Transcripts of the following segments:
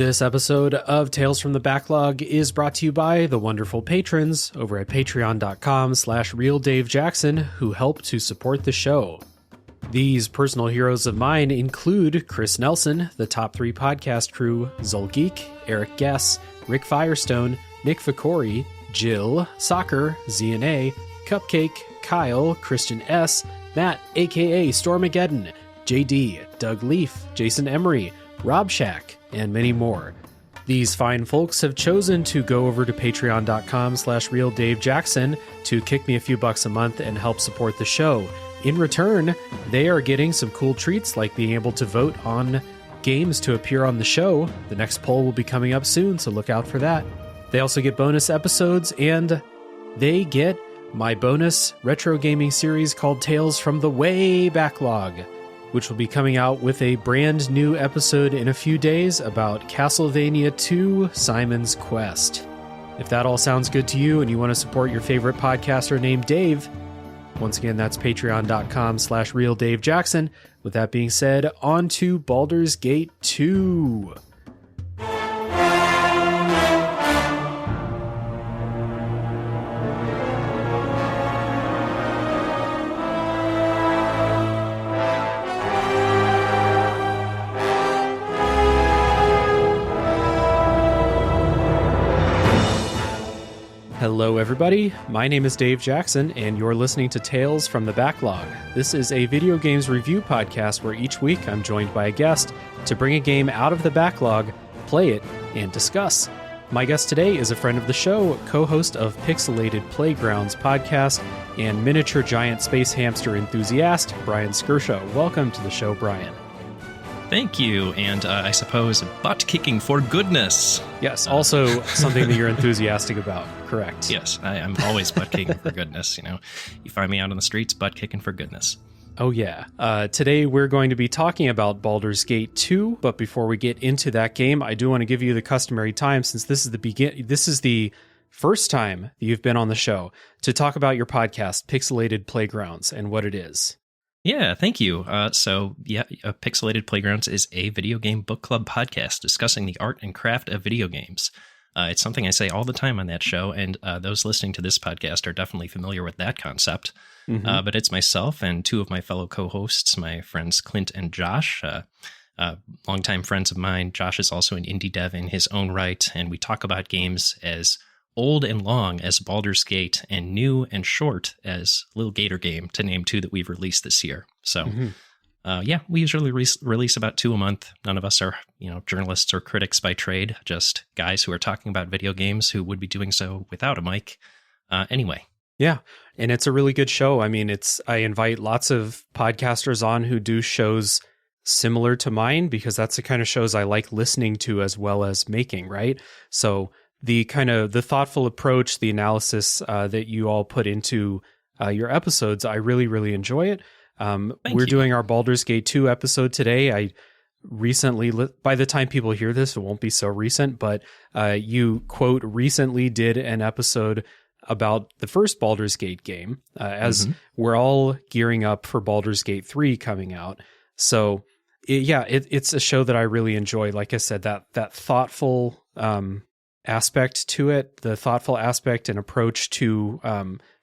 This episode of Tales from the Backlog is brought to you by the wonderful patrons over at patreon.com/realdavejackson who help to support the show. These personal heroes of mine include Chris Nelson, the Top 3 Podcast Crew, Zulgeek, Eric Guess, Rick Firestone, Nick Ficori, Jill, Soccer, ZNA, Cupcake, Kyle, Christian S., Matt, aka Stormageddon, JD, Doug Leaf, Jason Emery, Rob Shack, and many more. These fine folks have chosen to go over to patreon.com/realdavejackson to kick me a few bucks a month and help support the show. In return, they are getting some cool treats like being able to vote on games to appear on the show. The next poll will be coming up soon, so look out for that. They also get bonus episodes, and they get my bonus retro gaming series called Tales from the Way Backlog, which will be coming out with a brand new episode in a few days about Castlevania 2 Simon's Quest. If that all sounds good to you and you want to support your favorite podcaster named Dave, once again, that's patreon.com/realdavejackson. With that being said, on to Baldur's Gate 2. Hello everybody, my name is Dave Jackson, and you're listening to Tales from the Backlog. This is a video games review podcast where each week I'm joined by a guest to bring a game out of the backlog, play it, and discuss. My guest today is a friend of the show, co-host of Pixelated Playgrounds podcast, and miniature giant space hamster enthusiast, Bryan Skursha. Welcome to the show, Bryan. Thank you, and I suppose butt-kicking for goodness. Yes, also something that you're enthusiastic about, correct. Yes, I'm always butt-kicking for goodness, you know. You find me out on the streets, butt-kicking for goodness. Oh yeah. Today we're going to be talking about Baldur's Gate 2, but before we get into that game, I do want to give you the customary time, since this is the first time that you've been on the show, to talk about your podcast, Pixelated Playgrounds, and what it is. Yeah, thank you. Pixelated Playgrounds is a video game book club podcast discussing the art and craft of video games. It's something I say all the time on that show, and those listening to this podcast are definitely familiar with that concept. Mm-hmm. But it's myself and two of my fellow co-hosts, my friends Clint and Josh, longtime friends of mine. Josh is also an indie dev in his own right, and we talk about games as old and long as Baldur's Gate and new and short as Little Gator Game, to name two that we've released this year. So, we usually release about 2 a month. None of us are, journalists or critics by trade, just guys who are talking about video games who would be doing so without a mic. Anyway. Yeah, and it's a really good show. I mean, I invite lots of podcasters on who do shows similar to mine because that's the kind of shows I like listening to as well as making, right? So the thoughtful approach, the analysis that you all put into your episodes, I really, really enjoy it. We're doing our Baldur's Gate 2 episode today. I recently, by the time people hear this, it won't be so recent, but you, quote, recently did an episode about the first Baldur's Gate game, as we're all gearing up for Baldur's Gate 3 coming out. So, it's a show that I really enjoy. Like I said, that thoughtful aspect to it, the thoughtful aspect and approach to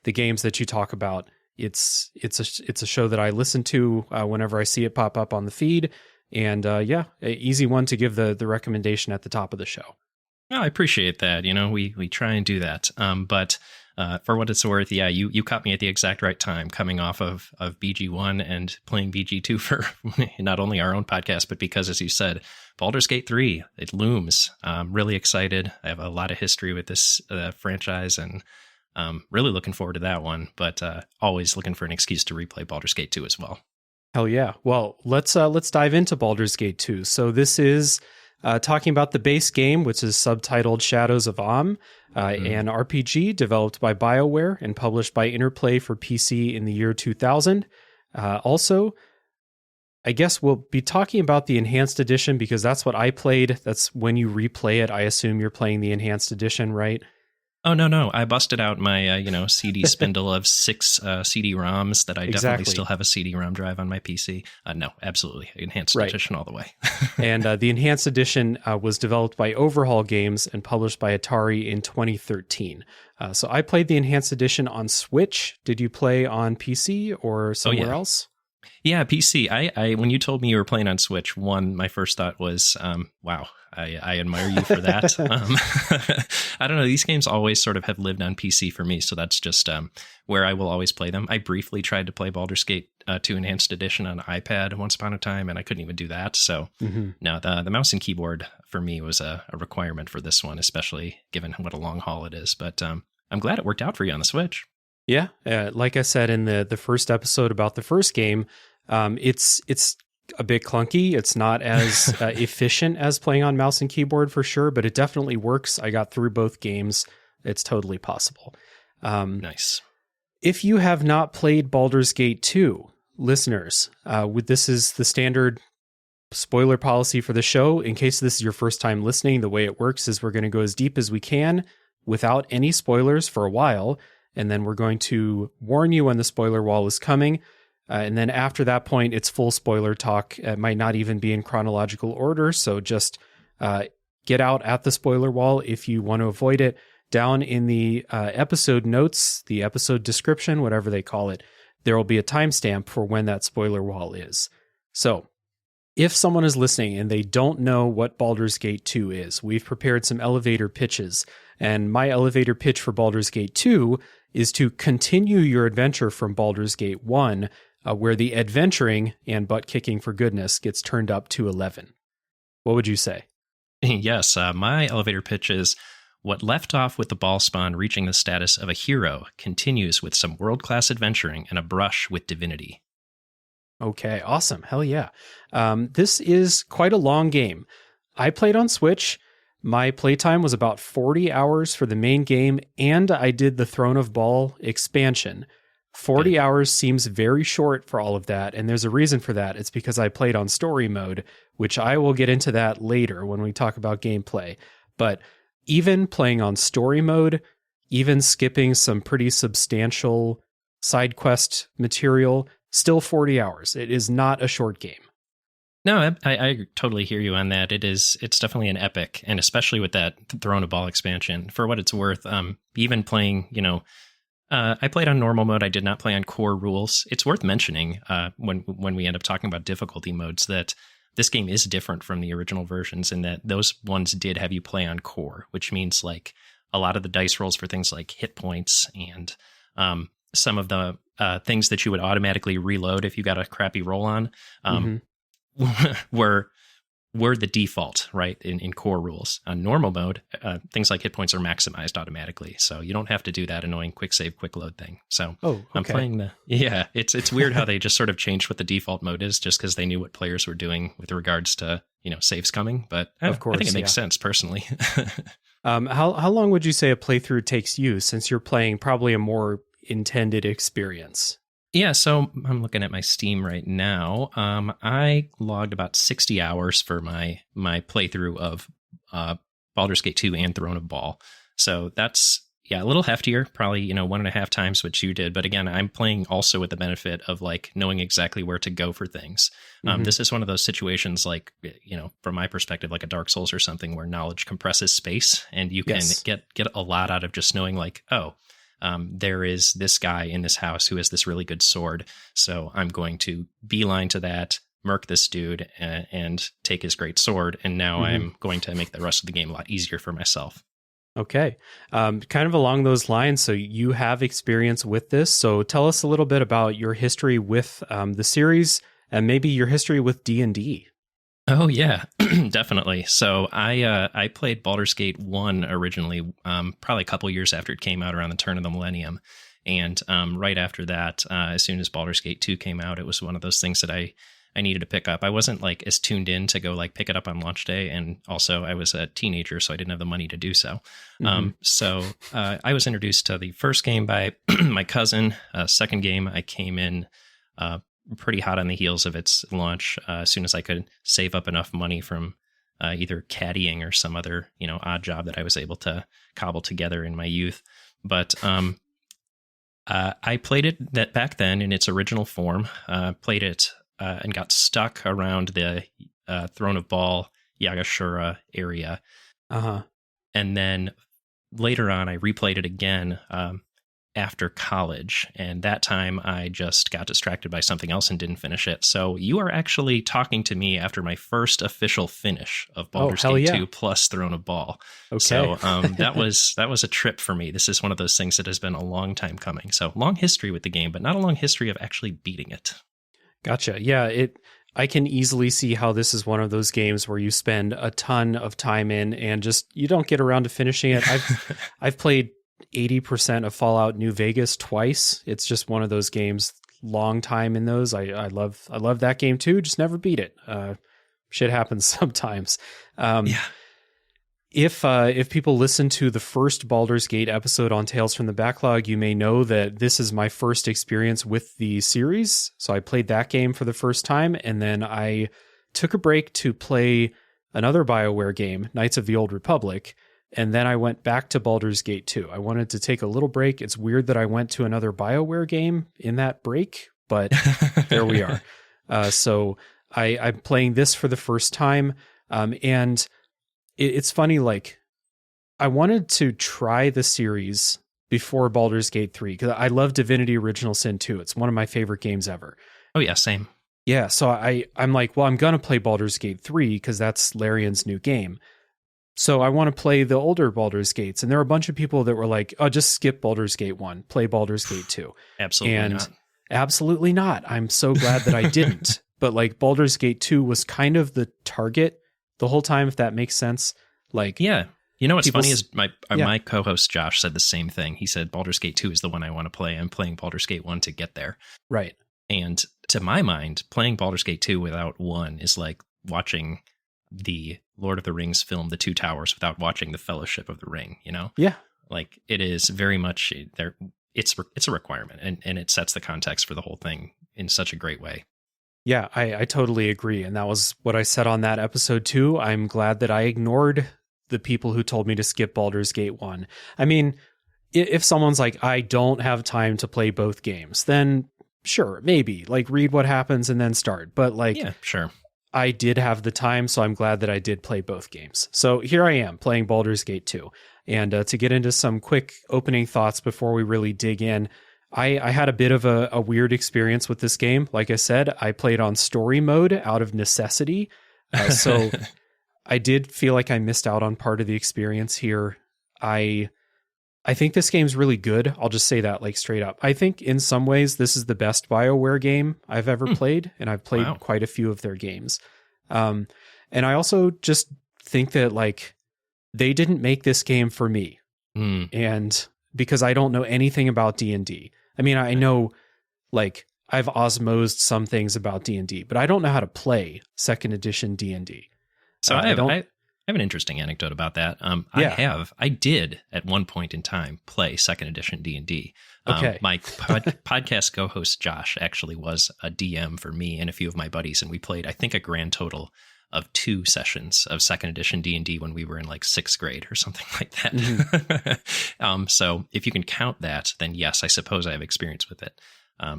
the games that you talk about. It's a show that I listen to whenever I see it pop up on the feed, and an easy one to give the recommendation at the top of the show. Oh, I appreciate that. We try and do that. But for what it's worth, you caught me at the exact right time, coming off of BG1 and playing BG2 for not only our own podcast, but because, as you said, Baldur's Gate 3, it looms. I'm really excited. I have a lot of history with this franchise, and really looking forward to that one, but always looking for an excuse to replay Baldur's Gate 2 as well. Hell yeah. Well, let's dive into Baldur's Gate 2. So this is talking about the base game, which is subtitled Shadows of Amn, an RPG developed by BioWare and published by Interplay for PC in the year 2000. Also, I guess we'll be talking about the Enhanced Edition because that's what I played. That's when you replay it. I assume you're playing the Enhanced Edition, right? Oh, no. I busted out my, CD spindle of 6 CD-ROMs that I definitely still have a CD-ROM drive on my PC. No, absolutely. Enhanced edition all the way. And the Enhanced Edition was developed by Overhaul Games and published by Atari in 2013. So I played the Enhanced Edition on Switch. Did you play on PC or somewhere else? Yeah, PC. I when you told me you were playing on Switch, my first thought was, wow, I admire you for that. I don't know. These games always sort of have lived on PC for me, so that's just where I will always play them. I briefly tried to play Baldur's Gate 2 Enhanced Edition on iPad once upon a time, and I couldn't even do that. So no, the mouse and keyboard for me was a requirement for this one, especially given what a long haul it is. But I'm glad it worked out for you on the Switch. Yeah, like I said in the first episode about the first game, it's a bit clunky. It's not as efficient as playing on mouse and keyboard for sure, but it definitely works. I got through both games. It's totally possible. Nice. If you have not played Baldur's Gate 2, listeners, this is the standard spoiler policy for the show. In case this is your first time listening, the way it works is we're going to go as deep as we can without any spoilers for a while. And then we're going to warn you when the spoiler wall is coming. And then after that point, it's full spoiler talk. It might not even be in chronological order. So just get out at the spoiler wall if you want to avoid it. Down in the episode notes, the episode description, whatever they call it, there will be a timestamp for when that spoiler wall is. So if someone is listening and they don't know what Baldur's Gate 2 is, we've prepared some elevator pitches. And my elevator pitch for Baldur's Gate 2 is to continue your adventure from Baldur's Gate 1, where the adventuring and butt kicking for goodness gets turned up to 11. What would you say? Yes, my elevator pitch is what left off with the ball spawn reaching the status of a hero continues with some world-class adventuring and a brush with divinity. Okay, awesome. Hell yeah. This is quite a long game. I played on Switch. My playtime was about 40 hours for the main game, and I did the Throne of Bhaal expansion. 40 hours seems very short for all of that, and there's a reason for that. It's because I played on story mode, which I will get into that later when we talk about gameplay. But even playing on story mode, even skipping some pretty substantial side quest material, still 40 hours. It is not a short game. No, I totally hear you on that. It's definitely an epic, and especially with that Throne of Bhaal expansion. For what it's worth, even playing, I played on normal mode. I did not play on core rules. It's worth mentioning when we end up talking about difficulty modes that this game is different from the original versions in that those ones did have you play on core, which means like a lot of the dice rolls for things like hit points and some of the things that you would automatically reload if you got a crappy roll on were the default, right, in core rules. On normal mode, things like hit points are maximized automatically, so you don't have to do that annoying quick save, quick load thing. So I'm playing it's weird how they just sort of changed what the default mode is just because they knew what players were doing with regards to, saves coming. But of course, I think it makes sense personally. How long would you say a playthrough takes you, since you're playing probably a more intended experience? Yeah, so I'm looking at my Steam right now. I logged about 60 hours for my playthrough of Baldur's Gate 2 and Throne of Bhaal. So that's, a little heftier, probably, 1.5 times what you did. But again, I'm playing also with the benefit of like knowing exactly where to go for things. This is one of those situations like, from my perspective, like a Dark Souls or something where knowledge compresses space and you can get a lot out of just knowing like, there is this guy in this house who has this really good sword. So I'm going to beeline to that, murk this dude, and take his great sword. And now I'm going to make the rest of the game a lot easier for myself. Okay. Kind of along those lines, so you have experience with this. So tell us a little bit about your history with the series and maybe your history with D&D. Oh, yeah, definitely. So I played Baldur's Gate 1 originally, probably a couple years after it came out around the turn of the millennium. And right after that, as soon as Baldur's Gate 2 came out, it was one of those things that I needed to pick up. I wasn't like as tuned in to go like pick it up on launch day. And also I was a teenager, so I didn't have the money to do so. So I was introduced to the first game by my cousin. Second game, I came in pretty hot on the heels of its launch as soon as I could save up enough money from either caddying or some other, odd job that I was able to cobble together in my youth. But I played it back then in its original form, played it and got stuck around the Throne of Bhaal, Yagashura area. Uh-huh. And then later on, I replayed it again after college. And that time I just got distracted by something else and didn't finish it. So you are actually talking to me after my first official finish of Baldur's Gate 2 plus Throne of Bhaal. Okay. So that was a trip for me. This is one of those things that has been a long time coming. So long history with the game, but not a long history of actually beating it. Gotcha. Yeah, I can easily see how this is one of those games where you spend a ton of time in and just you don't get around to finishing it. I've played 80% of Fallout New Vegas twice. It's just one of those games, long time in those. I love that game too, just never beat it. Shit happens sometimes. If people listen to the first Baldur's Gate episode on Tales from the Backlog, you may know that this is my first experience with the series. So I played that game for the first time, and then I took a break to play another BioWare game, Knights of the Old Republic, and then I went back to Baldur's Gate 2. I wanted to take a little break. It's weird that I went to another BioWare game in that break, but there we are. So I'm playing this for the first time, and it's funny, like, I wanted to try the series before Baldur's Gate 3, because I love Divinity Original Sin 2. It's one of my favorite games ever. Oh, yeah, same. Yeah, so I'm like, well, I'm going to play Baldur's Gate 3, because that's Larian's new game. So I want to play the older Baldur's Gates. And there are a bunch of people that were like, oh, just skip Baldur's Gate 1, play Baldur's Gate 2. Absolutely not. Absolutely not. I'm so glad that I didn't. But like Baldur's Gate 2 was kind of the target the whole time, if that makes sense. Like, yeah. You know what's funny is my co-host Josh said the same thing. He said Baldur's Gate 2 is the one I want to play. I'm playing Baldur's Gate 1 to get there. Right. And to my mind, playing Baldur's Gate 2 without 1 is like watching the Lord of the Rings film, The Two Towers, without watching The Fellowship of the Ring, you know? Yeah. Like, it is very much there. It's a requirement, and it sets the context for the whole thing in such a great way. Yeah, I totally agree. And that was what I said on that episode too. I'm glad that I ignored the people who told me to skip Baldur's Gate 1. I mean, if someone's like, I don't have time to play both games, then sure, maybe like read what happens and then start. But like, yeah, sure. I did have the time, so I'm glad that I did play both games. So here I am playing Baldur's Gate 2. And to get into some quick opening thoughts before we really dig in, I had a bit of a weird experience with this game. Like I said, I played on story mode out of necessity. So I did feel like I missed out on part of the experience here. I think this game's really good. I'll just say that like straight up. I think in some ways this is the best BioWare game I've ever played, and I've played quite a few of their games. And I also just think that like they didn't make this game for me. And because I don't know anything about D&D. I mean, I know like I've osmosed some things about D&D, but I don't know how to play second edition D&D. So I have an interesting anecdote about that. I did at one point in time play second edition D&D. Okay. My podcast co-host Josh actually was a DM for me and a few of my buddies, and we played, I think, a grand total of 2 sessions of second edition D&D when we were in like 6th grade or something like that. Mm-hmm. So if you can count that, then yes, I suppose I have experience with it.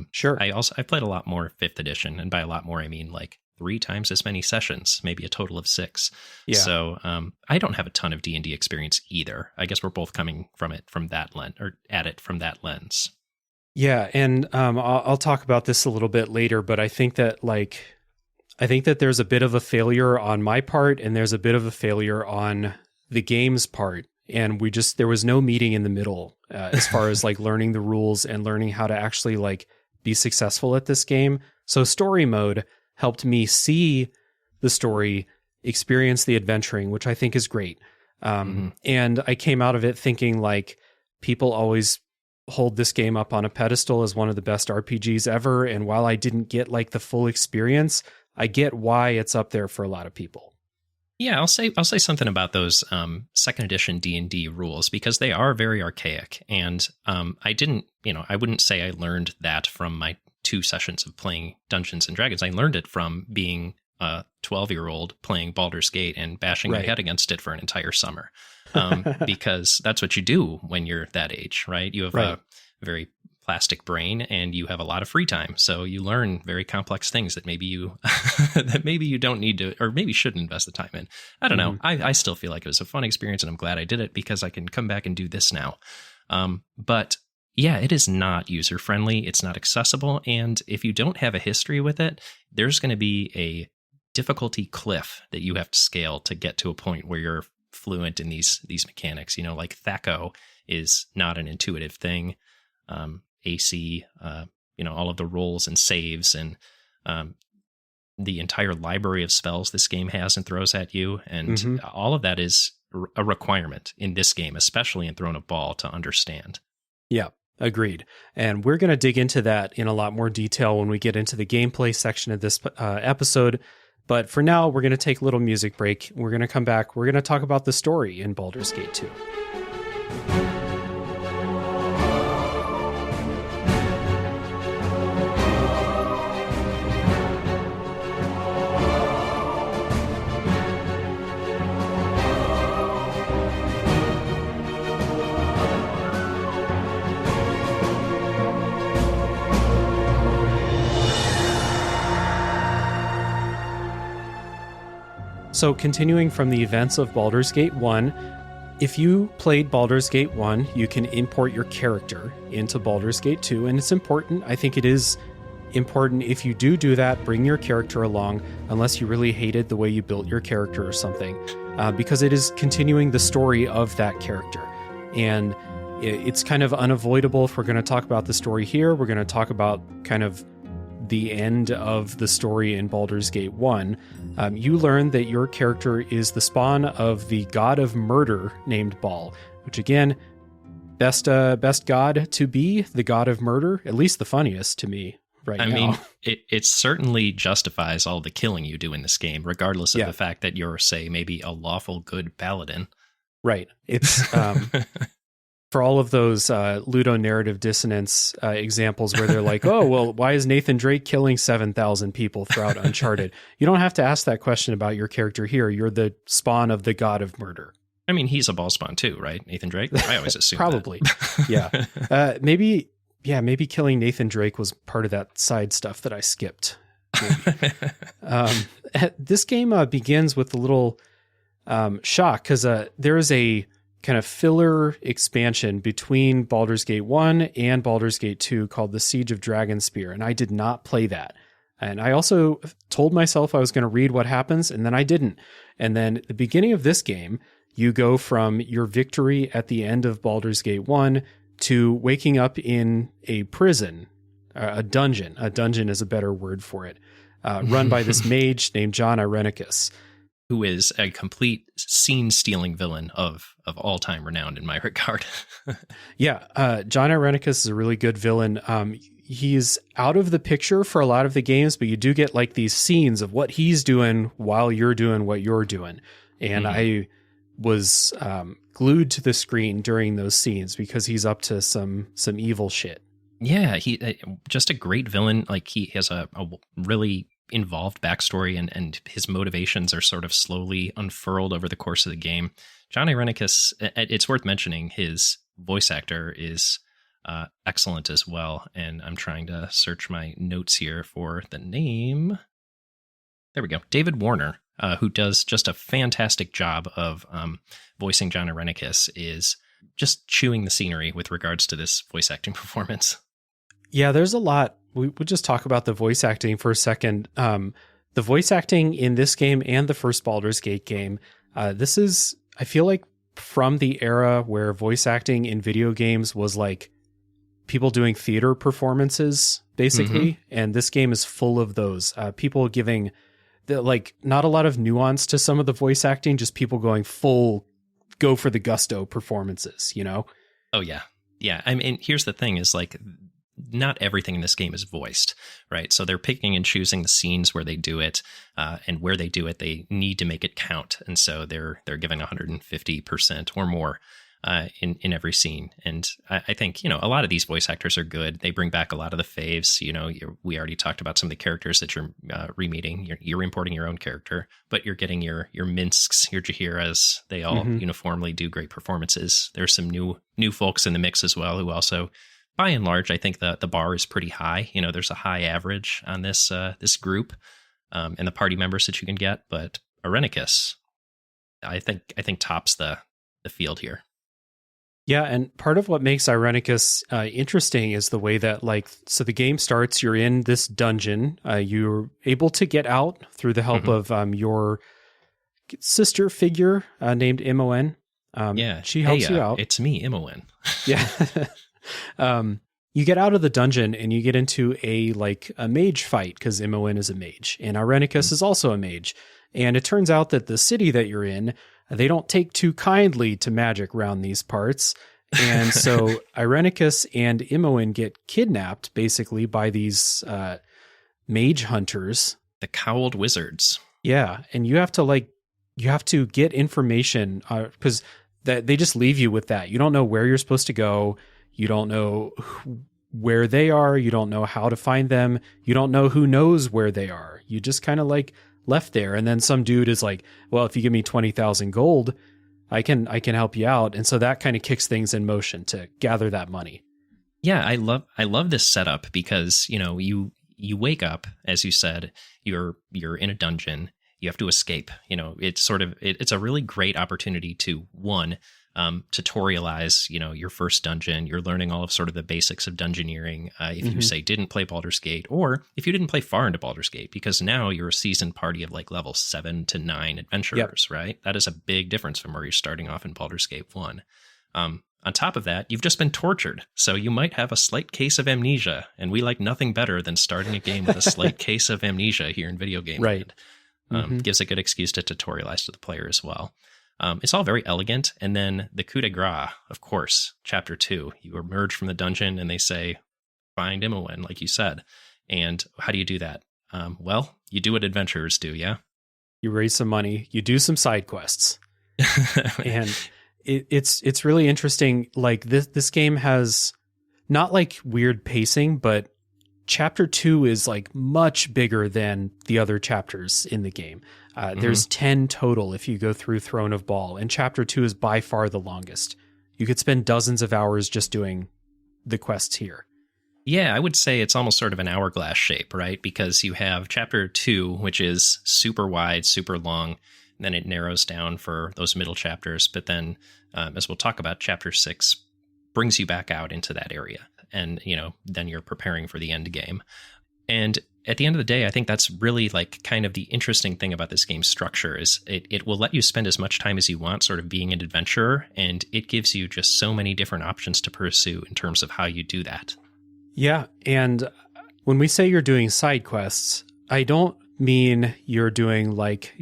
Sure. I played a lot more 5th edition, and by a lot more, I mean like 3 times as many sessions, maybe a total of 6. Yeah. So I don't have a ton of D&D experience either. I guess we're both coming from it from that lens, or at it from that lens. Yeah, and I'll talk about this a little bit later, but I think that there's a bit of a failure on my part, and there's a bit of a failure on the game's part. And there was no meeting in the middle as far as like learning the rules and learning how to actually like be successful at this game. So story mode helped me see the story, experience the adventuring, which I think is great. And I came out of it thinking like people always hold this game up on a pedestal as one of the best RPGs ever. And while I didn't get like the full experience, I get why it's up there for a lot of people. Yeah, I'll say something about those second edition D&D rules, because they are very archaic. And I wouldn't say I learned that from my 2 sessions of playing Dungeons and Dragons. I learned it from being a 12-year-old playing Baldur's Gate and bashing your Right. head against it for an entire summer. Because that's what you do when you're that age, right? You have Right. a very plastic brain and you have a lot of free time. So you learn very complex things that maybe you that maybe you don't need to, or maybe shouldn't invest the time in. I don't know. I still feel like it was a fun experience and I'm glad I did it because I can come back and do this now. But yeah, it is not user friendly. It's not accessible. And if you don't have a history with it, there's going to be a difficulty cliff that you have to scale to get to a point where you're fluent in these mechanics. You know, like THAC0 is not an intuitive thing. AC, all of the rolls and saves and the entire library of spells this game has and throws at you. And all of that is a requirement in this game, especially in Throne of Bhaal, to understand. Yeah, agreed. And we're going to dig into that in a lot more detail when we get into the gameplay section of this episode. But for now, we're going to take a little music break. We're going to come back. We're going to talk about the story in Baldur's Gate 2. So continuing from the events of Baldur's Gate 1, if you played Baldur's Gate 1, you can import your character into Baldur's Gate 2, and it's important. I think it is important if you do that, bring your character along, unless you really hated the way you built your character or something, because it is continuing the story of that character. And it's kind of unavoidable if we're going to talk about the story here. We're going to talk about kind of the end of the story in Baldur's Gate 1. You learn that your character is the spawn of the god of murder named Bhaal, which again, best god to be, the god of murder, at least the funniest to me right now. I mean, it certainly justifies all the killing you do in this game, regardless of the fact that you're, say, maybe a lawful good paladin. Right. It's for all of those ludonarrative dissonance examples where they're like, oh, well, why is Nathan Drake killing 7,000 people throughout Uncharted? You don't have to ask that question about your character here. You're the spawn of the god of murder. I mean, he's a ball spawn too, right? Nathan Drake? I always assume Probably. Yeah. Maybe killing Nathan Drake was part of that side stuff that I skipped. This game begins with a little shock because there is a kind of filler expansion between Baldur's Gate 1 and Baldur's Gate 2 called The Siege of Dragonspear, and I did not play that. And I also told myself I was going to read what happens, and then I didn't. And then at the beginning of this game, you go from your victory at the end of Baldur's Gate 1 to waking up in a prison, a dungeon. A dungeon is a better word for it, run by this mage named John Irenicus, who is a complete scene-stealing villain of all-time renown in my regard. John Irenicus is a really good villain. He's out of the picture for a lot of the games, but you do get like these scenes of what he's doing while you're doing what you're doing. And I was glued to the screen during those scenes because he's up to some evil shit. Yeah, he just a great villain. Like he has a really involved backstory and his motivations are sort of slowly unfurled over the course of the game. John Irenicus, it's worth mentioning, his voice actor is excellent as well. And I'm trying to search my notes here for the name. There we go. David Warner, who does just a fantastic job of voicing John Irenicus, is just chewing the scenery with regards to this voice acting performance. Yeah, there's a lot. We would just talk about the voice acting for a second. The voice acting in this game and the first Baldur's Gate game, this is, I feel like, from the era where voice acting in video games was like people doing theater performances, basically. And this game is full of those. People giving, not a lot of nuance to some of the voice acting, just people going full, go for the gusto performances, you know? Oh, yeah. Yeah. I mean, here's the thing is like, not everything in this game is voiced, right? So they're picking and choosing the scenes where they do it, and where they do it, they need to make it count. And so they're giving 150% or more in every scene. And I think, a lot of these voice actors are good. They bring back a lot of the faves. We already talked about some of the characters that you're re-meeting. You're importing your own character, but you're getting your Minsks, your Jahiras. They all uniformly do great performances. There's some new folks in the mix as well who also, by and large, I think the bar is pretty high. There's a high average on this group and the party members that you can get. But Irenicus, I think tops the field here. Yeah, and part of what makes Irenicus interesting is the way that, so the game starts, you're in this dungeon, you're able to get out through the help of your sister figure named Imoen. She helps you out. It's me, Imoen. Yeah. You get out of the dungeon and you get into a mage fight because Imoen is a mage, and Irenicus is also a mage. And it turns out that the city that you're in, they don't take too kindly to magic around these parts. And so Irenicus and Imoen get kidnapped basically by these mage hunters. The cowled wizards. Yeah. And you have to get information because they just leave you with that. You don't know where you're supposed to go. You don't know where they are. You don't know how to find them. You don't know who knows where they are. You just kind of left there, and then some dude is like, well, if you give me 20,000 gold, I can help you out. And so that kind of kicks things in motion to gather that money. Yeah, I love this setup because, you wake up, as you said, you're in a dungeon, you have to escape. It's a really great opportunity to tutorialize, your first dungeon. You're learning all of sort of the basics of dungeoneering. If you say didn't play Baldur's Gate, or if you didn't play far into Baldur's Gate, because now you're a seasoned party of level 7 to 9 adventurers, right? That is a big difference from where you're starting off in Baldur's Gate 1. On top of that, you've just been tortured. So you might have a slight case of amnesia, and we like nothing better than starting a game with a slight case of amnesia here in video game. Right. Gives a good excuse to tutorialize to the player as well. It's all very elegant. And then the coup de grace, of course, chapter 2, you emerge from the dungeon and they say, find Imoen, like you said. And how do you do that? Well, you do what adventurers do, yeah? You raise some money, you do some side quests. And it's really interesting. This game has not weird pacing, but chapter 2 is much bigger than the other chapters in the game. There's 10 total if you go through Throne of Bhaal, and chapter 2 is by far the longest. You could spend dozens of hours just doing the quests here. Yeah, I would say it's almost sort of an hourglass shape, right? Because you have chapter 2, which is super wide, super long, and then it narrows down for those middle chapters. But then, as we'll talk about, chapter 6 brings you back out into that area. And, then you're preparing for the end game. And at the end of the day, I think that's really kind of the interesting thing about this game's structure is it will let you spend as much time as you want sort of being an adventurer. And it gives you just so many different options to pursue in terms of how you do that. Yeah. And when we say you're doing side quests, I don't mean you're doing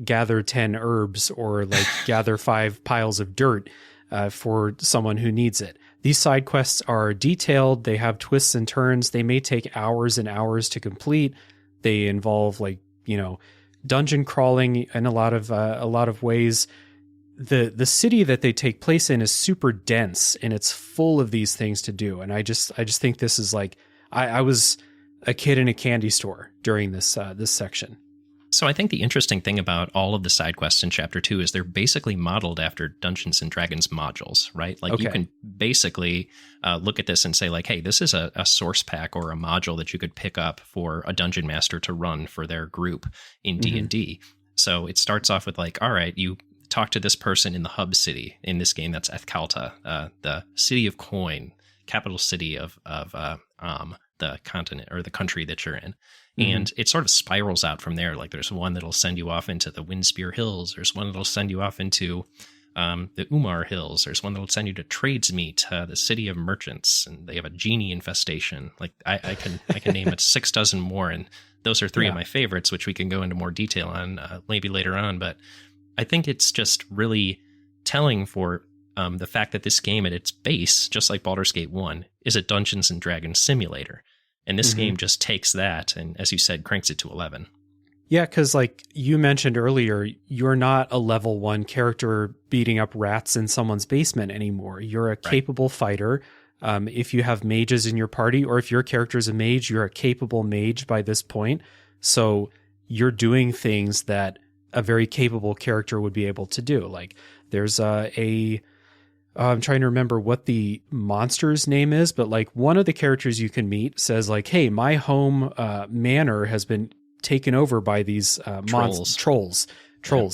gather 10 herbs or gather 5 piles of dirt for someone who needs it. These side quests are detailed. They have twists and turns. They may take hours and hours to complete. They involve dungeon crawling in a lot of ways. The city that they take place in is super dense and it's full of these things to do. And I just think this is I was a kid in a candy store during this section. So I think the interesting thing about all of the side quests in Chapter 2 is they're basically modeled after Dungeons & Dragons modules, right? You can basically look at this and say, hey, this is a source pack or a module that you could pick up for a dungeon master to run for their group in D&D. So it starts off with all right, you talk to this person in the hub city. In this game, that's Ethkalta, the city of coin, capital city of the continent or the country that you're in. And it sort of spirals out from there. There's one that'll send you off into the Windspear Hills. There's one that'll send you off into the Umar Hills. There's one that'll send you to Tradesmeet, the city of merchants, and they have a genie infestation. I can name it 6 dozen more, and those are 3 of my favorites, which we can go into more detail on maybe later on. But I think it's just really telling for the fact that this game at its base, just like Baldur's Gate 1, is a Dungeons & Dragons simulator. And this game just takes that and, as you said, cranks it to 11. Yeah, because like you mentioned earlier, you're not a level 1 character beating up rats in someone's basement anymore. You're a Right. capable fighter. If you have mages in your party, or if your character is a mage, you're a capable mage by this point. So you're doing things that a very capable character would be able to do. Like there's I'm trying to remember what the monster's name is, but like one of the characters you can meet says like, hey, my home manor has been taken over by these trolls.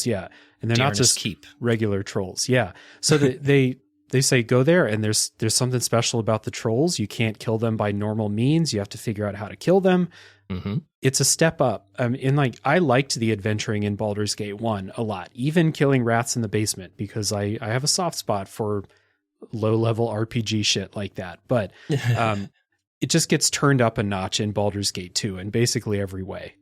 Yeah. And they're not just Keep. regular trolls. Yeah. So they say go there, and there's something special about the trolls. You can't kill them by normal means. You have to figure out how to kill them. Mm-hmm. It's a step up. In like I liked the adventuring in Baldur's Gate 1 a lot, even killing rats in the basement, because I have a soft spot for low level RPG shit like that. But it just gets turned up a notch in Baldur's Gate 2 in basically every way.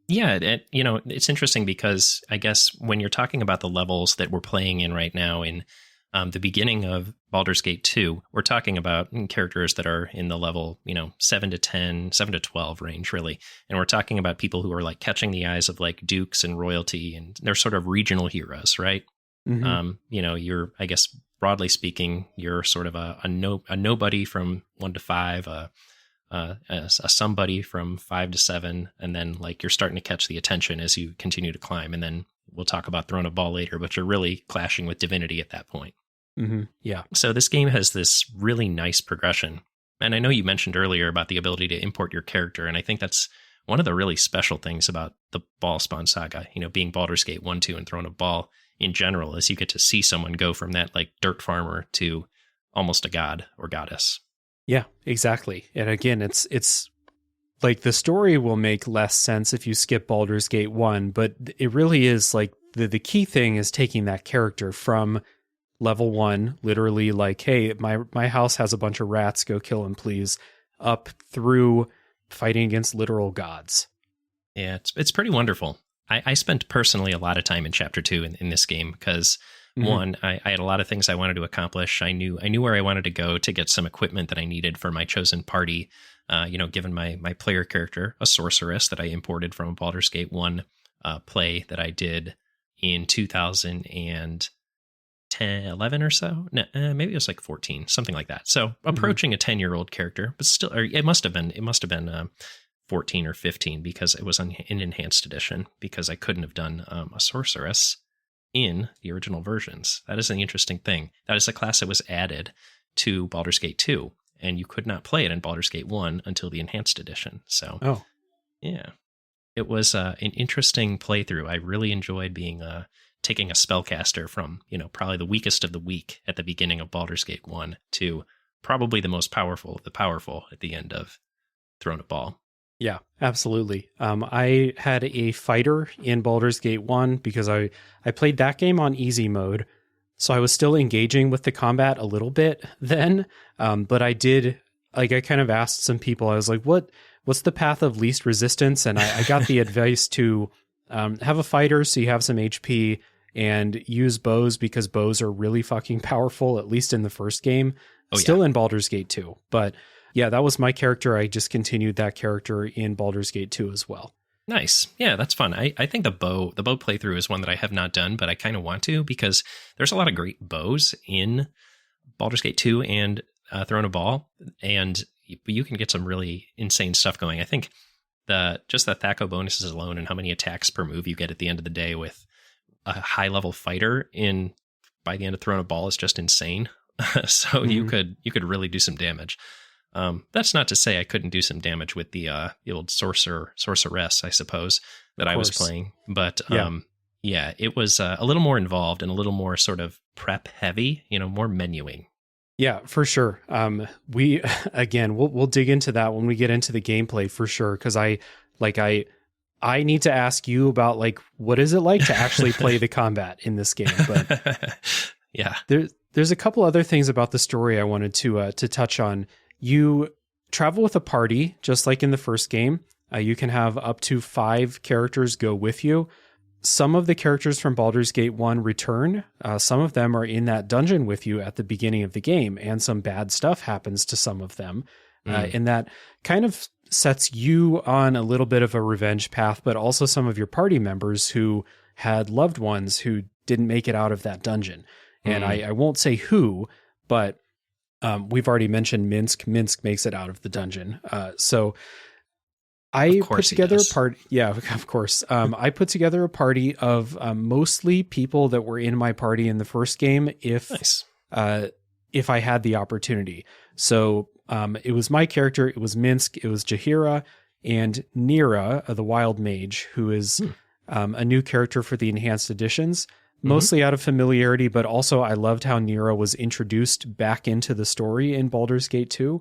Yeah, it's interesting because I guess when you're talking about the levels that we're playing in right now in the beginning of Baldur's Gate 2, we're talking about characters that are in the level, 7 to 10, 7 to 12 range, really. And we're talking about people who are like catching the eyes of like dukes and royalty, and they're sort of regional heroes, right? Mm-hmm. You're, I guess, broadly speaking, you're sort of a nobody from 1 to 5, a somebody from 5 to 7, and then like you're starting to catch the attention as you continue to climb. And then we'll talk about Throne of Bhaal later, but you're really clashing with divinity at that point. Mm-hmm. Yeah. So this game has this really nice progression. And I know you mentioned earlier about the ability to import your character, and I think that's one of the really special things about the Bhaalspawn saga, being Baldur's Gate 1, 2, and Throne of Bhaal in general, is you get to see someone go from that like dirt farmer to almost a god or goddess. Yeah, exactly. And again, it's like the story will make less sense if you skip Baldur's Gate 1, but it really is like the key thing is taking that character from level 1, literally like, hey, my house has a bunch of rats, go kill them, please, up through fighting against literal gods. Yeah, it's pretty wonderful. I spent personally a lot of time in Chapter 2 in this game because, one, I had a lot of things I wanted to accomplish. I knew where I wanted to go to get some equipment that I needed for my chosen party. Given my player character, a sorceress that I imported from a Baldur's Gate 1 play that I did in 2010, 11 or so. No, maybe it was like 14, something like that. So approaching a 10-year-old character, but still, or it must have been 14 or 15 because it was in enhanced edition, because I couldn't have done a sorceress in the original versions. That is an interesting thing. That is a class that was added to Baldur's Gate 2, and you could not play it in Baldur's Gate 1 until the enhanced edition. So, yeah, it was an interesting playthrough. I really enjoyed being taking a spellcaster from, probably the weakest of the weak at the beginning of Baldur's Gate 1 to probably the most powerful of the powerful at the end of Throne of Bhaal. Yeah, absolutely. I had a fighter in Baldur's Gate 1 because I played that game on easy mode. So I was still engaging with the combat a little bit then. But I did, like, I kind of asked some people, I was like, what's the path of least resistance? And I got the advice to have a fighter so you have some HP, and use bows because bows are really fucking powerful, at least in the first game. Still in Baldur's Gate 2. But yeah, that was my character. I just continued that character in Baldur's Gate 2 as well. Nice. Yeah, that's fun. I think the bow playthrough is one that I have not done, but I kind of want to, because there's a lot of great bows in Baldur's Gate 2 and Throne of Bhaal, and you can get some really insane stuff going. I think just the THAC0 bonuses alone and how many attacks per move you get at the end of the day with a high level fighter by the end of Throne of Bhaal is just insane. So you could really do some damage. That's not to say I couldn't do some damage with the old sorceress, I suppose, that I was playing. But yeah, it was a little more involved and a little more sort of prep heavy, more menuing. Yeah, for sure. We'll dig into that when we get into the gameplay for sure. Cause I need to ask you about like, what is it like to actually play the combat in this game? But yeah, there's a couple other things about the story I wanted to touch on. You travel with a party, just like in the first game. You can have up to 5 characters go with you. Some of the characters from Baldur's Gate 1 return. Some of them are in that dungeon with you at the beginning of the game, and some bad stuff happens to some of them. And that kind of sets you on a little bit of a revenge path, but also some of your party members who had loved ones who didn't make it out of that dungeon. And I won't say who, but we've already mentioned Minsk. Minsk makes it out of the dungeon. So I put together a party. Yeah, of course. I put together a party of mostly people that were in my party in the first game if I had the opportunity. So it was my character, it was Minsk, it was Jaheira, and Nira, the Wild Mage, who is a new character for the enhanced editions. Mostly out of familiarity, but also I loved how Nira was introduced back into the story in Baldur's Gate 2,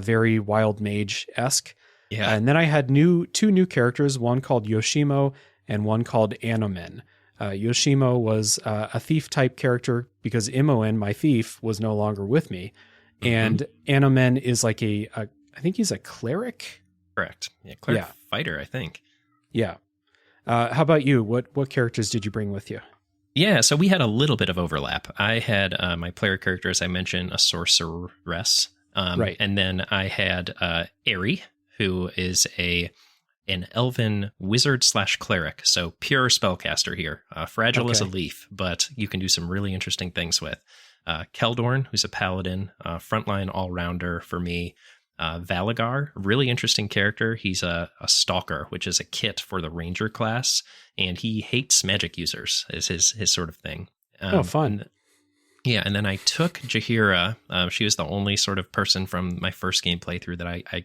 very Wild Mage-esque. Yeah. And then I had two new characters, one called Yoshimo and one called Anomen. Yoshimo was a thief-type character because Imoen, my thief, was no longer with me. And Anomen is like I think he's a cleric? Correct. Yeah, cleric fighter, I think. Yeah. How about you? What characters did you bring with you? Yeah, so we had a little bit of overlap. I had my player character, as I mentioned, a sorceress. Right. And then I had Aerie, who is an elven wizard / cleric. So pure spellcaster here. Fragile as a leaf, but you can do some really interesting things with. Keldorn, who's a paladin, frontline all-rounder for me. Valagar, really interesting character. He's a stalker, which is a kit for the ranger class, and he hates magic users is his sort of thing. Fun. And then I took Jaheira. She was the only sort of person from my first game playthrough that I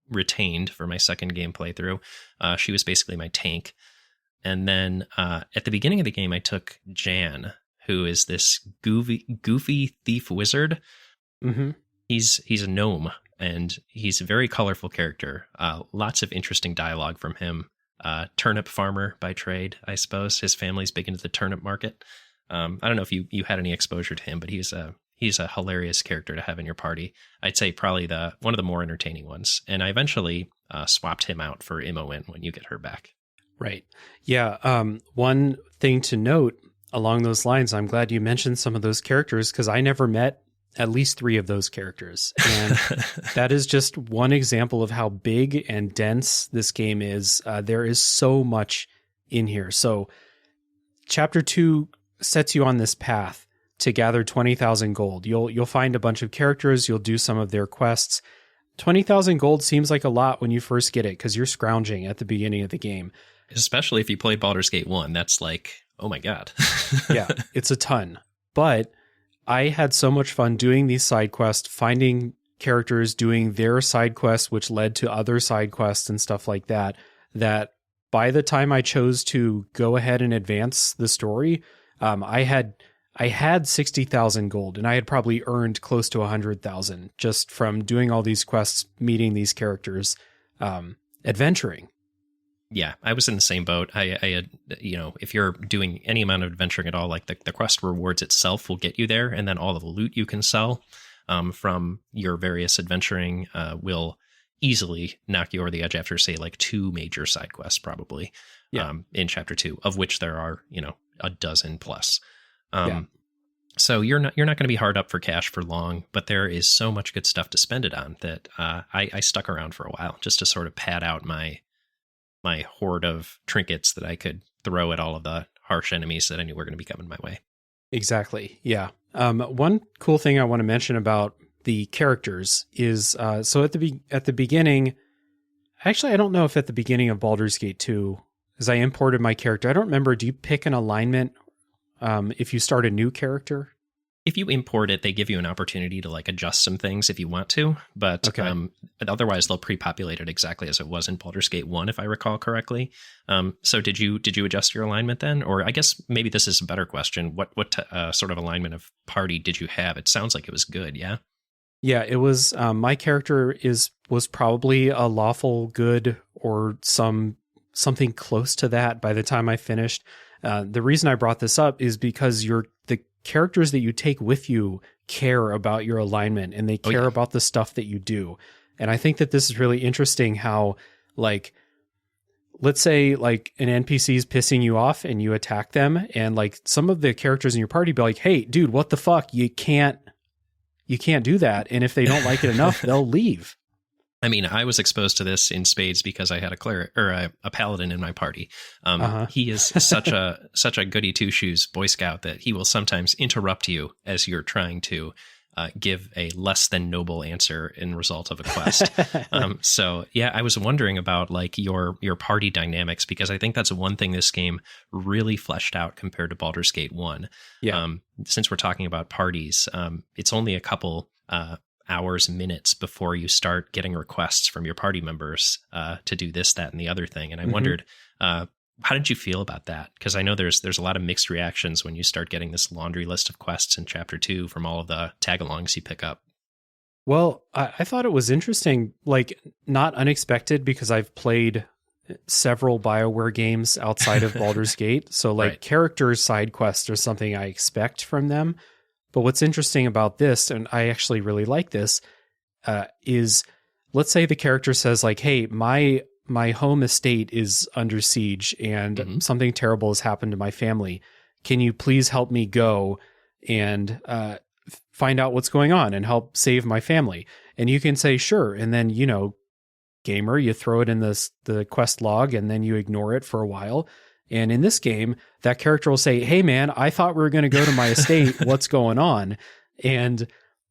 retained for my second game playthrough. She was basically my tank. And then at the beginning of the game, I took Jan, who is this goofy thief wizard. He's a gnome. And he's a very colorful character. Lots of interesting dialogue from him. Turnip farmer by trade, I suppose. His family's big into the turnip market. I don't know if you had any exposure to him, but he's a hilarious character to have in your party. I'd say probably one of the more entertaining ones. And I eventually swapped him out for Imoen when you get her back. Right. Yeah. One thing to note along those lines, I'm glad you mentioned some of those characters because I never met at least 3 of those characters. And that is just one example of how big and dense this game is. There is so much in here. So chapter 2 sets you on this path to gather 20,000 gold. You'll find a bunch of characters. You'll do some of their quests. 20,000 gold seems like a lot when you first get it because you're scrounging at the beginning of the game. Especially if you played Baldur's Gate 1. That's like, oh my God. Yeah, it's a ton. But I had so much fun doing these side quests, finding characters doing their side quests, which led to other side quests and stuff like that, that by the time I chose to go ahead and advance the story, I had 60,000 gold and I had probably earned close to 100,000 just from doing all these quests, meeting these characters, adventuring. Yeah, I was in the same boat. I had, if you're doing any amount of adventuring at all, like the quest rewards itself will get you there. And then all of the loot you can sell from your various adventuring will easily knock you over the edge after, say, like 2 major side quests, probably in chapter 2, of which there are, a dozen plus. So you're not going to be hard up for cash for long, but there is so much good stuff to spend it on that I stuck around for a while just to sort of pad out my hoard of trinkets that I could throw at all of the harsh enemies that I knew were going to be coming my way. Exactly. Yeah. One cool thing I want to mention about the characters is, so at the beginning, actually, I don't know if at the beginning of Baldur's Gate 2, as I imported my character, I don't remember, do you pick an alignment if you start a new character? If you import it, they give you an opportunity to like adjust some things if you want to, but otherwise they'll pre-populate it exactly as it was in Baldur's Gate 1, if I recall correctly. So did you adjust your alignment then? Or I guess maybe this is a better question. What sort of alignment of party did you have? It sounds like it was good, yeah? Yeah, it was, my character was probably a lawful good or something close to that by the time I finished. The reason I brought this up is because the characters that you take with you care about your alignment and they care about the stuff that you do. And I think that this is really interesting how, like, let's say like an NPC is pissing you off and you attack them and like some of the characters in your party be like, hey, dude, what the fuck? You can't do that. And if they don't like it enough, they'll leave. I mean, I was exposed to this in spades because I had a cleric or a paladin in my party. He is such a goody two shoes Boy Scout that he will sometimes interrupt you as you're trying to give a less than noble answer in result of a quest. So yeah, I was wondering about like your party dynamics, because I think that's one thing this game really fleshed out compared to Baldur's Gate 1. Yeah. Since we're talking about parties, it's only a couple hours, minutes before you start getting requests from your party members to do this, that, and the other thing. And I wondered, how did you feel about that? Because I know there's a lot of mixed reactions when you start getting this laundry list of quests in Chapter 2 from all of the tag-alongs you pick up. Well, I thought it was interesting, like not unexpected, because I've played several BioWare games outside of Baldur's Gate. So like character side quests are something I expect from them. But what's interesting about this, and I actually really like this, is let's say the character says like, hey, my home estate is under siege and something terrible has happened to my family. Can you please help me go and find out what's going on and help save my family? And you can say, sure. And then, you know, gamer, you throw it in the quest log and then you ignore it for a while. And in this game, that character will say, hey, man, I thought we were going to go to my estate. What's going on? And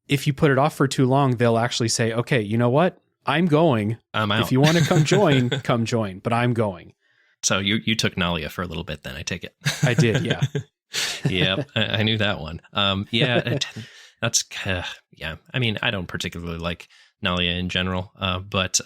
if you put it off for too long, they'll actually say, okay, you know what? I'm going. I'm out. If you want to come join, come join. But I'm going. So you took Nalia for a little bit then, I take it. I did, yeah. Yeah, I knew that one. Yeah, that's, yeah. I mean, I don't particularly like Nalia in general, but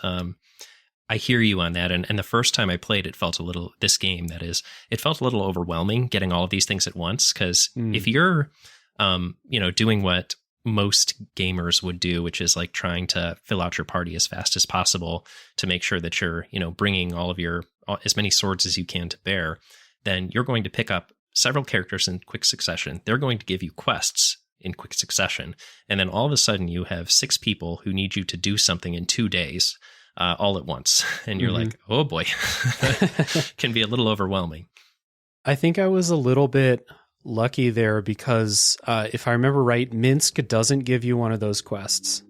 I hear you on that. And the first time I played, it felt this game, that is, it felt a little overwhelming getting all of these things at once. Because if you're, doing what most gamers would do, which is like trying to fill out your party as fast as possible to make sure that you're, bringing as many swords as you can to bear, then you're going to pick up several characters in quick succession. They're going to give you quests in quick succession. And then all of a sudden you have 6 people who need you to do something in 2 days. All at once. And you're like, oh boy, can be a little overwhelming. I think I was a little bit lucky there because if I remember right, Minsk doesn't give you one of those quests.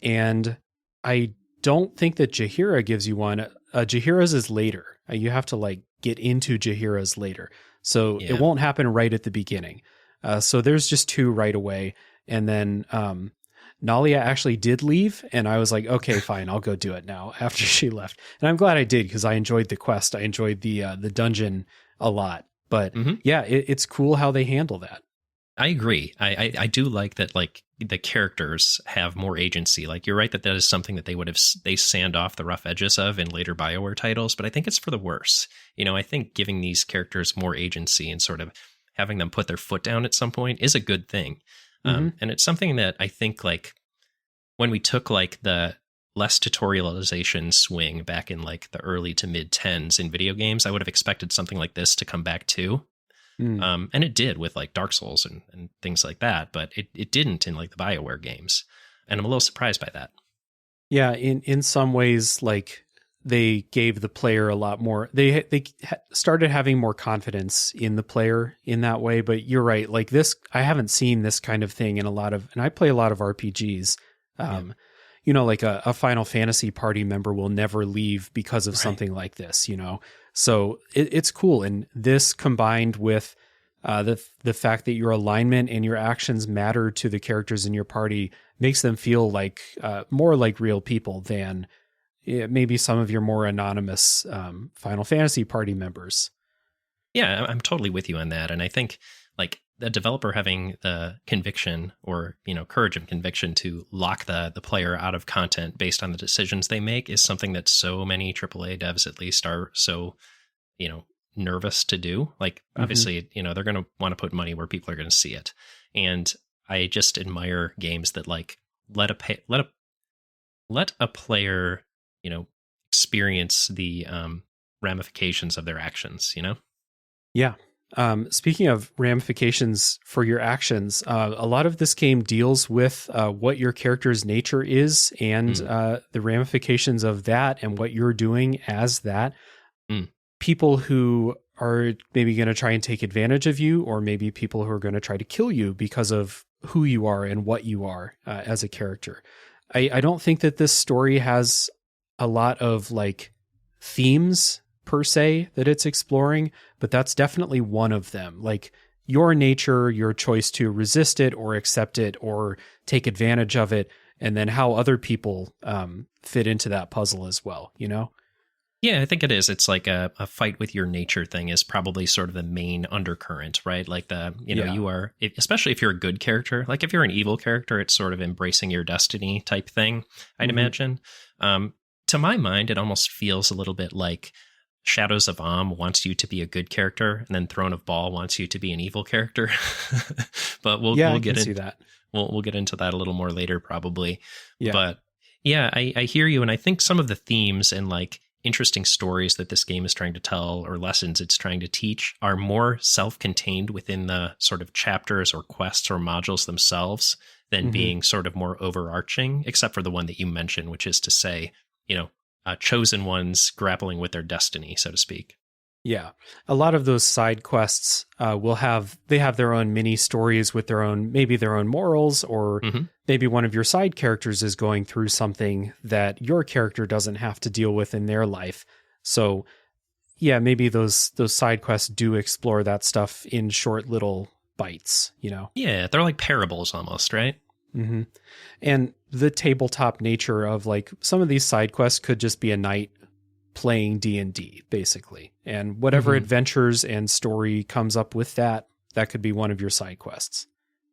And I don't think that Jahira gives you one. Jahira's is later. You have to like get into Jahira's later. So it won't happen right at the beginning. So there's just 2 right away. And then Nalia actually did leave, and I was like, okay, fine, I'll go do it now after she left. And I'm glad I did, because I enjoyed the quest. I enjoyed the dungeon a lot. But yeah, it's cool how they handle that. I agree. I do like that, like the characters have more agency. Like you're right that is something that they sand off the rough edges of in later BioWare titles, but I think it's for the worse. I think giving these characters more agency and sort of having them put their foot down at some point is a good thing. And it's something that I think, like, when we took like the less tutorialization swing back in like the early to mid 10s in video games, I would have expected something like this to come back too. And it did with like Dark Souls and things like that, but it didn't in like the BioWare games. And I'm a little surprised by that. Yeah, in some ways, like they gave the player a lot more. They started having more confidence in the player in that way. But you're right. Like this, I haven't seen this kind of thing in and I play a lot of RPGs. Like a Final Fantasy party member will never leave because of something like this, So it's cool. And this combined with the fact that your alignment and your actions matter to the characters in your party makes them feel like more like real people than maybe some of your more anonymous Final Fantasy party members. Yeah, I'm totally with you on that. And I think like the developer having the conviction or, courage and conviction to lock the player out of content based on the decisions they make is something that so many AAA devs at least are so, nervous to do. Like obviously, they're going to want to put money where people are going to see it. And I just admire games that like let a player, experience the ramifications of their actions, Yeah. Speaking of ramifications for your actions, a lot of this game deals with what your character's nature is and the ramifications of that and what you're doing as that. People who are maybe going to try and take advantage of you, or maybe people who are going to try to kill you because of who you are and what you are as a character. I don't think that this story has a lot of like themes per se that it's exploring, but that's definitely one of them. Like your nature, your choice to resist it or accept it or take advantage of it, and then how other people fit into that puzzle as well, you know? Yeah, I think it is. It's like a fight with your nature thing is probably sort of the main undercurrent, right? Like you are, especially if you're a good character, like if you're an evil character, it's sort of embracing your destiny type thing, I'd imagine. To my mind, it almost feels a little bit like Shadows of Am wants you to be a good character, and then Throne of Bhaal wants you to be an evil character. But we'll get into that. We'll get into that a little more later, probably. Yeah. But yeah, I hear you, and I think some of the themes and like interesting stories that this game is trying to tell or lessons it's trying to teach are more self-contained within the sort of chapters or quests or modules themselves than being sort of more overarching, except for the one that you mentioned, which is to say, chosen ones grappling with their destiny, so to speak. Yeah. A lot of those side quests they have their own mini stories with maybe their own morals, or maybe one of your side characters is going through something that your character doesn't have to deal with in their life. So yeah, maybe those side quests do explore that stuff in short little bites, Yeah, they're like parables almost, right? Mm-hmm. And the tabletop nature of like some of these side quests could just be a night playing D&D basically, and whatever adventures and story comes up with that could be one of your side quests.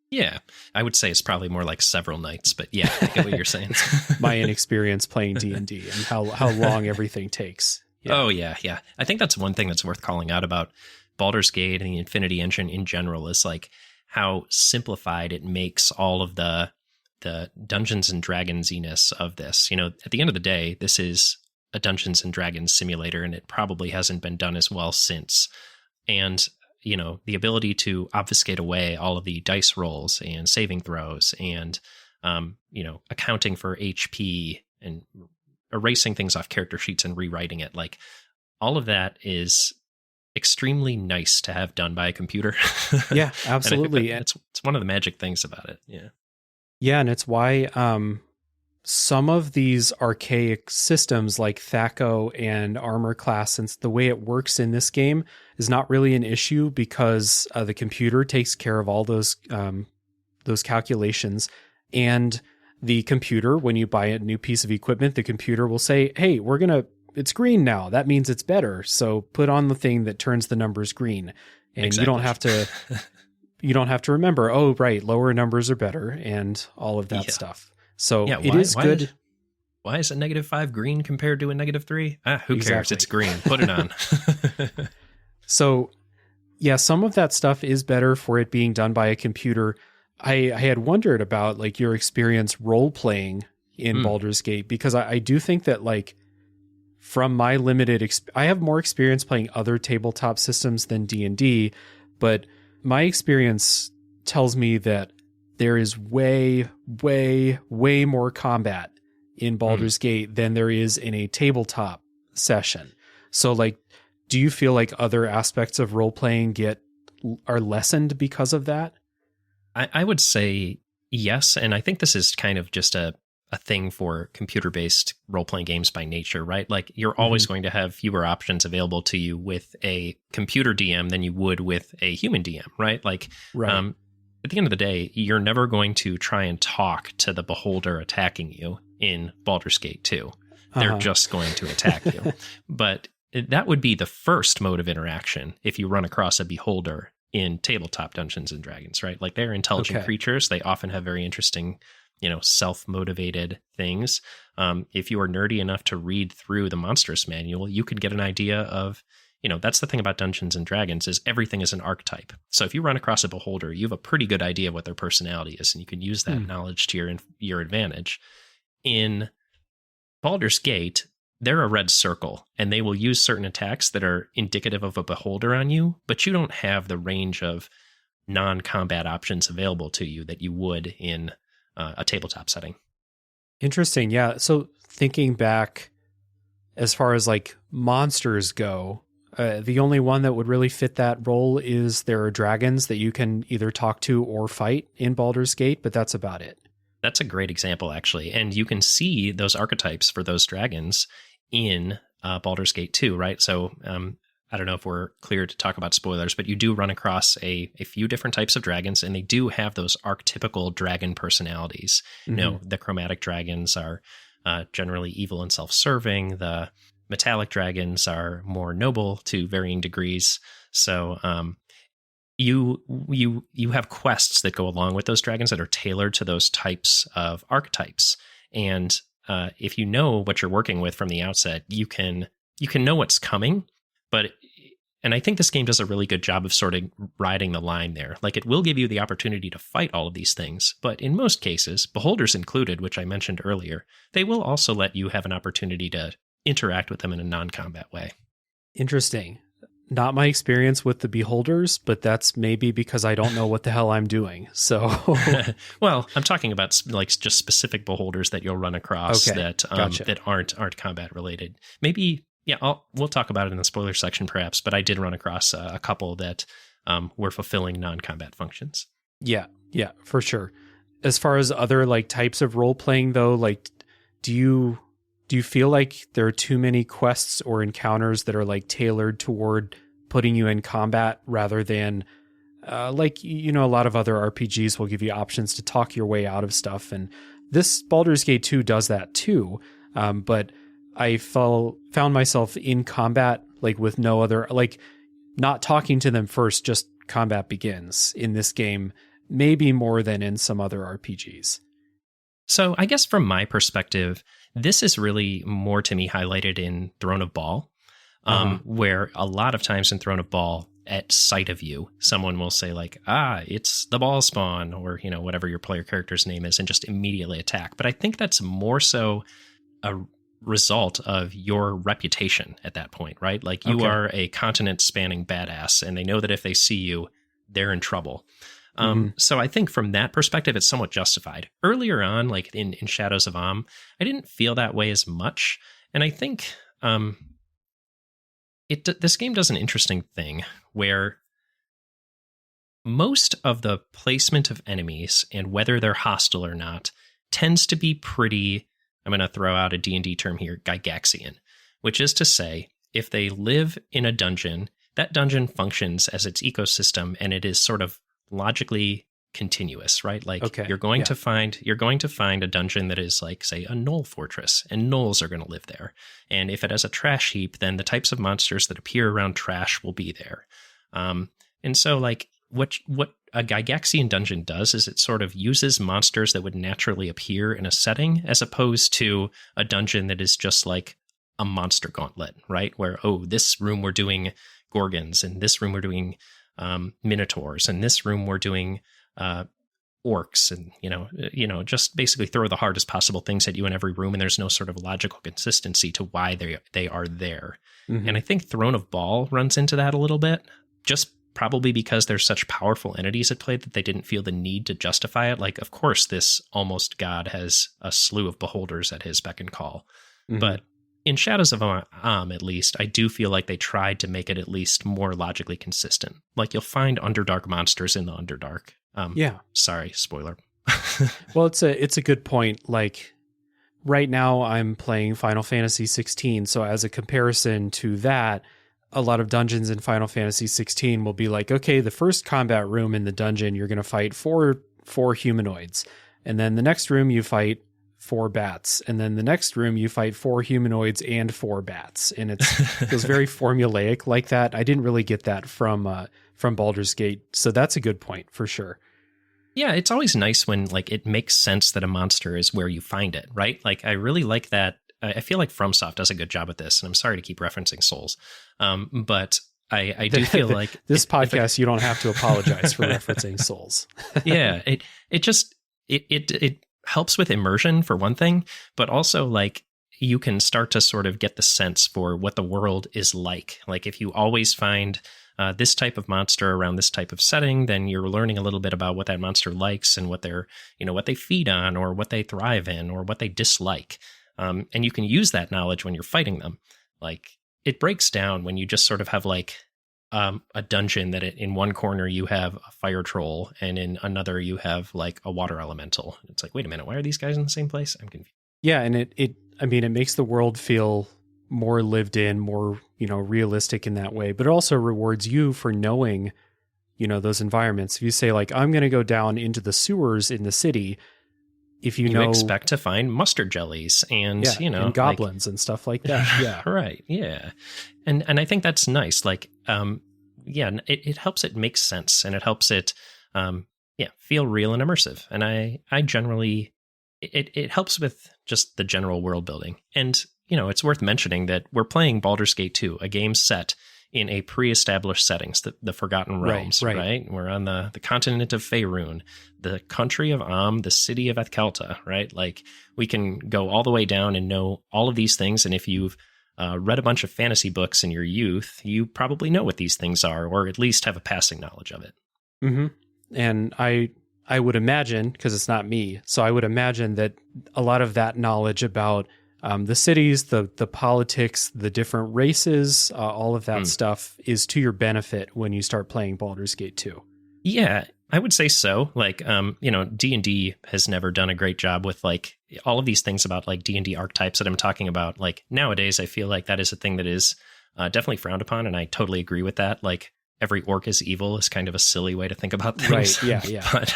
Yeah, I would say it's probably more like several nights, but yeah, I get what you're saying. My inexperience playing D&D and how long everything takes. Yeah. Oh yeah. I think that's one thing that's worth calling out about Baldur's Gate and the Infinity Engine in general is like how simplified it makes all of the Dungeons and Dragons-iness of this. At the end of the day, this is a Dungeons and Dragons simulator, and it probably hasn't been done as well since. And, the ability to obfuscate away all of the dice rolls and saving throws and, accounting for HP and erasing things off character sheets and rewriting it. Like all of that is extremely nice to have done by a computer. Yeah, absolutely. It's one of the magic things about it. Yeah. Yeah. And it's why, some of these archaic systems like THAC0 and Armor Class, and the way it works in this game is not really an issue because the computer takes care of all those calculations. And the computer, when you buy a new piece of equipment, the computer will say, hey, it's green now. That means it's better. So put on the thing that turns the numbers green. And exactly. You don't have to remember, oh, right, lower numbers are better and all of that stuff. So yeah, it is good. Why is a -5 green compared to a -3? Who cares? It's green. Put it on. So yeah, some of that stuff is better for it being done by a computer. I had wondered about like your experience role playing in Baldur's Gate, because I do think that like from my limited, I have more experience playing other tabletop systems than D&D, but my experience tells me that there is way, way, way more combat in Baldur's Gate than there is in a tabletop session. So like, do you feel like other aspects of role-playing are lessened because of that? I would say yes. And I think this is kind of just a thing for computer-based role-playing games by nature, right? Like you're always going to have fewer options available to you with a computer DM than you would with a human DM, right? Like, right. At the end of the day, you're never going to try and talk to the beholder attacking you in Baldur's Gate 2. They're just going to attack you. But that would be the first mode of interaction if you run across a beholder in tabletop Dungeons and Dragons, right? Like they're intelligent creatures. They often have very interesting, self-motivated things. If you are nerdy enough to read through the Monstrous Manual, you could get an idea of, that's the thing about Dungeons and Dragons is everything is an archetype. So if you run across a beholder, you have a pretty good idea of what their personality is, and you can use that knowledge to your advantage. In Baldur's Gate, they're a red circle, and they will use certain attacks that are indicative of a beholder on you, but you don't have the range of non-combat options available to you that you would in a tabletop setting. Interesting. Yeah. So thinking back as far as like monsters go, the only one that would really fit that role is there are dragons that you can either talk to or fight in Baldur's Gate, but that's about it. That's a great example, actually. And you can see those archetypes for those dragons in Baldur's Gate 2, right? So I don't know if we're clear to talk about spoilers, but you do run across a few different types of dragons, and they do have those archetypical dragon personalities. Mm-hmm. You know, the chromatic dragons are generally evil and self-serving. The metallic dragons are more noble to varying degrees. So you have quests that go along with those dragons that are tailored to those types of archetypes. And if you know what you're working with from the outset, you can know what's coming. And I think this game does a really good job of sort of riding the line there. Like, it will give you the opportunity to fight all of these things, but in most cases, beholders included, which I mentioned earlier, they will also let you have an opportunity to interact with them in a non-combat way. Interesting. Not my experience with the beholders, but that's maybe because I don't know what the hell I'm doing. So, well, I'm talking about like just specific beholders that you'll run across that gotcha. that aren't combat related. Maybe. Yeah, we'll talk about it in the spoiler section perhaps, but I did run across a couple that were fulfilling non-combat functions. Yeah, for sure. As far as other like types of role playing though, like do you feel like there are too many quests or encounters that are like tailored toward putting you in combat rather than like, you know, a lot of other RPGs will give you options to talk your way out of stuff, and this Baldur's Gate 2 does that too. But I found myself in combat, like with no other, like not talking to them first, just combat begins in this game, maybe more than in some other RPGs. So I guess from my perspective, this is really more to me highlighted in Throne of Bhaal, where a lot of times in Throne of Bhaal, at sight of you, someone will say like, it's the Bhaal spawn, or, you know, whatever your player character's name is, and just immediately attack. But I think that's more so a result of your reputation at that point, right? Like you are a continent spanning badass, and they know that if they see you, they're in trouble. So I think from that perspective, it's somewhat justified. Earlier on, like in Shadows of Am, I didn't feel that way as much. And I think this game does an interesting thing where most of the placement of enemies and whether they're hostile or not tends to be pretty, I'm going to throw out a D&D term here, Gygaxian, which is to say, if they live in a dungeon, that dungeon functions as its ecosystem, and it is sort of logically continuous, right? Like you're going to find a dungeon that is like, say, a gnoll fortress, and gnolls are going to live there. And if it has a trash heap, then the types of monsters that appear around trash will be there. And so like what a Gygaxian dungeon does is it sort of uses monsters that would naturally appear in a setting, as opposed to a dungeon that is just like a monster gauntlet, right? Where, this room we're doing gorgons, and this room we're doing minotaurs, and this room we're doing orcs, and just basically throw the hardest possible things at you in every room, and there's no sort of logical consistency to why they are there. And I think Throne of Bhaal runs into that a little bit, just probably because there's such powerful entities at play that they didn't feel the need to justify it. Like, of course, this almost god has a slew of beholders at his beck and call. But in Shadows of Am, at least, I do feel like they tried to make it at least more logically consistent. Like, you'll find Underdark monsters in the Underdark. Sorry, spoiler. Well, it's a good point. Like, right now I'm playing Final Fantasy 16, so as a comparison to that, a lot of dungeons in Final Fantasy 16 will be like, okay, the first combat room in the dungeon, you're going to fight four humanoids. And then the next room you fight 4 bats. And then the next room you fight 4 humanoids and 4 bats. And it feels very formulaic like that. I didn't really get that from Baldur's Gate. So that's a good point for sure. Yeah, it's always nice when like it makes sense that a monster is where you find it, right? Like I really like that. I feel like FromSoft does a good job at this, and I'm sorry to keep referencing Souls, but I do feel like this podcast you don't have to apologize for referencing Souls. Yeah, it helps with immersion for one thing, but also like you can start to sort of get the sense for what the world is like. Like if you always find this type of monster around this type of setting, then you're learning a little bit about what that monster likes and what what they feed on, or what they thrive in, or what they dislike. And you can use that knowledge when you're fighting them. Like it breaks down when you just sort of have like a dungeon that in one corner you have a fire troll and in another you have like a water elemental. It's like, wait a minute, why are these guys in the same place? I'm confused. Yeah, and it makes the world feel more lived in, more, realistic in that way, but it also rewards you for knowing, those environments. If you say like, I'm going to go down into the sewers in the city, if you know, expect to find mustard jellies and, and goblins and stuff like that. Yeah. Right. Yeah. And I think that's nice. Like, it helps it make sense, and it helps it, feel real and immersive. And I generally, it helps with just the general world building. And, it's worth mentioning that we're playing Baldur's Gate 2, a game set in a pre-established settings, the Forgotten Realms, right? We're on the continent of Faerun, the country of Am, the city of Ethkelta, right? Like, we can go all the way down and know all of these things. And if you've read a bunch of fantasy books in your youth, you probably know what these things are, or at least have a passing knowledge of it. Mm-hmm. And I would imagine, because it's not me, so I would imagine that a lot of that knowledge about the cities, the politics, the different races, all of that stuff is to your benefit when you start playing Baldur's Gate 2. Yeah, I would say so. Like, D&D has never done a great job with like all of these things about like D&D archetypes that I'm talking about. Like nowadays, I feel like that is a thing that is definitely frowned upon. And I totally agree with that. Like every orc is evil is kind of a silly way to think about things. Right. Yeah. But,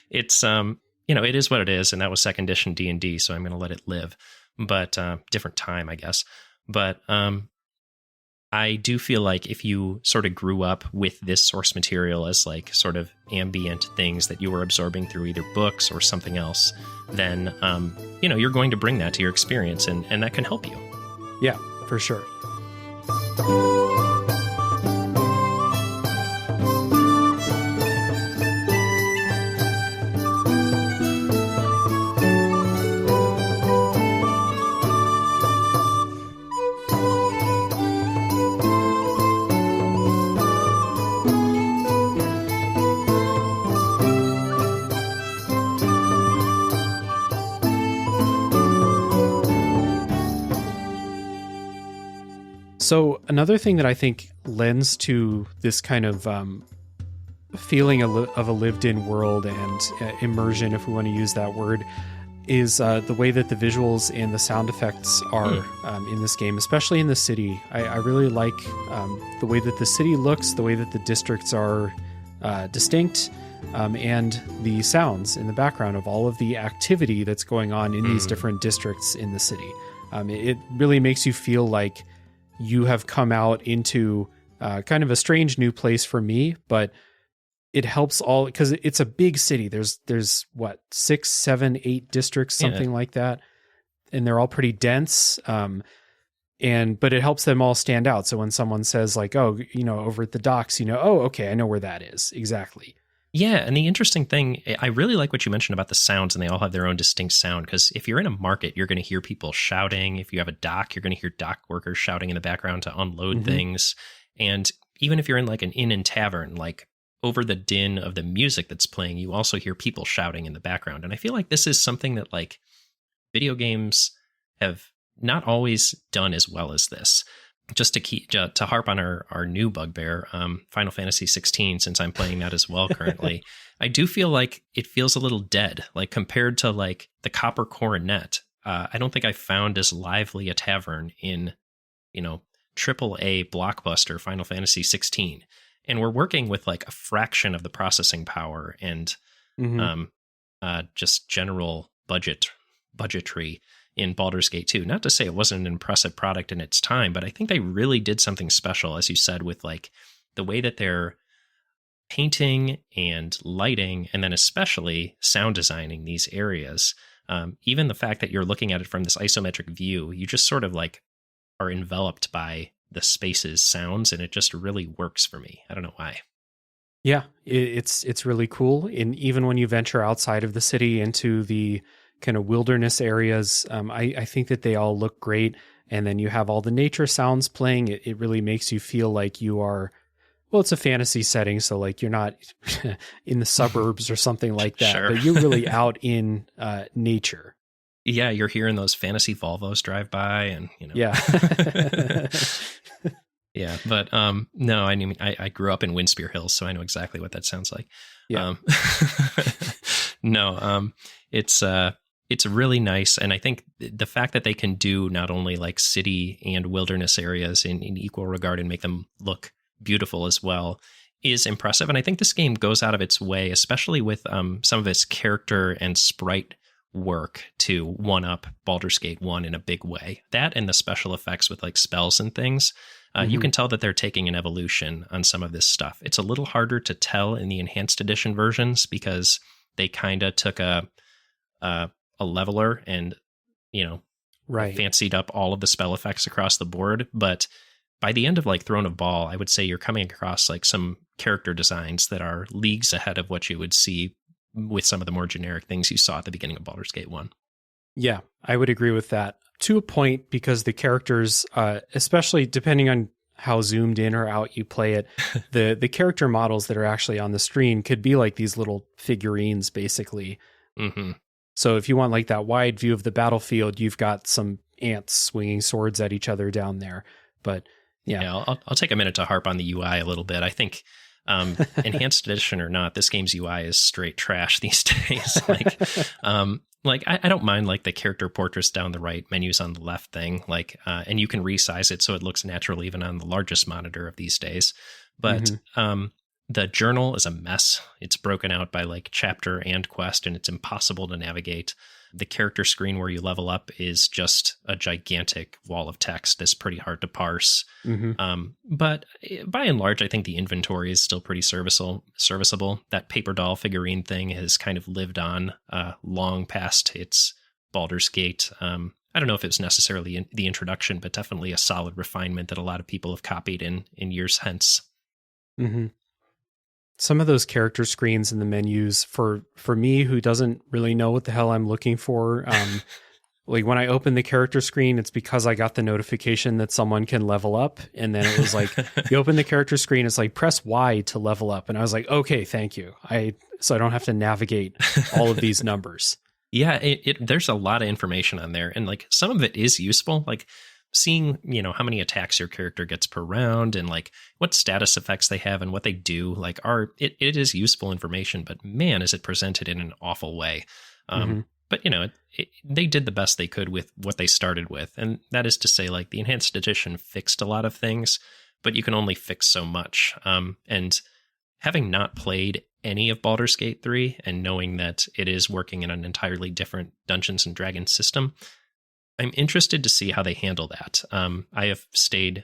it's, it is what it is. And that was second edition D&D. So I'm going to let it live, but different time, I guess. But I do feel like if you sort of grew up with this source material as like sort of ambient things that you were absorbing through either books or something else, then, you're going to bring that to your experience, and that can help you. Yeah, for sure. So another thing that I think lends to this kind of feeling of a lived-in world and immersion, if we want to use that word, is the way that the visuals and the sound effects are in this game, especially in the city. I really like the way that the city looks, the way that the districts are distinct, and the sounds in the background of all of the activity that's going on in these different districts in the city. It really makes you feel like you have come out into kind of a strange new place for me, but it helps all because it's a big city. There's what, 6, 7, 8 districts, something like that. And they're all pretty dense. But it helps them all stand out. So when someone says like, oh, over at the docks, oh, okay, I know where that is. Exactly. Yeah, and the interesting thing, I really like what you mentioned about the sounds, and they all have their own distinct sound, because if you're in a market, you're going to hear people shouting. If you have a dock, you're going to hear dock workers shouting in the background to unload things. And even if you're in like an inn and tavern, like over the din of the music that's playing, you also hear people shouting in the background. And I feel like this is something that like video games have not always done as well as this. Just to harp on our new bugbear, Final Fantasy 16, since I'm playing that as well currently, I do feel like it feels a little dead, like compared to like the Copper Coronet. I don't think I found as lively a tavern in, AAA blockbuster Final Fantasy 16. And we're working with like a fraction of the processing power and just general budgetry in Baldur's Gate 2. Not to say it wasn't an impressive product in its time, but I think they really did something special, as you said, with like the way that they're painting and lighting, and then especially sound designing these areas. Even the fact that you're looking at it from this isometric view, you just sort of like are enveloped by the space's sounds, and it just really works for me. I don't know why. Yeah, it's really cool. And even when you venture outside of the city into the kind of wilderness areas, I think that they all look great. And then you have all the nature sounds playing. It really makes you feel like you are, well, it's a fantasy setting, so like you're not in the suburbs or something like that, Sure. But you're really out in nature. Yeah, you're hearing those fantasy Volvos drive by, and Yeah. Yeah, but no, I mean, I grew up in Windspear Hills, so I know exactly what that sounds like. Yeah. No, it's really nice, and I think the fact that they can do not only like city and wilderness areas in equal regard and make them look beautiful as well is impressive. And I think this game goes out of its way, especially with some of its character and sprite work, to one up Baldur's Gate 1 in a big way. That and the special effects with like spells and things. You can tell that they're taking an evolution on some of this stuff. It's a little harder to tell in the enhanced edition versions because they kind of took a leveler and, fancied up all of the spell effects across the board. But by the end of like Throne of Bhaal, I would say you're coming across like some character designs that are leagues ahead of what you would see with some of the more generic things you saw at the beginning of Baldur's Gate 1. Yeah, I would agree with that to a point, because the characters, especially depending on how zoomed in or out you play it, the character models that are actually on the screen could be like these little figurines, basically. Mm-hmm. So if you want like that wide view of the battlefield, you've got some ants swinging swords at each other down there. But yeah, I'll take a minute to harp on the UI a little bit. I think enhanced edition or not, this game's UI is straight trash these days. I don't mind like the character portraits down the right, menus on the left thing, and you can resize it so it looks natural even on the largest monitor of these days. But the journal is a mess. It's broken out by like chapter and quest, and it's impossible to navigate. The character screen where you level up is just a gigantic wall of text that's pretty hard to parse. But by and large, I think the inventory is still pretty serviceable. That paper doll figurine thing has kind of lived on long past its Baldur's Gate. I don't know if it was necessarily the introduction, but definitely a solid refinement that a lot of people have copied in years hence. Some of those character screens in the menus for me, who doesn't really know what the hell I'm looking for, like when I open the character screen, it's because I got the notification that someone can level up. And then it was like, you open the character screen, it's like, press Y to level up. And I was like, okay, thank you. So I don't have to navigate all of these numbers. Yeah, there's a lot of information on there. And like some of it is useful. Like seeing, how many attacks your character gets per round and like what status effects they have and what they do, like it is useful information, but man, is it presented in an awful way. But they did the best they could with what they started with. And that is to say, like the enhanced edition fixed a lot of things, but you can only fix so much. And having not played any of Baldur's Gate 3 and knowing that it is working in an entirely different Dungeons and Dragons system, I'm interested to see how they handle that. I have stayed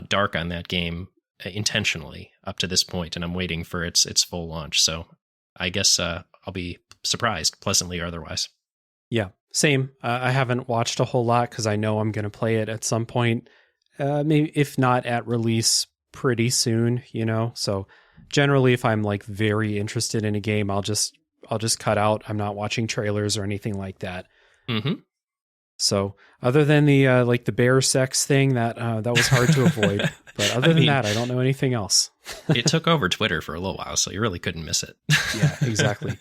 dark on that game intentionally up to this point, and I'm waiting for its full launch. So I guess I'll be surprised, pleasantly or otherwise. Yeah, same. I haven't watched a whole lot because I know I'm going to play it at some point, maybe if not at release pretty soon, So generally, if I'm like very interested in a game, I'll just cut out. I'm not watching trailers or anything like that. So other than the like the bear sex thing, that was hard to avoid. But other than that, I don't know anything else. It took over Twitter for a little while, so you really couldn't miss it. Yeah, exactly.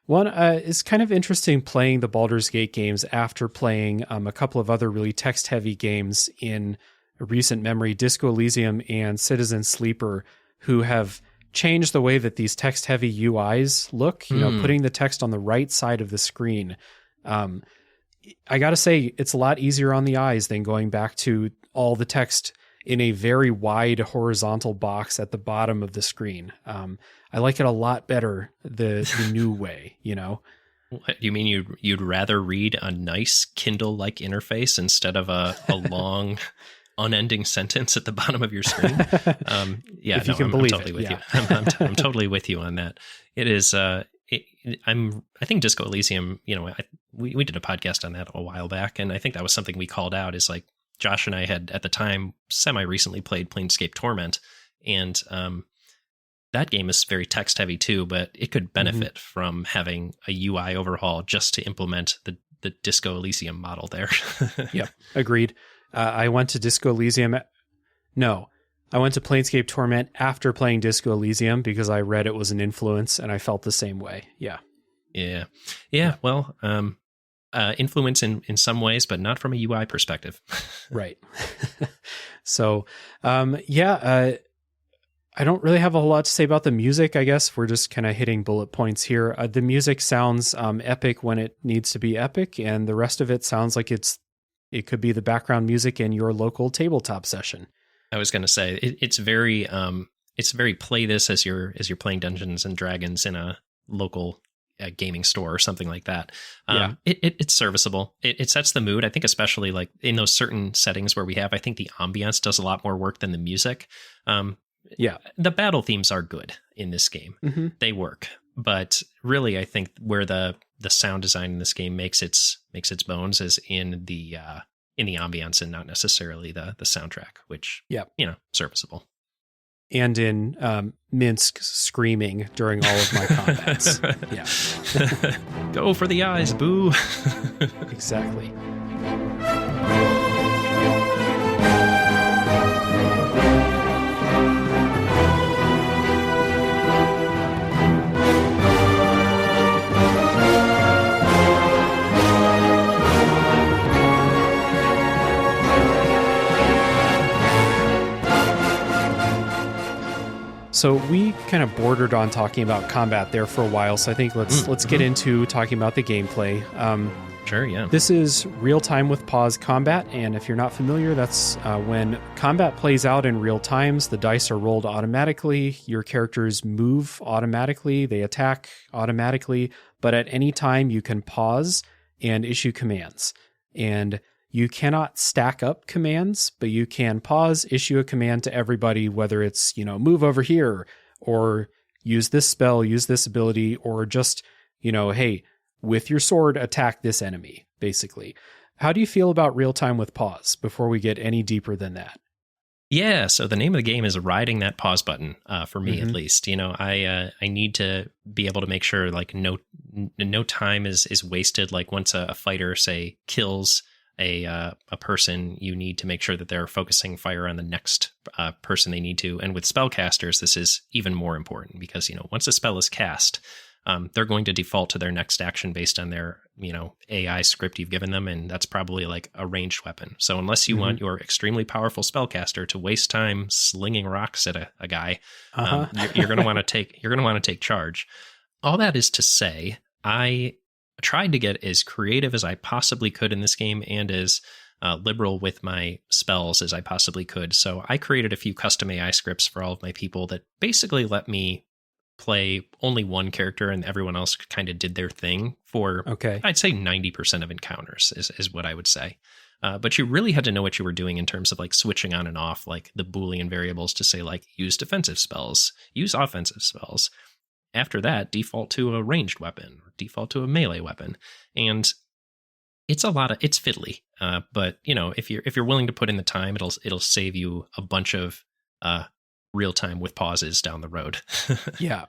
One is kind of interesting playing the Baldur's Gate games after playing a couple of other really text-heavy games in recent memory, Disco Elysium and Citizen Sleeper, who have changed the way that these text-heavy UIs look, putting the text on the right side of the screen. I got to say, it's a lot easier on the eyes than going back to all the text in a very wide horizontal box at the bottom of the screen. I like it a lot better the new way, What, you mean you'd rather read a nice Kindle-like interface instead of a long, unending sentence at the bottom of your screen? Yeah, if you can believe I'm totally it, with yeah. you. I'm totally with you on that. It is. I think Disco Elysium, we did a podcast on that a while back, and I think that was something we called out is like Josh and I had at the time semi-recently played Planescape Torment, and that game is very text heavy too, but it could benefit from having a UI overhaul just to implement the Disco Elysium model there. Yep, agreed. I went to Disco Elysium. I went to Planescape Torment after playing Disco Elysium because I read it was an influence, and I felt the same way. Yeah. Yeah. Well, influence in some ways, but not from a UI perspective. Right. So, I don't really have a whole lot to say about the music. I guess we're just kind of hitting bullet points here. The music sounds epic when it needs to be epic, and the rest of it sounds like it could be the background music in your local tabletop session. I was going to say it's very play this as you're playing Dungeons and Dragons in a local gaming store or something like that. It's serviceable. It sets the mood. I think especially like in those certain settings where I think the ambiance does a lot more work than the music. The battle themes are good in this game. Mm-hmm. They work, but really I think where the sound design in this game makes its bones is in the ambiance and not necessarily the soundtrack, which serviceable. And in Minsk screaming during all of my combats. Go for the eyes, boo. Exactly. So we kind of bordered on talking about combat there for a while, so I think let's get into talking about the gameplay. Sure, yeah. This is real-time with pause combat, and if you're not familiar, that's when combat plays out in real times. The dice are rolled automatically, your characters move automatically, they attack automatically, but at any time you can pause and issue commands. And you cannot stack up commands, but you can pause, issue a command to everybody, whether it's, move over here, or use this spell, use this ability, or just, hey, with your sword, attack this enemy, basically. How do you feel about real-time with pause before we get any deeper than that? Yeah, so the name of the game is riding that pause button, for me at least. I need to be able to make sure like no time is wasted. Like once a fighter, say, kills a person, you need to make sure that they're focusing fire on the next person they need to. And with spellcasters, this is even more important because, once a spell is cast, they're going to default to their next action based on their, AI script you've given them. And that's probably like a ranged weapon. So unless you want your extremely powerful spellcaster to waste time slinging rocks at a guy, you're going to want to take charge. All that is to say, I tried to get as creative as I possibly could in this game and as liberal with my spells as I possibly could. So I created a few custom AI scripts for all of my people that basically let me play only one character and everyone else kind of did their thing for, I'd say 90% of encounters is what I would say. But you really had to know what you were doing in terms of like switching on and off, like the Boolean variables to say like use defensive spells, use offensive spells. After that, default to a ranged weapon, or default to a melee weapon. And it's it's fiddly. But if you're willing to put in the time, it'll save you a bunch of real time with pauses down the road. Yeah.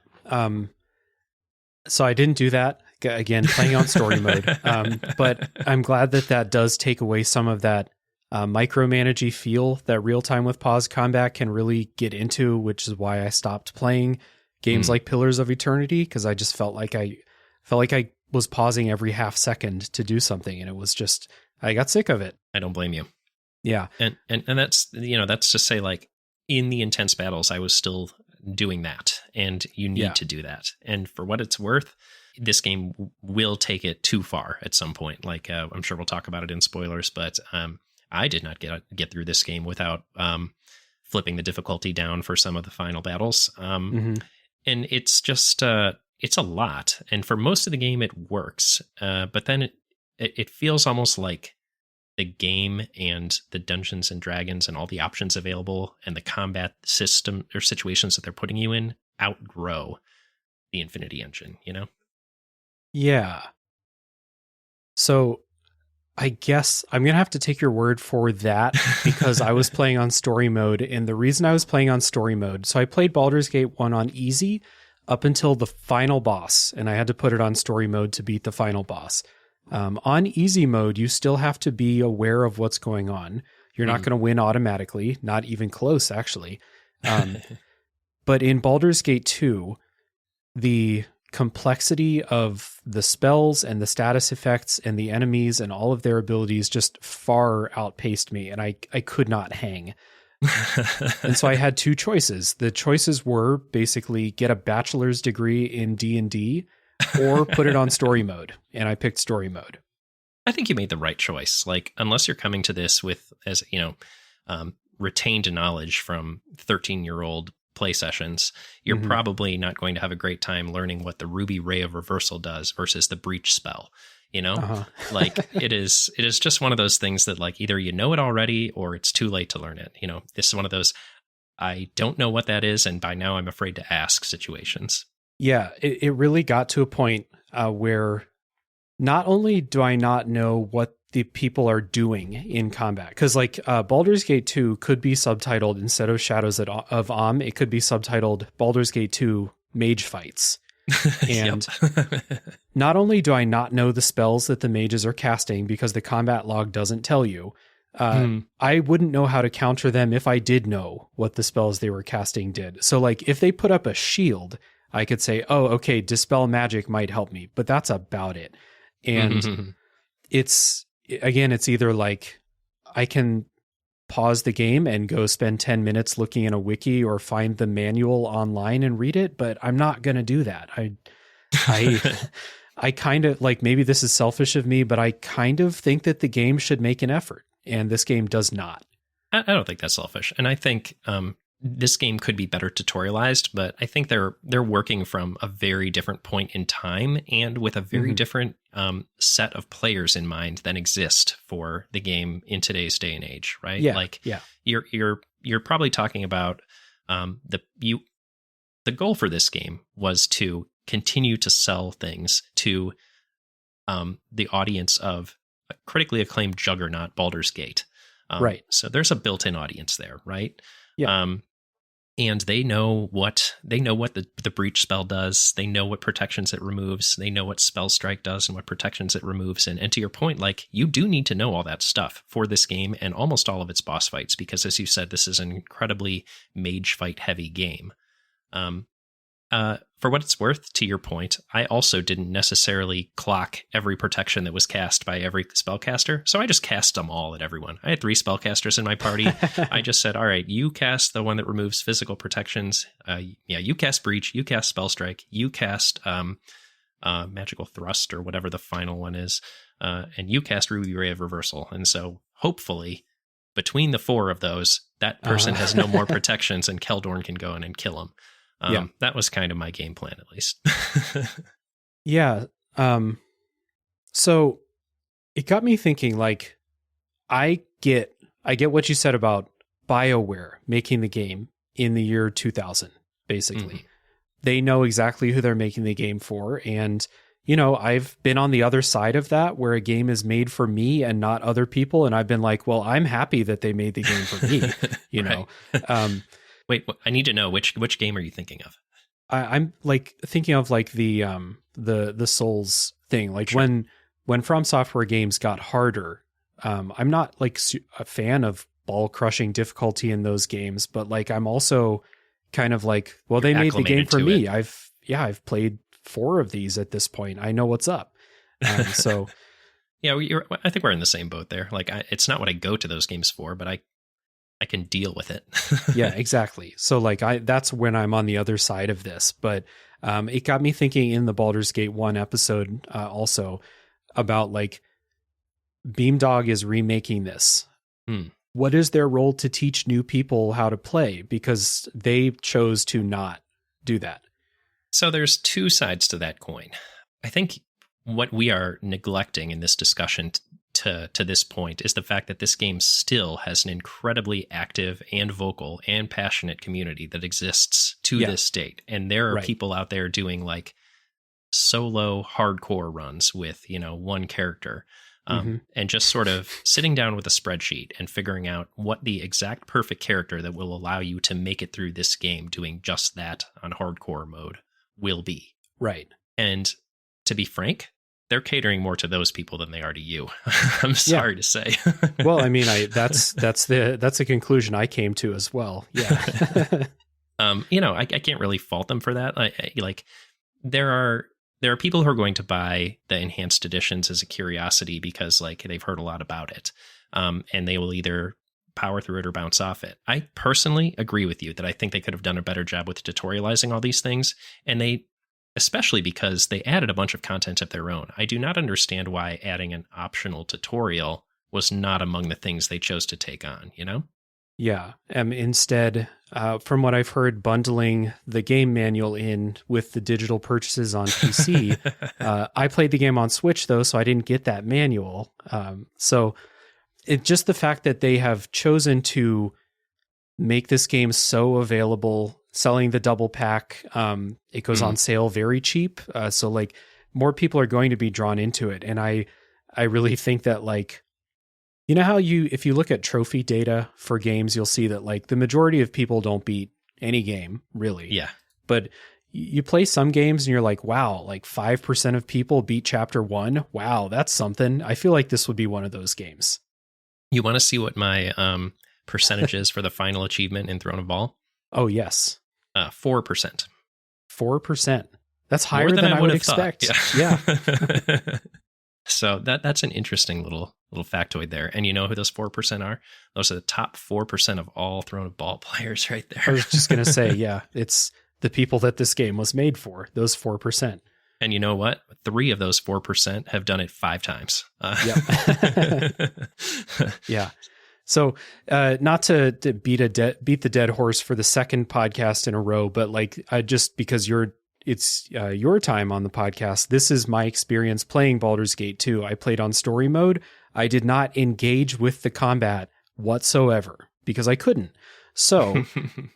So I didn't do that. Again, playing on story mode. But I'm glad that does take away some of that micromanagey feel that real time with pause combat can really get into, which is why I stopped playing games like Pillars of Eternity, because I just felt like I was pausing every half second to do something, and it was just, I got sick of it. I don't blame you. Yeah. And that's, that's to say like in the intense battles, I was still doing that, and you need to do that. And for what it's worth, this game will take it too far at some point. Like I'm sure we'll talk about it in spoilers, but I did not get through this game without flipping the difficulty down for some of the final battles. And it's just, it's a lot. And for most of the game, it works. But then it feels almost like the game and the Dungeons and Dragons and all the options available and the combat system or situations that they're putting you in outgrow the Infinity Engine, Yeah. So I guess I'm going to have to take your word for that because I was playing on story mode. And the reason I was playing on story mode, so I played Baldur's Gate 1 on easy up until the final boss, and I had to put it on story mode to beat the final boss. On easy mode, you still have to be aware of what's going on. You're not going to win automatically, not even close, actually. But in Baldur's Gate 2, the complexity of the spells and the status effects and the enemies and all of their abilities just far outpaced me, and I could not hang. And so I had two choices. The choices were basically get a bachelor's degree in D&D or put it on story mode, and I picked story mode. I think you made the right choice. Like, unless you're coming to this with, as you know, retained knowledge from 13-year-old play sessions, you're probably not going to have a great time learning what the Ruby Ray of Reversal does versus the Breach spell. You know, like it is just one of those things that like either you know it already or it's too late to learn it. You know, this is one of those I don't know what that is, and by now I'm afraid to ask situations. Yeah, it really got to a point where not only do I not know what the people are doing in combat, because like Baldur's Gate 2 could be subtitled, instead of Shadows of it could be subtitled Baldur's Gate 2 Mage Fights. And not only do I not know the spells that the mages are casting because the combat log doesn't tell you, I wouldn't know how to counter them if I did know what the spells they were casting did. So like if they put up a shield, I could say, oh, okay, Dispel Magic might help me, but that's about it. And it's either like I can pause the game and go spend 10 minutes looking in a wiki or find the manual online and read it, but I'm not going to do that. I kind of like, maybe this is selfish of me, but I kind of think that the game should make an effort, and this game does not. I don't think that's selfish. And I think this game could be better tutorialized, but I think they're working from a very different point in time and with a very different set of players in mind than exist for the game in today's day and age, right? Yeah, like you're probably talking about the goal for this game was to continue to sell things to the audience of a critically acclaimed juggernaut, Baldur's Gate. Right. So there's a built-in audience there, right? Yeah. And they know what the breach spell does. They know what protections it removes. They know what spell strike does and what protections it removes. And to your point, like you do need to know all that stuff for this game and almost all of its boss fights, because as you said, this is an incredibly mage fight heavy game. For what it's worth, to your point, I also didn't necessarily clock every protection that was cast by every spellcaster, so I just cast them all at everyone. I had 3 spellcasters in my party. I just said, all right, you cast the one that removes physical protections. You cast Breach, you cast Spell Strike, you cast Magical Thrust or whatever the final one is, and you cast Ruby Ray of Reversal. And so hopefully between the 4 of those, that person has no more protections and Keldorn can go in and kill him. That was kind of my game plan, at least. Yeah. So it got me thinking, like, I get what you said about BioWare making the game in the year 2000, basically. They know exactly who they're making the game for. And, you know, I've been on the other side of that, where a game is made for me and not other people. And I've been like, well, I'm happy that they made the game for me, you know? Wait, I need to know which game are you thinking of? I'm like thinking of like the Souls thing. Like when From Software games got harder, I'm not like a fan of ball crushing difficulty in those games, but like I'm also kind of like, well, they made the game for me. I've played 4 of these at this point. I know what's up. So yeah, I think we're in the same boat there. Like it's not what I go to those games for, but I can deal with it. Yeah, exactly. So like that's when I'm on the other side of this, but it got me thinking in the Baldur's Gate 1 episode also about like Beamdog is remaking this. What is their role to teach new people how to play? Because they chose to not do that. So there's 2 sides to that coin. I think what we are neglecting in this discussion to this point is the fact that this game still has an incredibly active and vocal and passionate community that exists to this date. And there are people out there doing like solo hardcore runs with, you know, one character, and just sort of sitting down with a spreadsheet and figuring out what the exact perfect character that will allow you to make it through this game doing just that on hardcore mode will be. Right. And to be frank, they're catering more to those people than they are to you. I'm sorry to say. Well, I mean, that's a conclusion I came to as well. Yeah. You know, I can't really fault them for that. Like there are people who are going to buy the enhanced editions as a curiosity because like they've heard a lot about it, and they will either power through it or bounce off it. I personally agree with you that I think they could have done a better job with tutorializing all these things, and they, especially because they added a bunch of content of their own. I do not understand why adding an optional tutorial was not among the things they chose to take on, you know? Yeah. Instead, from what I've heard, bundling the game manual in with the digital purchases on PC. I played the game on Switch, though, so I didn't get that manual. So it's just the fact that they have chosen to make this game so available, selling the double pack. It goes on sale very cheap. So like more people are going to be drawn into it. And I really think that like, you know how if you look at trophy data for games, you'll see that like the majority of people don't beat any game really. Yeah. But you play some games and you're like, wow, like 5% of people beat chapter 1. Wow. That's something. I feel like this would be one of those games. You want to see what my percentage is for the final achievement in Throne of Bhaal? Oh, yes. 4%. 4%. That's higher than I would expect. Yeah. So that's an interesting little factoid there. And you know who those 4% are? Those are the top 4% of all Throne of Bhaal players right there. I was just going to say, yeah, it's the people that this game was made for, those 4%. And you know what? 3 of those 4% have done it 5 times. Yep. Yeah. So not to beat the dead horse for the second podcast in a row, but like just because it's your time on the podcast, this is my experience playing Baldur's Gate 2. I played on story mode. I did not engage with the combat whatsoever because I couldn't. So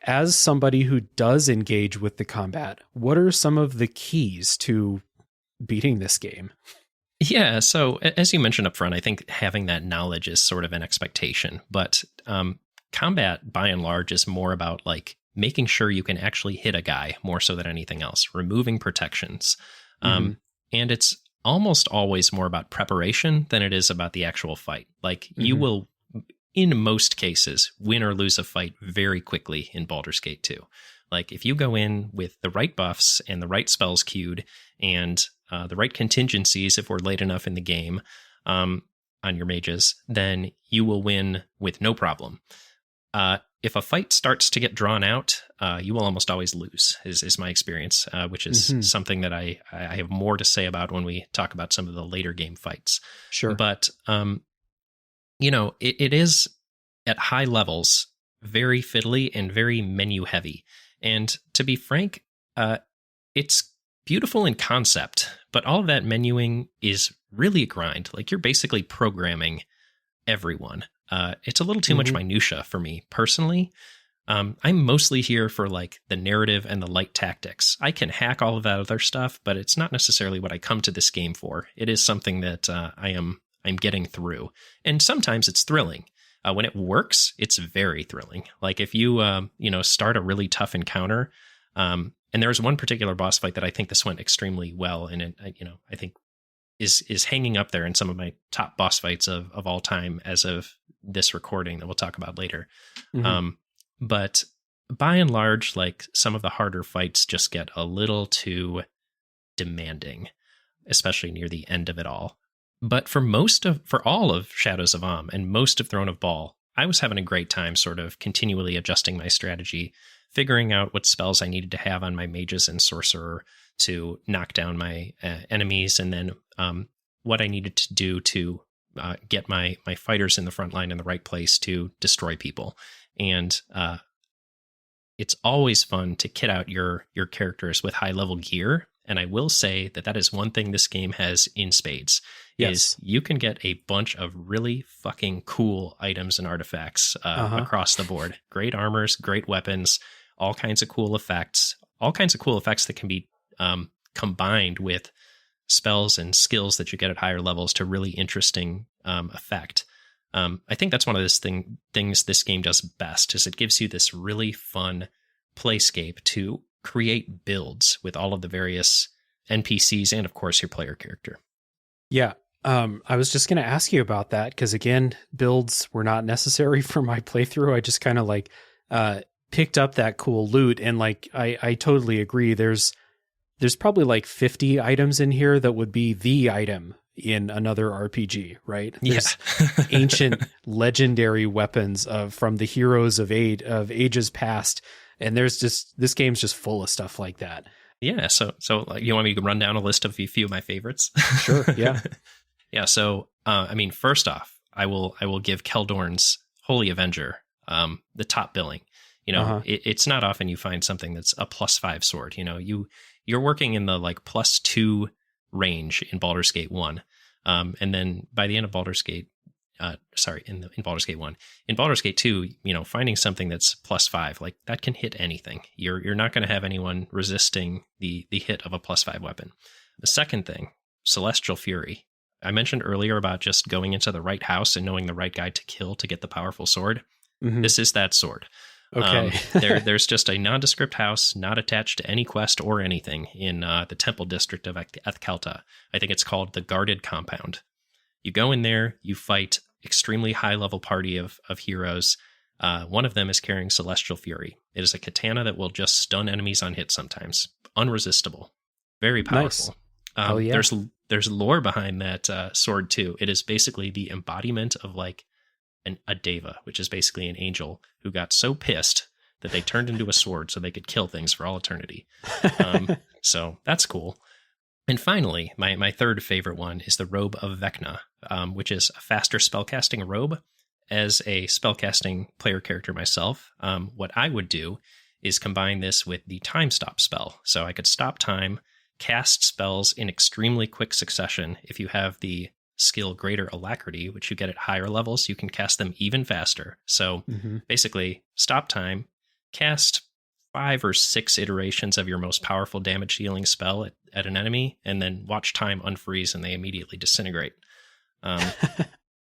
as somebody who does engage with the combat, what are some of the keys to beating this game? Yeah, so as you mentioned up front, I think having that knowledge is sort of an expectation, but combat by and large is more about like making sure you can actually hit a guy more so than anything else, removing protections. And it's almost always more about preparation than it is about the actual fight. Like you will, in most cases, win or lose a fight very quickly in Baldur's Gate 2. Like if you go in with the right buffs and the right spells queued and the right contingencies, if we're late enough in the game on your mages, then you will win with no problem. If a fight starts to get drawn out, you will almost always lose, is my experience, which is something that I have more to say about when we talk about some of the later game fights. Sure. But, you know, it is at high levels very fiddly and very menu heavy. And to be frank, it's beautiful in concept, but all of that menuing is really a grind. Like you're basically programming everyone. It's a little too much minutia for me personally. I'm mostly here for like the narrative and the light tactics. I can hack all of that other stuff, but it's not necessarily what I come to this game for. It is something that I'm getting through, and sometimes it's thrilling. When it works, it's very thrilling. Like if you start a really tough encounter, and there was one particular boss fight that I think this went extremely well, and it, I think is hanging up there in some of my top boss fights of all time as of this recording that we'll talk about later. But by and large, like some of the harder fights just get a little too demanding, especially near the end of it all. But for all of Shadows of Amn and most of Throne of Bhaal, I was having a great time sort of continually adjusting my strategy, figuring out what spells I needed to have on my mages and sorcerer to knock down my enemies, and then what I needed to do to get my fighters in the front line in the right place to destroy people. And it's always fun to kit out your characters with high level gear. And I will say that is one thing this game has in spades. Yes. Is you can get a bunch of really fucking cool items and artifacts across the board. Great armors, great weapons, all kinds of cool effects that can be combined with spells and skills that you get at higher levels to really interesting effect. I think that's one of those things this game does best, is it gives you this really fun playscape to create builds with all of the various NPCs and, of course, your player character. Yeah. I was just going to ask you about that because, again, builds were not necessary for my playthrough. I just kind of like picked up that cool loot, and like I totally agree. There's there's probably like 50 items in here that would be the item in another RPG, right? There's ancient legendary weapons from the heroes of ages past. And there's just, this game's just full of stuff like that. Yeah. So you want me to run down a list of a few of my favorites? Sure. Yeah. Yeah. So, first off, I will give Keldorn's Holy Avenger, the top billing. It's not often you find something that's a +5 sword. You're working in the like +2 range in Baldur's Gate 1. And then by the end of Baldur's Gate, in Baldur's Gate 1, in Baldur's Gate 2, finding something that's +5, like that can hit anything. You're not going to have anyone resisting the hit of a +5 weapon. The second thing, Celestial Fury. I mentioned earlier about just going into the right house and knowing the right guy to kill to get the powerful sword. Mm-hmm. This is that sword. Okay. There's just a nondescript house not attached to any quest or anything in the temple district of Athkalta. I think it's called the Guarded Compound. You go in there, you fight extremely high-level party of heroes. One of them is carrying Celestial Fury. It is a katana that will just stun enemies on hit sometimes. Unresistible. Very powerful. Nice. Oh, yeah. There's lore behind that sword, too. It is basically the embodiment of like a deva, which is basically an angel who got so pissed that they turned into a sword so they could kill things for all eternity. So that's cool. And finally, my third favorite one is the Robe of Vecna, which is a faster spellcasting robe. As a spellcasting player character myself, what I would do is combine this with the Time Stop spell. So I could stop time, cast spells in extremely quick succession. If you have the skill Greater Alacrity, which you get at higher levels, you can cast them even faster. So basically, stop time, cast 5 or 6 iterations of your most powerful damage dealing spell at an enemy, and then watch time unfreeze and they immediately disintegrate.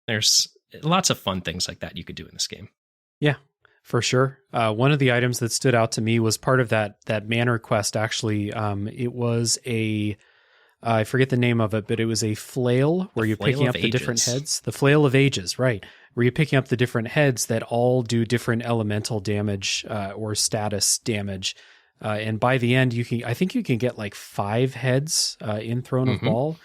There's lots of fun things like that you could do in this game. Yeah, for sure. One of the items that stood out to me was part of that manor quest, actually. It was I forget the name of it, but it was a flail where you're picking up the different heads. The Flail of Ages, right. Where you're picking up the different heads that all do different elemental damage or status damage. And by the end, I think you can get like 5 heads in Throne of Bhaal.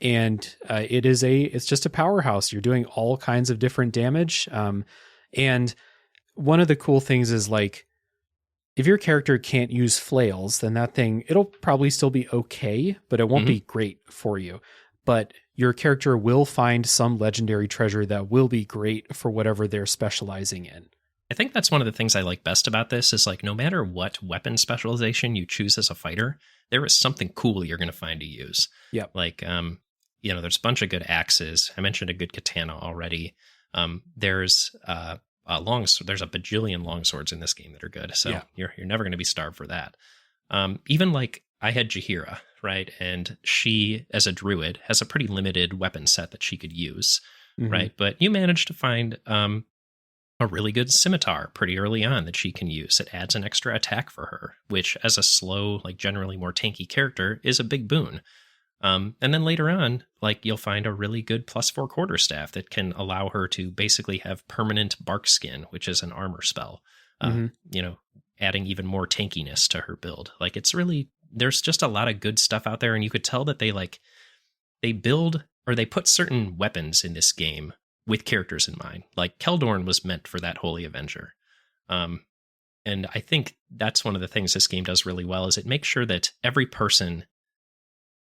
And it's just a powerhouse. You're doing all kinds of different damage. And one of the cool things is like, if your character can't use flails, then it'll probably still be okay, but it won't be great for you. But your character will find some legendary treasure that will be great for whatever they're specializing in. I think that's one of the things I like best about this is like, no matter what weapon specialization you choose as a fighter, there is something cool you're going to find to use. Yeah. Like, there's a bunch of good axes. I mentioned a good katana already. There's there's a bajillion longswords in this game that are good. So you're never going to be starved for that. Even like I had Jaheira, right? And she, as a druid, has a pretty limited weapon set that she could use, right? But you managed to find a really good scimitar pretty early on that she can use. It adds an extra attack for her, which as a slow, like generally more tanky character is a big boon. And then later on, like you'll find a really good +4 quarterstaff that can allow her to basically have permanent bark skin, which is an armor spell, adding even more tankiness to her build. Like there's just a lot of good stuff out there. And you could tell that they build or they put certain weapons in this game with characters in mind. Like Keldorn was meant for that Holy Avenger. And I think that's one of the things this game does really well is it makes sure that every person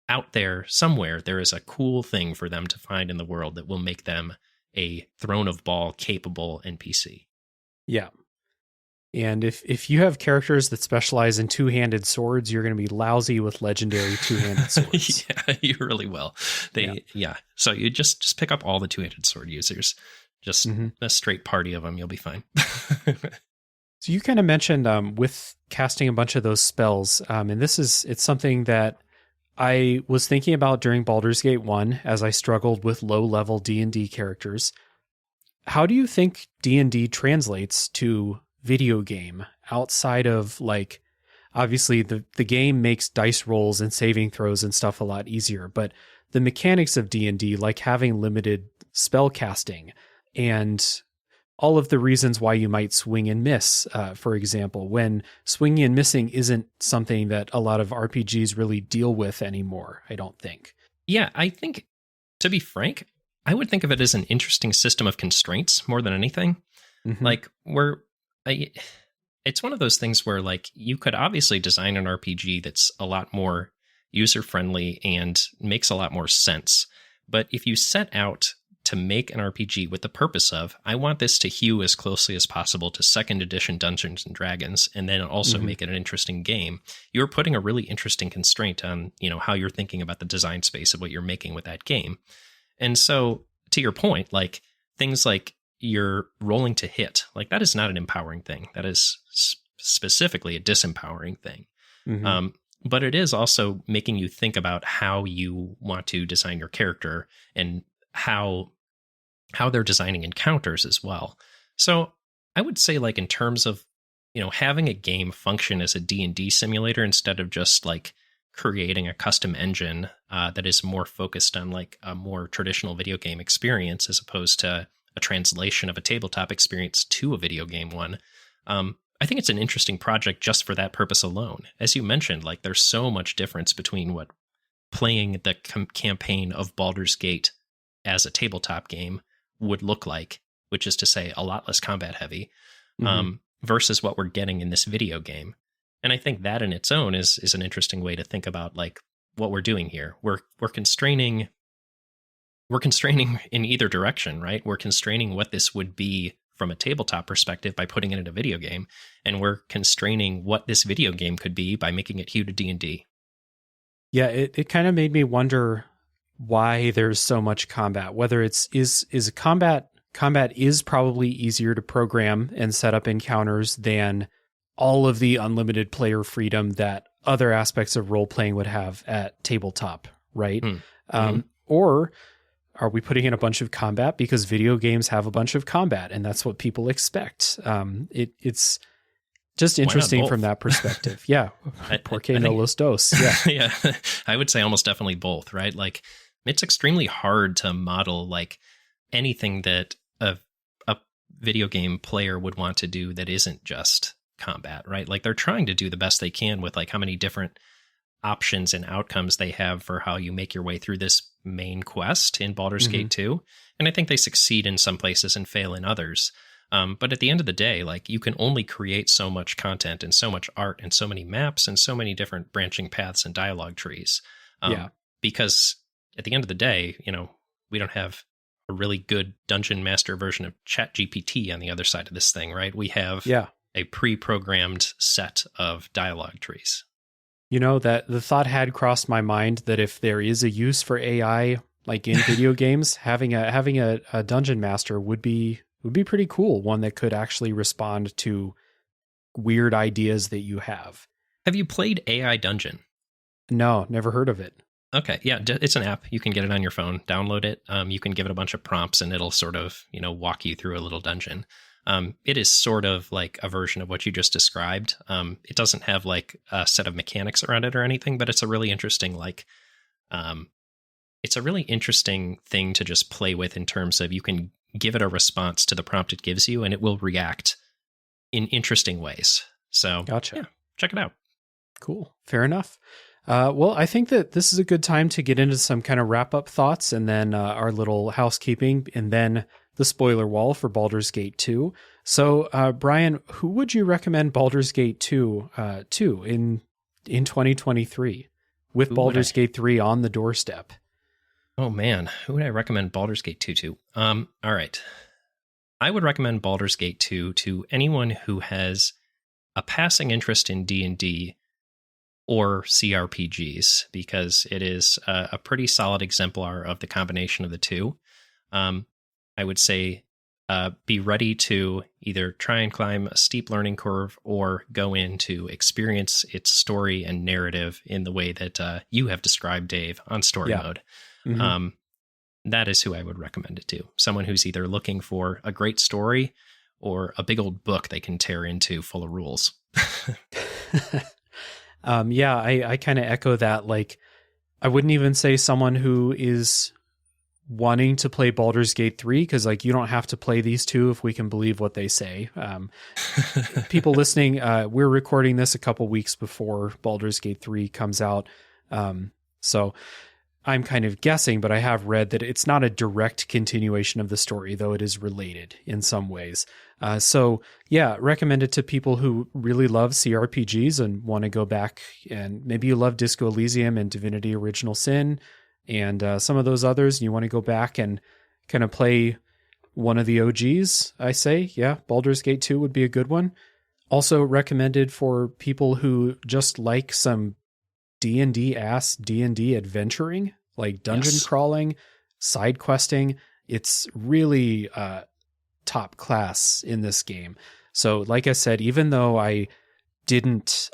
out there somewhere, there is a cool thing for them to find in the world that will make them a Throne of Bhaal capable NPC. Yeah. And if you have characters that specialize in two-handed swords, you're going to be lousy with legendary two-handed swords. Yeah, you really will. So you just pick up all the two-handed sword users. Just a straight party of them, you'll be fine. So you kind of mentioned with casting a bunch of those spells, and it's something that I was thinking about during Baldur's Gate 1 as I struggled with low-level D&D characters. How do you think D&D translates to video game outside of like, obviously the game makes dice rolls and saving throws and stuff a lot easier, but the mechanics of D&D, like having limited spell casting and all of the reasons why you might swing and miss, for example, when swinging and missing isn't something that a lot of RPGs really deal with anymore, I don't think. Yeah, I think, to be frank, I would think of it as an interesting system of constraints more than anything. Mm-hmm. Like, it's one of those things where, like, you could obviously design an RPG that's a lot more user-friendly and makes a lot more sense. But if you set out to make an RPG with the purpose of, I want this to hew as closely as possible to second edition Dungeons and Dragons, and then also make it an interesting game, you're putting a really interesting constraint on, how you're thinking about the design space of what you're making with that game. And so, to your point, like, things like you're rolling to hit, like, that is not an empowering thing. That is specifically a disempowering thing. Mm-hmm. But it is also making you think about how you want to design your character and how they're designing encounters as well. So I would say, like, in terms of, having a game function as a D&D simulator instead of just like creating a custom engine that is more focused on like a more traditional video game experience as opposed to a translation of a tabletop experience to a video game one. I think it's an interesting project just for that purpose alone. As you mentioned, like, there's so much difference between what playing the campaign of Baldur's Gate as a tabletop game would look like, which is to say a lot less combat heavy, versus what we're getting in this video game. And I think that in its own is an interesting way to think about, like, what we're doing here. We're constraining in either direction, right? We're constraining what this would be from a tabletop perspective by putting it in a video game, and we're constraining what this video game could be by making it hew to D&D. Yeah, it kind of made me wonder why there's so much combat. Whether is combat is probably easier to program and set up encounters than all of the unlimited player freedom that other aspects of role playing would have at tabletop, right? Or are we putting in a bunch of combat because video games have a bunch of combat and that's what people expect? It's just interesting from that perspective. Yeah. Porque no los dos. Yeah. Yeah. I would say almost definitely both, right? Like, it's extremely hard to model like anything that a video game player would want to do that isn't just combat, right? Like, they're trying to do the best they can with like how many different options and outcomes they have for how you make your way through this main quest in Baldur's Gate 2. And I think they succeed in some places and fail in others. But at the end of the day, like, you can only create so much content and so much art and so many maps and so many different branching paths and dialogue trees. Because at the end of the day, we don't have a really good dungeon master version of ChatGPT on the other side of this thing, right? We have a pre-programmed set of dialogue trees. That the thought had crossed my mind that if there is a use for AI, like in video games, having a dungeon master would be pretty cool. One that could actually respond to weird ideas that you have. Have you played AI Dungeon? No, never heard of it. Okay. Yeah. It's an app. You can get it on your phone, download it. You can give it a bunch of prompts and it'll sort of, walk you through a little dungeon. It is sort of like a version of what you just described. It doesn't have like a set of mechanics around it or anything, but it's a really interesting, it's a really interesting thing to just play with in terms of you can give it a response to the prompt it gives you and it will react in interesting ways. So gotcha. Yeah, check it out. Cool. Fair enough. Well, I think that this is a good time to get into some kind of wrap up thoughts and then our little housekeeping and then the spoiler wall for Baldur's Gate 2. So, Bryan, who would you recommend Baldur's Gate 2 to in 2023 with Baldur's Gate 3 on the doorstep? Oh man, who would I recommend Baldur's Gate 2 to? All right. I would recommend Baldur's Gate 2 to anyone who has a passing interest in D&D or CRPGs, because it is a pretty solid exemplar of the combination of the two. I would say be ready to either try and climb a steep learning curve or go in to experience its story and narrative in the way that you have described, Dave, on story mode. That is who I would recommend it to. Someone who's either looking for a great story or a big old book they can tear into full of rules. I kind of echo that. Like, I wouldn't even say someone who is wanting to play Baldur's Gate 3, because like you don't have to play these two if we can believe what they say. People listening, we're recording this a couple weeks before Baldur's Gate 3 comes out. So I'm kind of guessing, but I have read that it's not a direct continuation of the story, though it is related in some ways. So yeah, recommend it to people who really love CRPGs and want to go back, and maybe you love Disco Elysium and Divinity Original Sin and some of those others, and you want to go back and kind of play one of the OGs, I say, yeah, Baldur's Gate 2 would be a good one. Also recommended for people who just like some D&D-ass D&D adventuring, like dungeon crawling, side questing. It's really top class in this game. So like I said, even though I didn't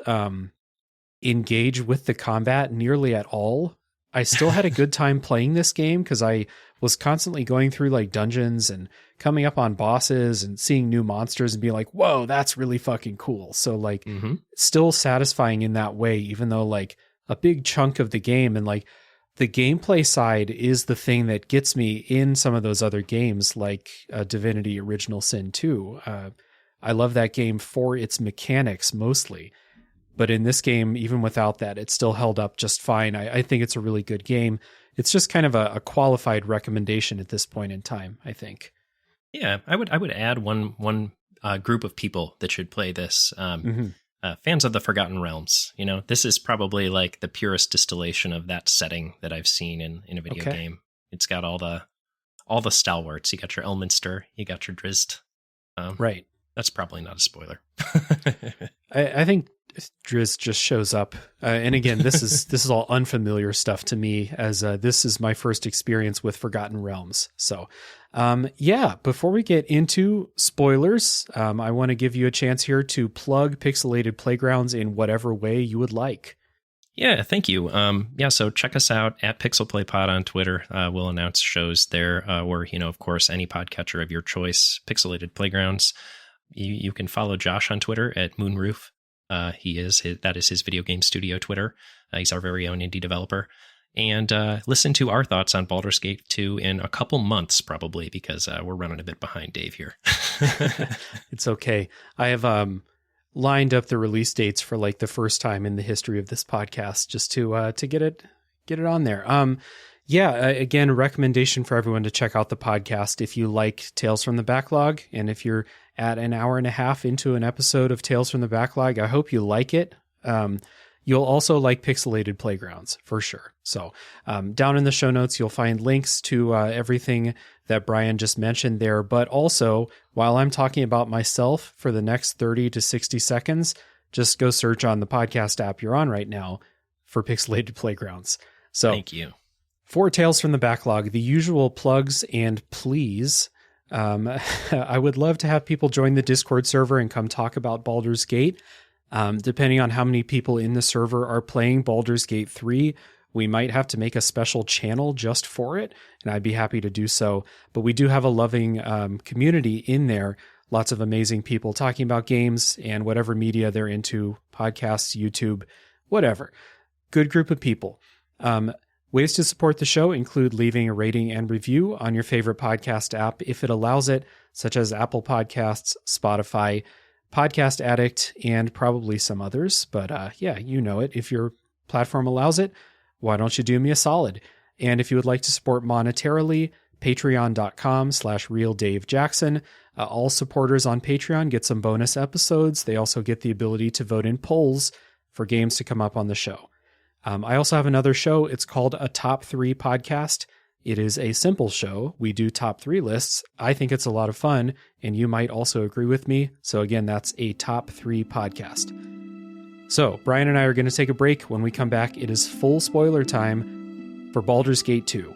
engage with the combat nearly at all, I still had a good time playing this game because I was constantly going through like dungeons and coming up on bosses and seeing new monsters and being like, whoa, that's really fucking cool. So like still satisfying in that way, even though like a big chunk of the game and like the gameplay side is the thing that gets me in some of those other games like Divinity Original Sin 2. I love that game for its mechanics mostly. But in this game, even without that, it still held up just fine. I think it's a really good game. It's just kind of a qualified recommendation at this point in time, I think. Yeah, I would add one group of people that should play this. Fans of the Forgotten Realms. You know, this is probably like the purest distillation of that setting that I've seen in a video game. It's got all the stalwarts. You got your Elminster, you got your Drizzt. Right. That's probably not a spoiler. I think Drizzt just shows up. And again, this is all unfamiliar stuff to me, as this is my first experience with Forgotten Realms. So, before we get into spoilers, I want to give you a chance here to plug Pixelated Playgrounds in whatever way you would like. Yeah, thank you. So check us out at PixelPlayPod on Twitter. We'll announce shows there, or, of course, any podcatcher of your choice, Pixelated Playgrounds. You can follow Josh on Twitter at Moonroof. That is his video game studio Twitter. He's our very own indie developer. And listen to our thoughts on Baldur's Gate 2 in a couple months, probably, because we're running a bit behind Dave here. It's okay. I have lined up the release dates for like the first time in the history of this podcast, just to get it on there. Again, a recommendation for everyone to check out the podcast if you like Tales from the Backlog, and if you're at an hour and a half into an episode of Tales from the Backlog, I hope you like it. You'll also like Pixelated Playgrounds for sure. So down in the show notes, you'll find links to everything that Bryan just mentioned there. But also, while I'm talking about myself for the next 30 to 60 seconds, just go search on the podcast app you're on right now for Pixelated Playgrounds. So thank you. For Tales from the Backlog, the usual plugs and please. I would love to have people join the Discord server and come talk about Baldur's Gate. Depending on how many people in the server are playing Baldur's Gate 3, we might have to make a special channel just for it, and I'd be happy to do so. But we do have a loving community in there, lots of amazing people talking about games and whatever media they're into, podcasts, YouTube, whatever. Good group of people. Ways to support the show include leaving a rating and review on your favorite podcast app if it allows it, such as Apple Podcasts, Spotify, Podcast Addict, and probably some others. But you know it. If your platform allows it, why don't you do me a solid? And if you would like to support monetarily, patreon.com/realdavejackson. All supporters on Patreon get some bonus episodes. They also get the ability to vote in polls for games to come up on the show. I also have another show. It's called A Top 3 Podcast. It is a simple show. We do top 3 lists. I think it's a lot of fun, and you might also agree with me. So again, that's A Top 3 Podcast. So Bryan and I are going to take a break. When we come back, it is full spoiler time for Baldur's Gate 2.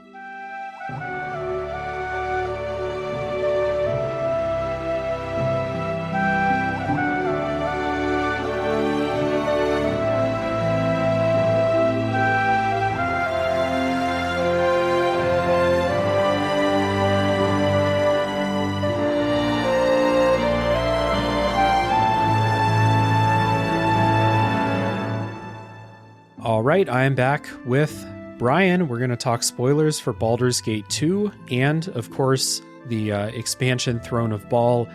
All right, I am back with Bryan. We're going to talk spoilers for Baldur's Gate 2 and, of course, the expansion Throne of Bhaal.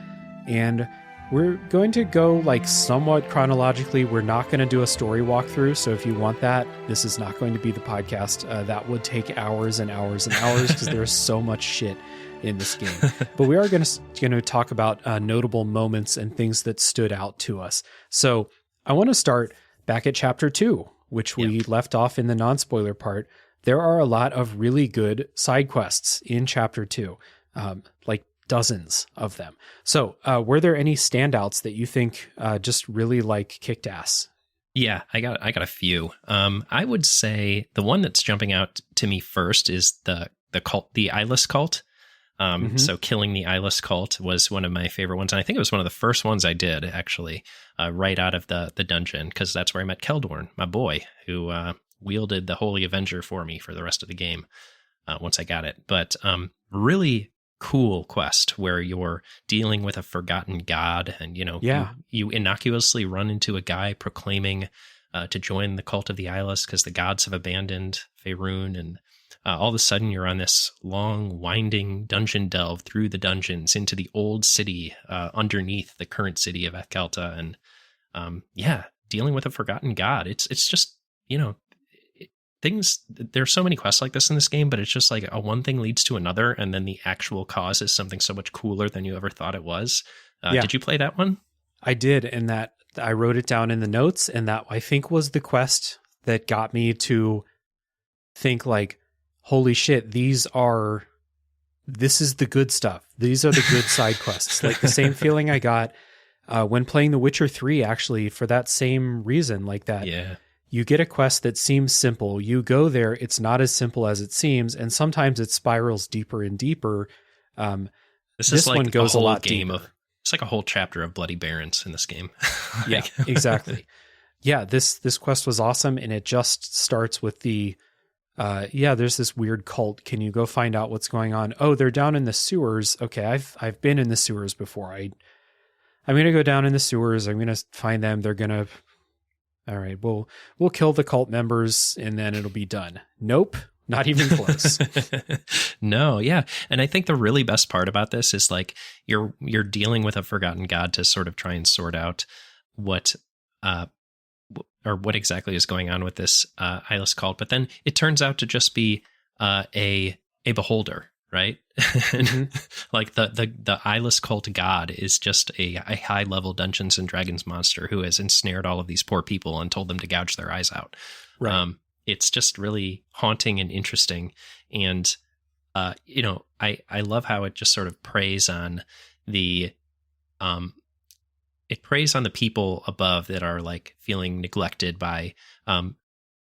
And we're going to go like somewhat chronologically. We're not going to do a story walkthrough. So if you want that, this is not going to be the podcast. That would take hours and hours and hours because there's so much shit in this game. But we are going to talk about notable moments and things that stood out to us. So I want to start back at chapter 2, which we left off in the non-spoiler part. There are a lot of really good side quests in chapter 2, like dozens of them. So were there any standouts that you think just really like kicked ass? Yeah, I got a few. I would say the one that's jumping out to me first is the cult, the eyeless cult. So killing the eyeless cult was one of my favorite ones. And I think it was one of the first ones I did, actually, right out of the dungeon, because that's where I met Keldorn, my boy, who wielded the Holy Avenger for me for the rest of the game once I got it. But really cool quest where you're dealing with a forgotten god, and, you innocuously run into a guy proclaiming to join the cult of the eyeless because the gods have abandoned Faerun, and all of a sudden you're on this long, winding dungeon delve through the dungeons into the old city underneath the current city of Athkalta. And dealing with a forgotten god. It's just, things, there's so many quests like this in this game, but it's just like a one thing leads to another, and then the actual cause is something so much cooler than you ever thought it was. Did you play that one? I did, and that I wrote it down in the notes, and that I think was the quest that got me to think like, holy shit, this is the good stuff. These are the good side quests. Like the same feeling I got when playing The Witcher 3, actually, for that same reason, like that. Yeah. You get a quest that seems simple. You go there, it's not as simple as it seems, and sometimes it spirals deeper and deeper. This like one goes a lot game deeper. It's like a whole chapter of Bloody Barons in this game. Yeah, exactly. Yeah, this quest was awesome, and it just starts with the there's this weird cult. Can you go find out what's going on? Oh, they're down in the sewers. Okay, I've been in the sewers before. I'm going to go down in the sewers. I'm going to find them. They're going to... All right, we'll kill the cult members, and then it'll be done. Nope, not even close. No, yeah. And I think the really best part about this is like you're dealing with a forgotten god to sort of try and sort out what exactly is going on with this eyeless cult. But then it turns out to just be a beholder, right? Like the eyeless cult god is just a high level Dungeons and Dragons monster who has ensnared all of these poor people and told them to gouge their eyes out. Right. It's just really haunting and interesting. And, I love how it just sort of preys on the people above that are like feeling neglected by an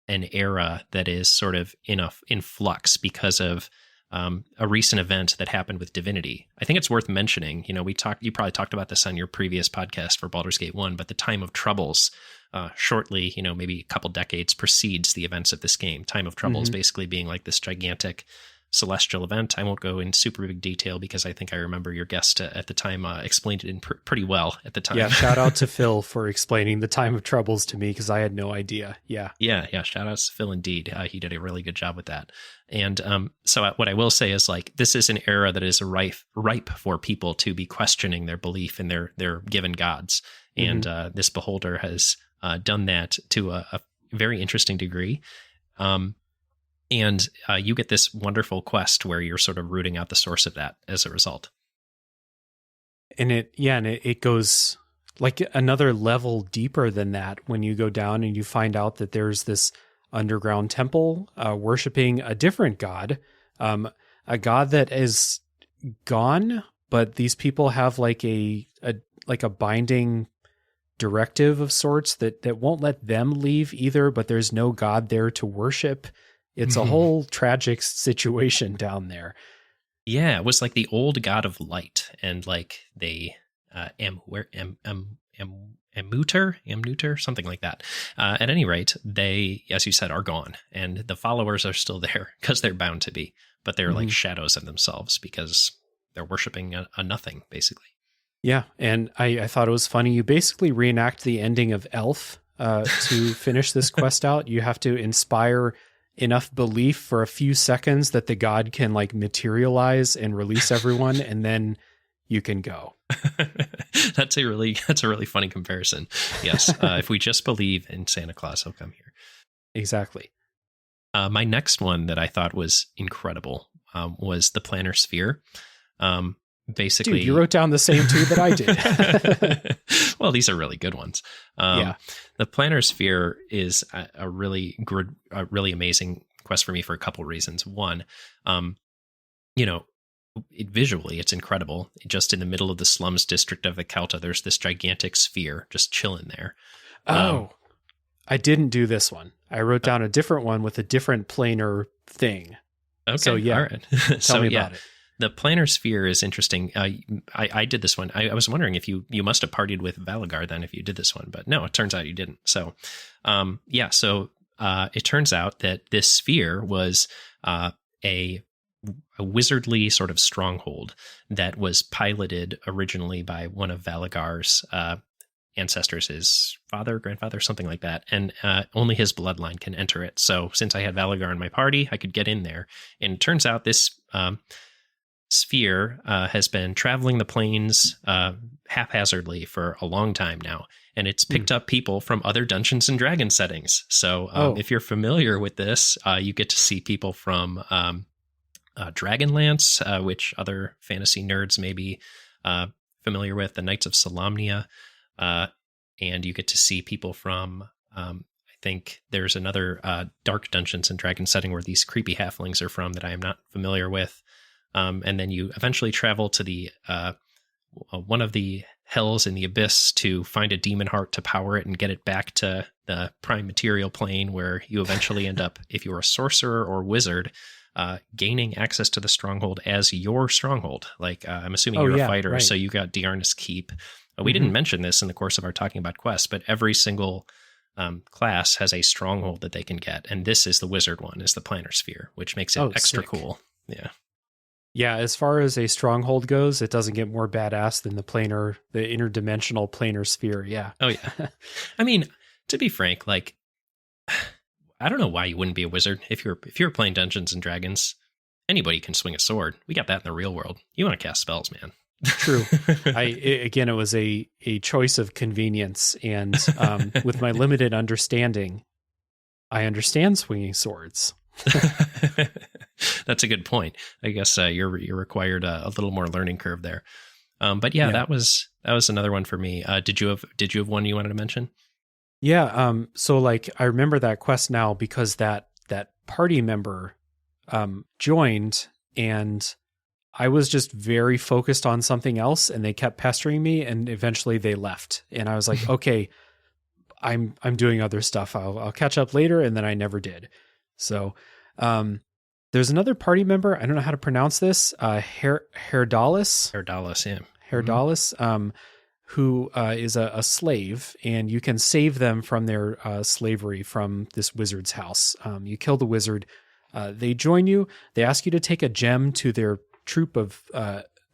era that is sort of in flux because of a recent event that happened with Divinity. I think it's worth mentioning. You probably talked about this on your previous podcast for Baldur's Gate 1, but the Time of Troubles shortly, maybe a couple decades precedes the events of this game. Time of Troubles basically being like this gigantic celestial event. I won't go in super big detail because I think I remember your guest at the time explained it in pretty well at the time. Yeah, shout out to Phil for explaining the Time of Troubles to me because I had no idea. Yeah. Shout out to Phil indeed. He did a really good job with that. And so what I will say is like this is an era that is ripe for people to be questioning their belief in their given gods. And this beholder has done that to a very interesting degree. And you get this wonderful quest where you're sort of rooting out the source of that as a result. And it goes like another level deeper than that when you go down and you find out that there's this underground temple worshiping a different god, a god that is gone, but these people have like a binding directive of sorts that won't let them leave either, but there's no god there to worship. It's a whole tragic situation down there. Yeah, it was like the old god of light, and like they Amnuter, something like that. At any rate, they, as you said, are gone, and the followers are still there because they're bound to be, but they're like shadows of themselves because they're worshiping a nothing, basically. Yeah, and I thought it was funny. You basically reenact the ending of Elf to finish this quest out. You have to inspire enough belief for a few seconds that the god can like materialize and release everyone, and then you can go. That's a really funny comparison. Yes, if we just believe in Santa Claus, he'll come here. Exactly. My next one that I thought was incredible was the planar sphere. Basically, dude, you wrote down the same two that I did. Well, these are really good ones. The planar sphere is a really amazing quest for me for a couple reasons. One, visually, it's incredible. Just in the middle of the slums district of the Calta, there's this gigantic sphere just chilling there. I didn't do this one. I wrote down a different one with a different planar thing. Okay, so yeah, all right. Tell me about it. The planar sphere is interesting. I did this one. I was wondering if you must have partied with Valagar then if you did this one, but no, it turns out you didn't. So, it turns out that this sphere was a wizardly sort of stronghold that was piloted originally by one of Valagar's ancestors, his father, grandfather, something like that, and only his bloodline can enter it. So since I had Valagar in my party, I could get in there. And it turns out this sphere has been traveling the plains haphazardly for a long time now, and it's picked up people from other Dungeons and Dragons settings. So if you're familiar with this, you get to see people from Dragonlance, which other fantasy nerds may be familiar with, the Knights of Solamnia, and you get to see people from I think there's another dark Dungeons and Dragons setting where these creepy halflings are from that I am not familiar with. And then you eventually travel to the one of the hells in the abyss to find a demon heart to power it and get it back to the prime material plane, where you eventually end up, if you're a sorcerer or wizard, gaining access to the stronghold as your stronghold. Like I'm assuming you're a fighter, right. So you got Diarna's Keep. We didn't mention this in the course of our talking about quests, but every single class has a stronghold that they can get, and this is the wizard one, is the planar sphere, which makes it extra cool. Yeah. Yeah, as far as a stronghold goes, it doesn't get more badass than the interdimensional planar sphere. Yeah. Oh yeah. I mean, to be frank, like, I don't know why you wouldn't be a wizard if you're playing Dungeons and Dragons. Anybody can swing a sword. We got that in the real world. You want to cast spells, man. True. It was a choice of convenience, and with my limited understanding, I understand swinging swords. That's a good point. I guess you're required a little more learning curve there. But yeah, that was another one for me. Did you have one you wanted to mention? Yeah. So like I remember that quest now because that party member joined, and I was just very focused on something else, and they kept pestering me, and eventually they left. And I was like, okay, I'm doing other stuff. I'll catch up later. And then I never did. So, there's another party member. I don't know how to pronounce this. Herdalis, yeah. Herdalis, who is a slave, and you can save them from their slavery from this wizard's house. You kill the wizard. They join you. They ask you to take a gem to their troupe of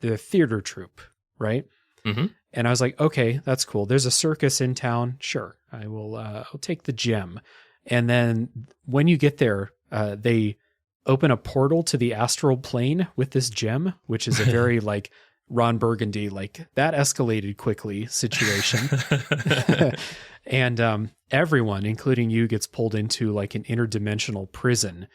their theater troupe, right? Mm-hmm. And I was like, okay, that's cool. There's a circus in town. Sure, I will. I'll take the gem. And then when you get there, they open a portal to the astral plane with this gem, which is a very like Ron Burgundy, like that escalated quickly situation. And everyone, including you, gets pulled into like an interdimensional prison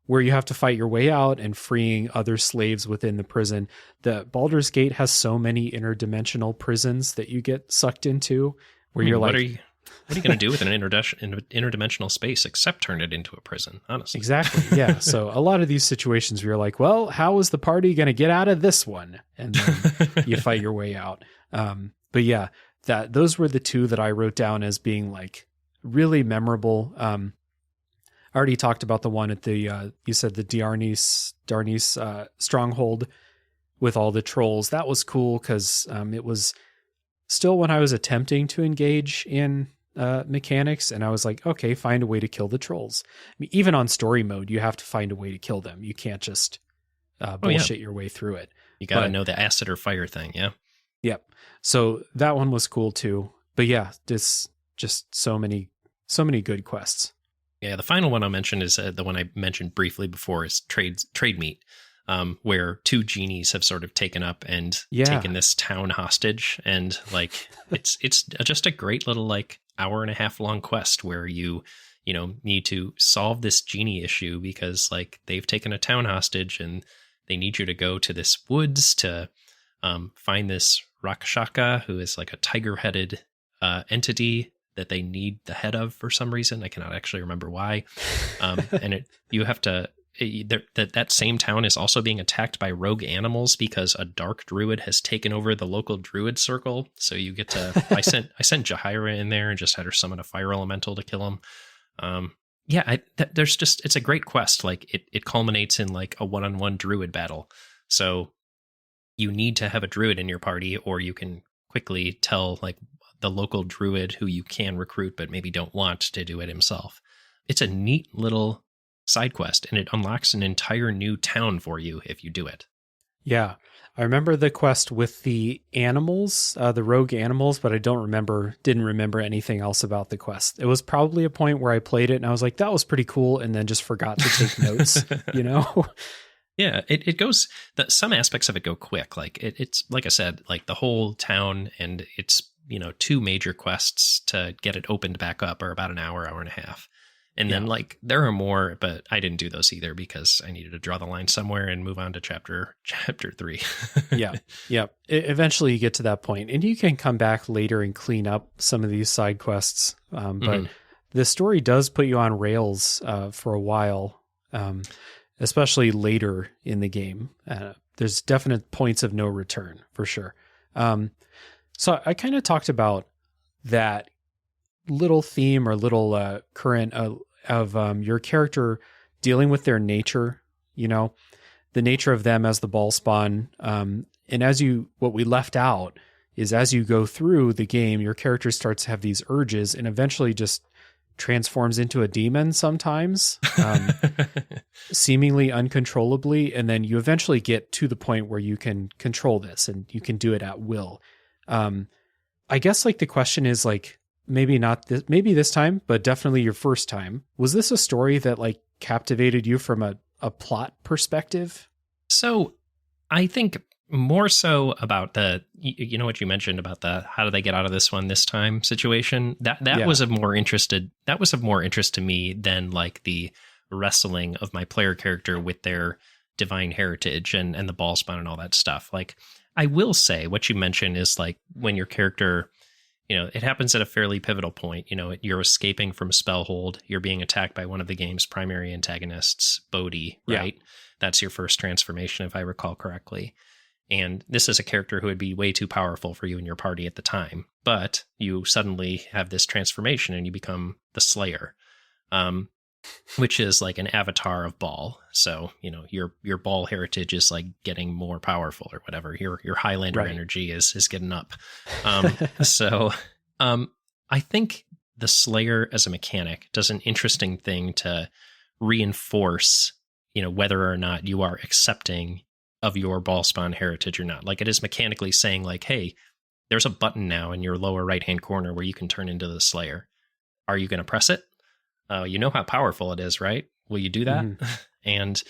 where you have to fight your way out and freeing other slaves within the prison. The Baldur's Gate has so many interdimensional prisons that you get sucked into where you're like, what are you going to do with an interdimensional space except turn it into a prison, honestly? Exactly, yeah. So a lot of these situations where you're like, well, how is the party going to get out of this one? And then you fight your way out. But yeah, those were the two that I wrote down as being like really memorable. I already talked about the one at the, you said the Darnice stronghold with all the trolls. That was cool because it was still when I was attempting to engage in mechanics, and I was like, okay, find a way to kill the trolls. I mean, even on story mode, you have to find a way to kill them. You can't just bullshit your way through it. You got to know the acid or fire thing, yeah? Yep. So that one was cool too. But yeah, just so many good quests. Yeah, the final one I'll mention is the one I mentioned briefly before is trade meet, where two genies have sort of taken up and taken this town hostage, and like it's just a great little like hour and a half long quest where you need to solve this genie issue because like they've taken a town hostage and they need you to go to this woods to find this Rakshaka, who is like a tiger-headed entity that they need the head of for some reason. I cannot actually remember why. And you have to that same town is also being attacked by rogue animals because a dark druid has taken over the local druid circle. So you get to I sent Jahaira in there and just had her summon a fire elemental to kill him. There's just, it's a great quest. Like it culminates in like a one-on-one druid battle. So you need to have a druid in your party, or you can quickly tell like the local druid who you can recruit, but maybe don't want to do it himself. It's a neat little side quest, and it unlocks an entire new town for you if you do it. Yeah. I remember the quest with the animals, the rogue animals, but I didn't remember anything else about the quest. It was probably a point where I played it and I was like, that was pretty cool. And then just forgot to take notes, you know? Yeah, it goes, some aspects of it go quick. Like it's, like I said, like the whole town and it's, two major quests to get it opened back up are about an hour and a half. And then like there are more, but I didn't do those either because I needed to draw the line somewhere and move on to chapter 3. Yeah. Eventually you get to that point and you can come back later and clean up some of these side quests. But the story does put you on rails for a while, especially later in the game. There's definite points of no return for sure. So I kind of talked about that little theme or little current of your character dealing with their nature, the nature of them as the ball spawn. And what we left out is as you go through the game, your character starts to have these urges and eventually just transforms into a demon sometimes, seemingly uncontrollably. And then you eventually get to the point where you can control this and you can do it at will. I guess like the question is like, maybe not this, maybe this time, but definitely your first time. Was this a story that like captivated you from a plot perspective? So I think more so about what you mentioned about the how do they get out of this one this time situation. That was of more interest to me than like the wrestling of my player character with their divine heritage and the ball spawn and all that stuff. Like I will say what you mentioned is like when your character, it happens at a fairly pivotal point. You're escaping from Spellhold. You're being attacked by one of the game's primary antagonists, Bodhi, right? Yeah. That's your first transformation, if I recall correctly. And this is a character who would be way too powerful for you in your party at the time. But you suddenly have this transformation and you become the Slayer, which is like an avatar of Bhaal. So, your Bhaal heritage is like getting more powerful or whatever. Your Highlander energy is getting up. I think the Slayer as a mechanic does an interesting thing to reinforce, whether or not you are accepting of your Bhaal spawn heritage or not. Like it is mechanically saying like, hey, there's a button now in your lower right-hand corner where you can turn into the Slayer. Are you going to press it? You know how powerful it is, right? Will you do that? Mm-hmm. And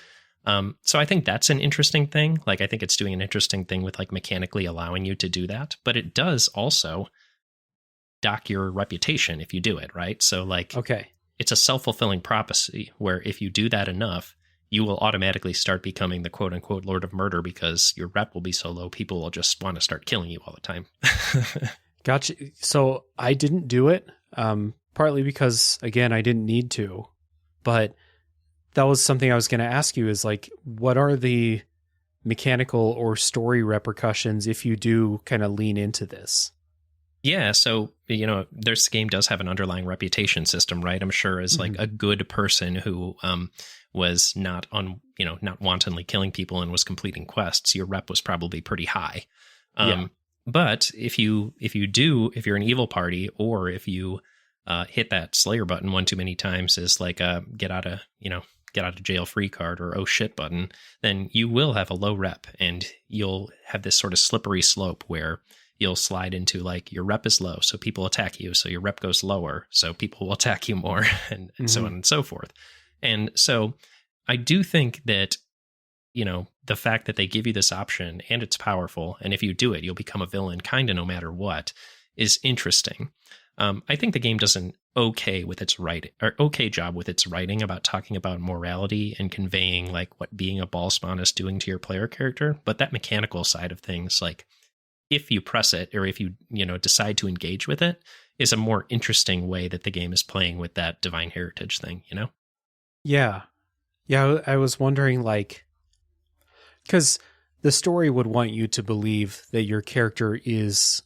so I think that's an interesting thing. Like, I think it's doing an interesting thing with like mechanically allowing you to do that, but it does also dock your reputation if you do it, right? So like, it's a self-fulfilling prophecy where if you do that enough, you will automatically start becoming the quote unquote Lord of Murder because your rep will be so low, people will just want to start killing you all the time. Gotcha. So I didn't do it. Partly because, again, I didn't need to, but that was something I was going to ask you is like, what are the mechanical or story repercussions if you do kind of lean into this? Yeah. So, this game does have an underlying reputation system, right? I'm sure as like a good person who was not wantonly killing people and was completing quests, your rep was probably pretty high. But if you're an evil party, or if you hit that Slayer button one too many times is like a get out of jail free card or oh shit button, then you will have a low rep and you'll have this sort of slippery slope where you'll slide into like your rep is low, so people attack you. So your rep goes lower, so people will attack you more, and so on and so forth. And so I do think that, the fact that they give you this option and it's powerful, and if you do it, you'll become a villain kind of no matter what, is interesting. I think the game does an okay job with its writing about talking about morality and conveying like what being a ball spawn is doing to your player character. But that mechanical side of things, like if you press it or if you decide to engage with it, is a more interesting way that the game is playing with that divine heritage thing. Yeah. I was wondering, like, because the story would want you to believe that your character is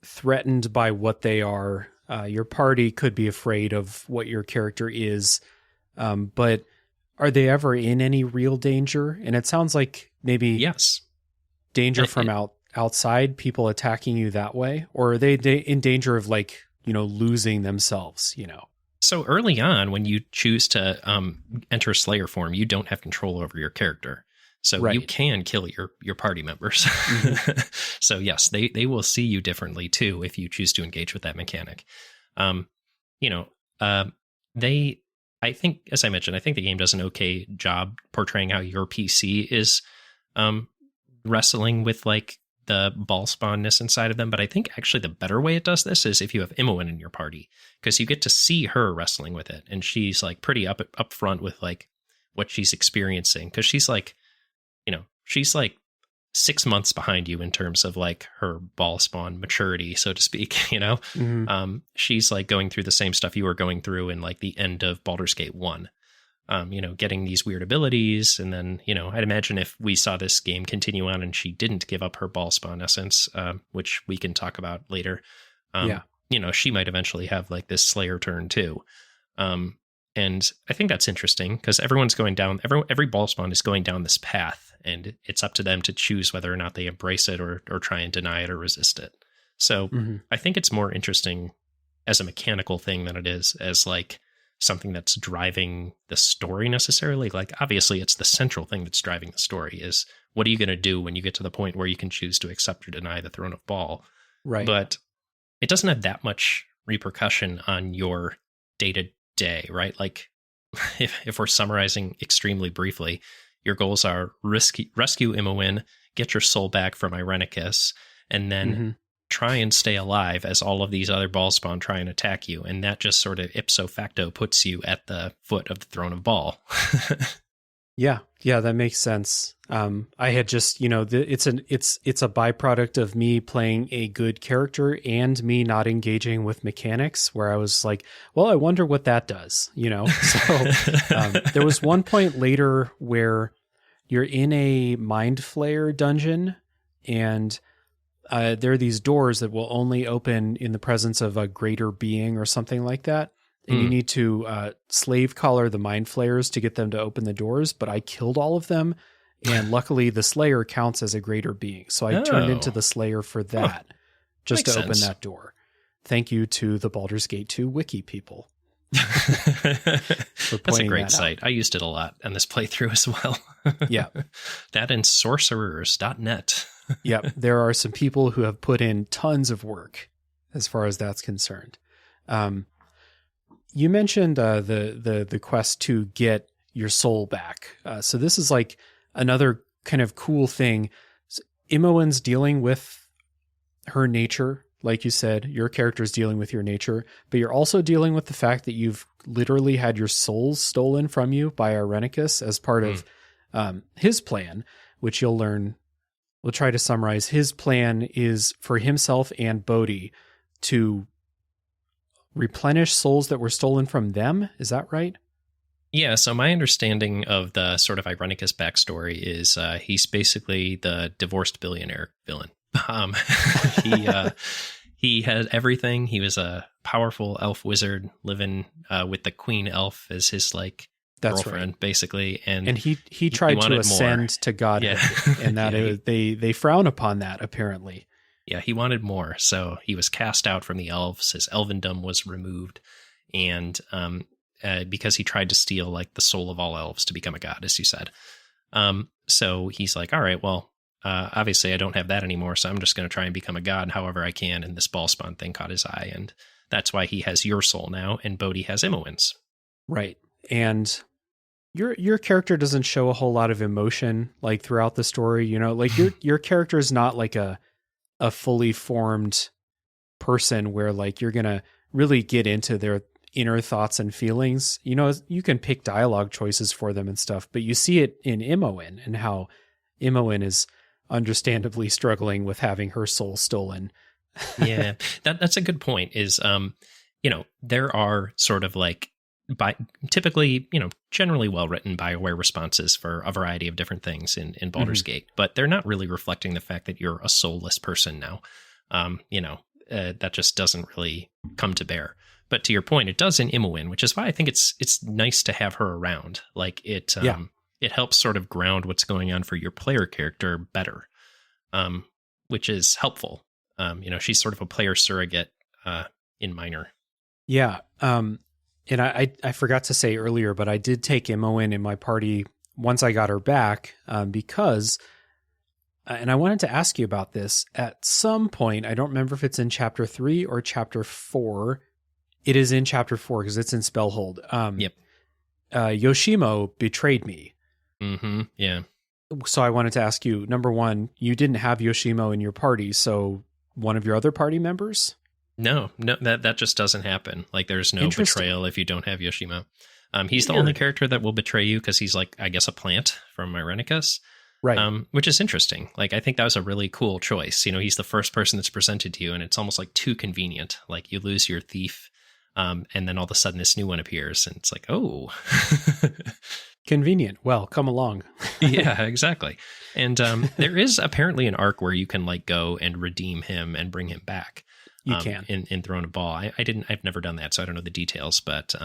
threatened by what they are. Your party could be afraid of what your character is, but are they ever in any real danger? And it sounds like maybe yes, danger from outside, people attacking you that way, or are they in danger of like losing themselves? So early on, when you choose to enter Slayer form, you don't have control over your character. So you can kill your party members. So yes, they will see you differently too if you choose to engage with that mechanic. I think, as I mentioned, I think the game does an okay job portraying how your PC is wrestling with like the ball spawnness inside of them. But I think actually the better way it does this is if you have Imoen in your party, because you get to see her wrestling with it, and she's like pretty up front with like what she's experiencing, because she's like 6 months behind you in terms of like her ball spawn maturity, so to speak. She's like going through the same stuff you were going through in like the end of Baldur's Gate 1. Getting these weird abilities. And then, I'd imagine if we saw this game continue on and she didn't give up her ball spawn essence, which we can talk about later, she might eventually have like this Slayer turn too. And I think that's interesting because everyone's going down, every ball spawn is going down this path, and it's up to them to choose whether or not they embrace it or try and deny it or resist it. So I think it's more interesting as a mechanical thing than it is as like something that's driving the story necessarily. Like, obviously it's the central thing that's driving the story is what are you going to do when you get to the point where you can choose to accept or deny the throne of Bhaal. Right. But it doesn't have that much repercussion on your day-to-day, right? Like if we're summarizing extremely briefly, your goals are rescue Imoen, get your soul back from Irenicus, and then try and stay alive as all of these other ball spawn try and attack you. And that just sort of ipso facto puts you at the foot of the throne of Bhaal. Yeah, that makes sense. I had just, it's a byproduct of me playing a good character and me not engaging with mechanics, where I was like, well, I wonder what that does, So there was one point later where you're in a mind flayer dungeon, and there are these doors that will only open in the presence of a greater being or something like that. And you need to slave collar the mind flayers to get them to open the doors. But I killed all of them. And luckily the Slayer counts as a greater being. So I turned into the Slayer for that, just to open that door. Thank you to the Baldur's Gate 2 wiki people. That's a great site. I used it a lot in this playthrough as well. Yeah. That and sorcerers.net. Yeah. There are some people who have put in tons of work as far as that's concerned. You mentioned the quest to get your soul back. So this is like another kind of cool thing. Imoen's dealing with her nature. Like you said, your character's dealing with your nature, but you're also dealing with the fact that you've literally had your souls stolen from you by Irenicus as part of his plan, which you'll learn. We'll try to summarize. His plan is for himself and Bodhi to replenish souls that were stolen from them. Is that right? Yeah, so my understanding of the sort of Irenicus backstory is he's basically the divorced billionaire villain. He had everything. He was a powerful elf wizard living with the queen elf as his like girlfriend, basically. And he tried to ascend more to godhood, and that they frown upon that apparently. Yeah, he wanted more, so he was cast out from the elves. His elvendom was removed, and because he tried to steal like the soul of all elves to become a god, as you said. So he's like, all right, well, obviously I don't have that anymore, so I'm just going to try and become a god however I can. And this ball spawn thing caught his eye, and that's why he has your soul now, and Bodhi has Imoen's. Right. And your character doesn't show a whole lot of emotion like throughout the story, you know, like your character is not like a fully formed person where like you're going to really get into their inner thoughts and feelings. You know, you can pick dialogue choices for them and stuff, but you see it in Imoen and how Imoen is understandably struggling with having her soul stolen. Yeah, that's a good point is, you know, there are sort of like typically, you know, generally well-written BioWare responses for a variety of different things in Baldur's Gate, but they're not really reflecting the fact that you're a soulless person now. You know, that just doesn't really come to bear. But to your point, it does in Imoen, which is why I think it's nice to have her around. Like it helps sort of ground what's going on for your player character better, which is helpful. You know, she's sort of a player surrogate in Minor. Yeah. And I forgot to say earlier, but I did take Imoen in my party once I got her back because, and I wanted to ask you about this at some point. I don't remember if it's in chapter 3 or chapter 4. It is in chapter 4 because it's in Spellhold. Yep. Yoshimo betrayed me. Mm-hmm. Yeah. So I wanted to ask you, number one, you didn't have Yoshimo in your party, so one of your other party members? No, that just doesn't happen. Like there's no betrayal if you don't have Yoshimo. He's the only character that will betray you because he's like, I guess, a plant from Irenicus. Right. Which is interesting. Like, I think that was a really cool choice. You know, he's the first person that's presented to you, and it's almost like too convenient. Like you lose your thief, and then all of a sudden this new one appears, and it's like, oh. Convenient. Well, come along. Yeah, exactly. And there is apparently an arc where you can like go and redeem him and bring him back. You can. In Throne of Bhaal. I've never done that, so I don't know the details, but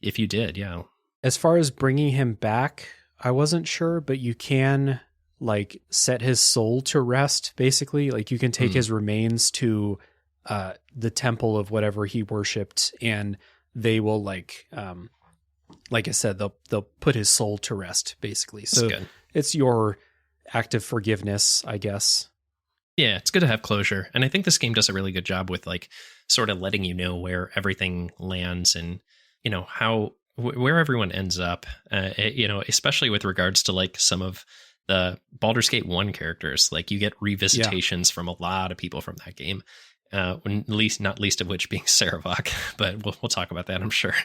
if you did, yeah. As far as bringing him back, I wasn't sure, but you can like set his soul to rest, basically. Like you can take his remains to the temple of whatever he worshipped, and they will like I said, they'll put his soul to rest, basically. So it's your act of forgiveness, I guess. Yeah, it's good to have closure. And I think this game does a really good job with like sort of letting you know where everything lands and, you know, where everyone ends up, you know, especially with regards to like some of the Baldur's Gate 1 characters. Like you get revisitations from a lot of people from that game, not least of which being Saravok, but we'll talk about that, I'm sure.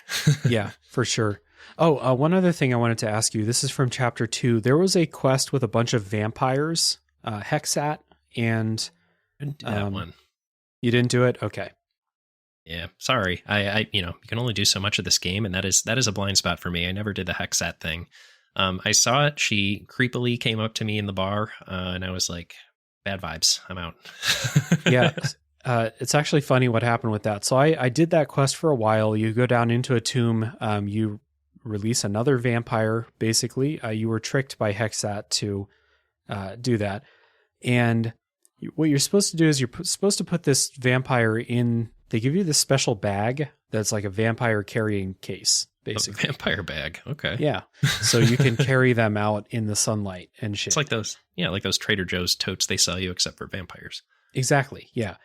Yeah, for sure. Oh, one other thing I wanted to ask you. This is from chapter 2. There was a quest with a bunch of vampires, Hexat, and I didn't do that one. You didn't do it? Okay. Yeah, sorry. I you know, you can only do so much of this game, and that is a blind spot for me. I never did the Hexat thing. I saw it. She creepily came up to me in the bar, and I was like, bad vibes. I'm out. Yeah. It's actually funny what happened with that. So I did that quest for a while. You go down into a tomb. You release another vampire, basically. You were tricked by Hexat to do that. And what you're supposed to do is you're supposed to put this vampire in, they give you this special bag that's like a vampire carrying case, basically. A vampire bag. Okay. Yeah. So you can carry them out in the sunlight and shit. It's like those Trader Joe's totes they sell you, except for vampires. Exactly. Yeah.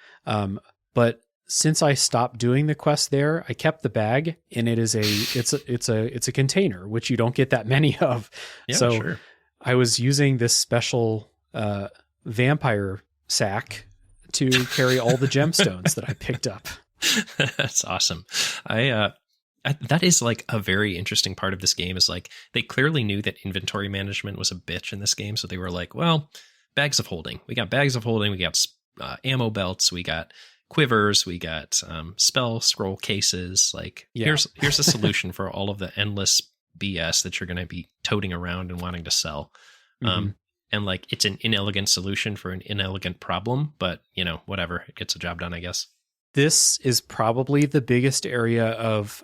But since I stopped doing the quest there, I kept the bag, and it's a container, which you don't get that many of. Yeah, so sure. I was using this special vampire sack to carry all the gemstones that I picked up. That's awesome. That is like a very interesting part of this game is like they clearly knew that inventory management was a bitch in this game. So they were like, well, bags of holding. We got bags of holding. We got ammo belts. We got quivers. We got spell scroll cases. Like here's a solution for all of the endless BS that you're going to be toting around and wanting to sell. And like, it's an inelegant solution for an inelegant problem, but you know, whatever, it gets a job done, I guess. This is probably the biggest area of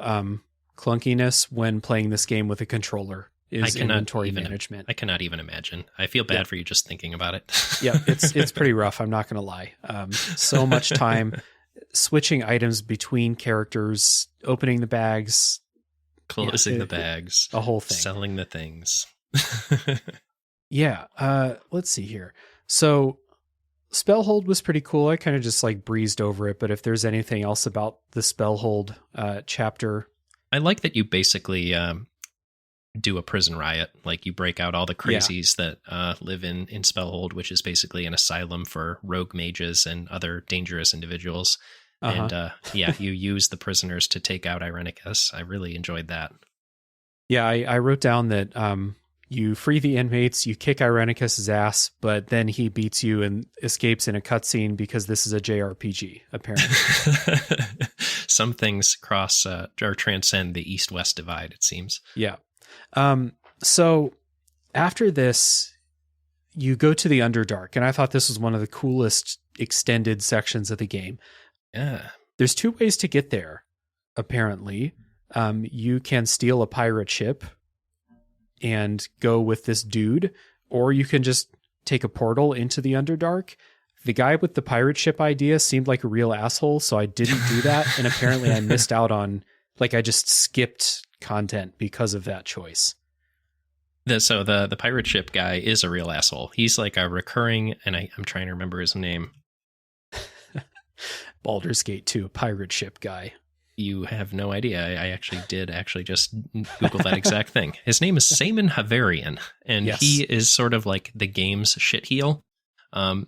clunkiness when playing this game with a controller is inventory management. I cannot even imagine. I feel bad for you just thinking about it. Yeah, it's pretty rough. I'm not going to lie. So much time switching items between characters, opening the bags, closing the bags, a whole thing, selling the things. Yeah. Let's see here. So Spellhold was pretty cool. I kind of just like breezed over it, but if there's anything else about the Spellhold chapter. I like that you basically do a prison riot. Like you break out all the crazies that live in Spellhold, which is basically an asylum for rogue mages and other dangerous individuals. And you use the prisoners to take out Irenicus. I really enjoyed that. Yeah, I wrote down that you free the inmates, you kick Irenicus' ass, but then he beats you and escapes in a cutscene because this is a JRPG, apparently. Some things cross or transcend the East-West divide, it seems. Yeah. So after this, you go to the Underdark, and I thought this was one of the coolest extended sections of the game. Yeah. There's 2 ways to get there, apparently. You can steal a pirate ship and go with this dude, or you can just take a portal into the Underdark. The guy with the pirate ship idea seemed like a real asshole, so I didn't do that. And apparently I missed out on, like, I just skipped content because of that choice. So the pirate ship guy is a real asshole. He's like a recurring, and I'm trying to remember his name. Baldur's Gate 2, pirate ship guy. You have no idea. I actually did just Google that exact thing. His name is Saman Havarian, and yes. He is sort of like the game's shitheel.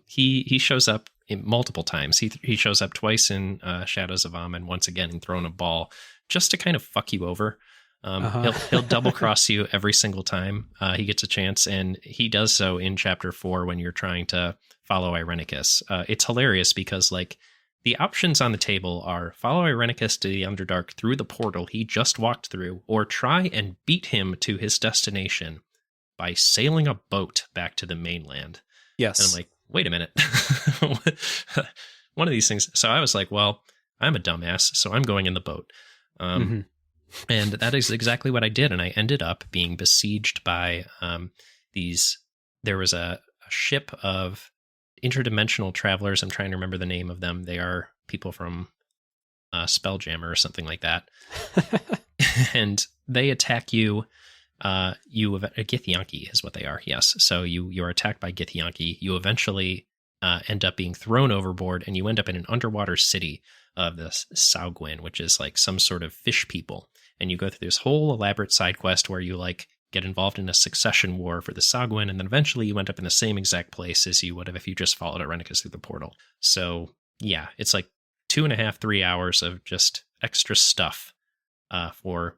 He shows up multiple times. He shows up twice in Shadows of Amn, and once again in Throne of Bhaal, just to kind of fuck you over. He'll double cross you every single time he gets a chance, and he does so in Chapter 4 when you're trying to follow Irenicus. It's hilarious because like the options on the table are follow Irenicus to the Underdark through the portal he just walked through, or try and beat him to his destination by sailing a boat back to the mainland. Yes. And I'm like, wait a minute. One of these things. So I was like, well, I'm a dumbass, so I'm going in the boat. And that is exactly what I did. And I ended up being besieged by there was a ship of interdimensional travelers. I'm trying to remember the name of them. They are people from Spelljammer or something like that. And they attack you. Githyanki is what they are. Yes. So you're attacked by Githyanki. You eventually end up being thrown overboard, and you end up in an underwater city of the Saugwin, which is like some sort of fish people. And you go through this whole elaborate side quest where you like get involved in a succession war for the Saugwin, and then eventually you end up in the same exact place as you would have if you just followed Irenicus through the portal. So yeah, it's like 2.5, 3 hours of just extra stuff for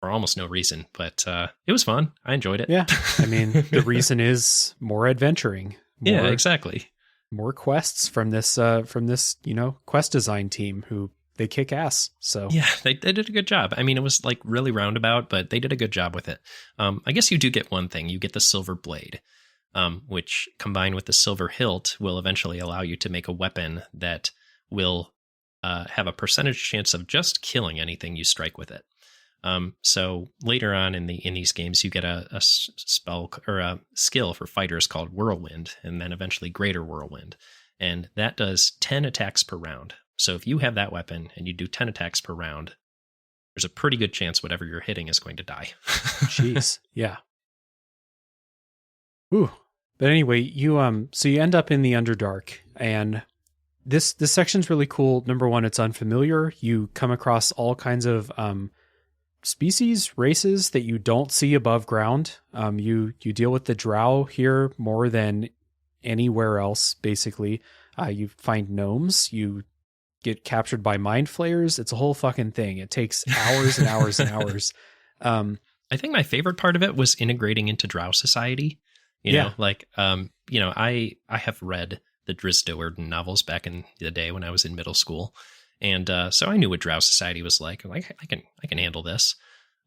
almost no reason, but it was fun. I enjoyed it. Yeah, I mean, the reason is more adventuring. Yeah, exactly. More quests from this quest design team who they kick ass. So yeah, they did a good job. I mean, it was like really roundabout, but they did a good job with it. I guess you do get one thing. You get the silver blade, which combined with the silver hilt will eventually allow you to make a weapon that will have a percentage chance of just killing anything you strike with it. So later on in these games, you get a spell or a skill for fighters called Whirlwind, and then eventually Greater Whirlwind. And that does 10 attacks per round. So if you have that weapon and you do 10 attacks per round, there's a pretty good chance whatever you're hitting is going to die. Jeez. Yeah. Ooh. But anyway, so you end up in the Underdark, and this section's really cool. Number one, it's unfamiliar. You come across all kinds of species, races that you don't see above ground. You deal with the drow here more than anywhere else, basically. You find gnomes, you get captured by mind flayers. It's a whole fucking thing. It takes hours and hours and hours. I think my favorite part of it was integrating into drow society. You know, I have read the Drizzt Do'Urden novels back in the day when I was in middle school. And so I knew what drow society was like. I'm like, I can handle this.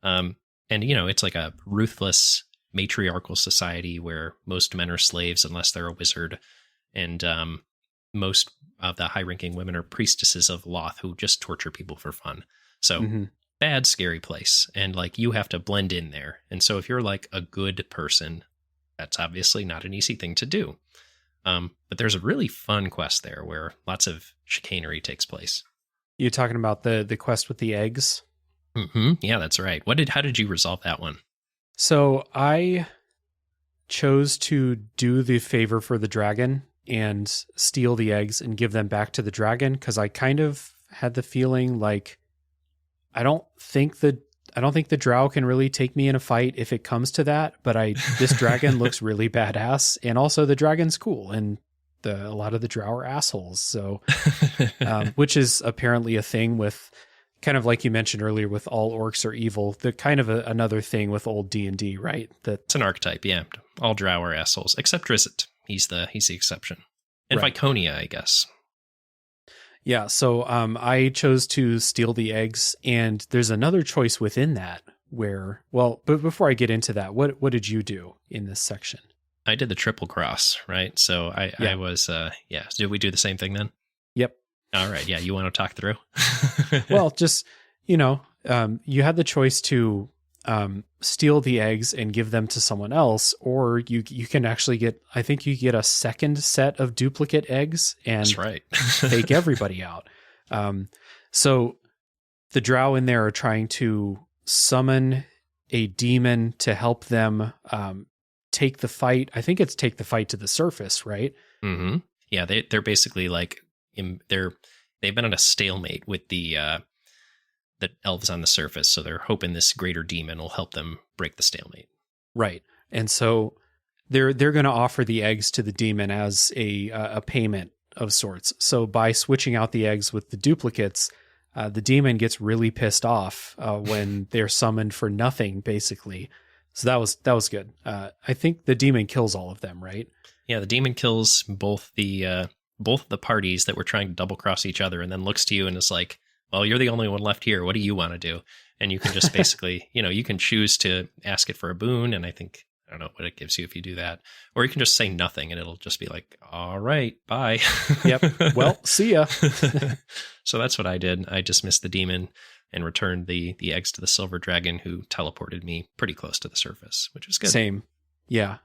And, it's like a ruthless matriarchal society where most men are slaves unless they're a wizard. And most of the high-ranking women are priestesses of Loth who just torture people for fun. So bad, scary place. And like you have to blend in there. And so if you're like a good person, that's obviously not an easy thing to do. But there's a really fun quest there where lots of chicanery takes place. You talking about the quest with the eggs? Yeah, that's right. How did you resolve that one? So I chose to do the favor for the dragon and steal the eggs and give them back to the dragon because I kind of had the feeling like I don't think the drow can really take me in a fight if it comes to that, but this dragon looks really badass, and also the dragon's cool, and a lot of the drow are assholes, so which is apparently a thing with, kind of like you mentioned earlier, with all orcs are evil. The kind of another thing with old D&D, right? It's an archetype, yeah. All drow are assholes, except Drizzt. He's the exception. And right. Viconia, I guess. Yeah, so I chose to steal the eggs, and there's another choice within that where, well, but before I get into that, what did you do in this section? I did the triple cross, right? So I was, Did we do the same thing then? Yep. All right. Yeah. You want to talk through? Well, just, you had the choice to steal the eggs and give them to someone else, or you can actually get, I think you get a second set of duplicate eggs and that's right. fake everybody out. So the drow in there are trying to summon a demon to help them take the fight. I think it's take the fight to the surface, right? Mm-hmm. Yeah, they're basically like they've been at a stalemate with the elves on the surface, so they're hoping this greater demon will help them break the stalemate. Right, and so they're going to offer the eggs to the demon as a payment of sorts. So by switching out the eggs with the duplicates, the demon gets really pissed off when they're summoned for nothing, basically. So that was good. I think the demon kills all of them, right? Yeah, the demon kills both the parties that were trying to double cross each other, and then looks to you and is like, well, you're the only one left here. What do you want to do? And you can just basically, you can choose to ask it for a boon. And I don't know what it gives you if you do that. Or you can just say nothing and it'll just be like, all right, bye. Yep. Well, see ya. So that's what I did. I dismissed the demon and returned the eggs to the silver dragon, who teleported me pretty close to the surface, which was good. Same. Yeah.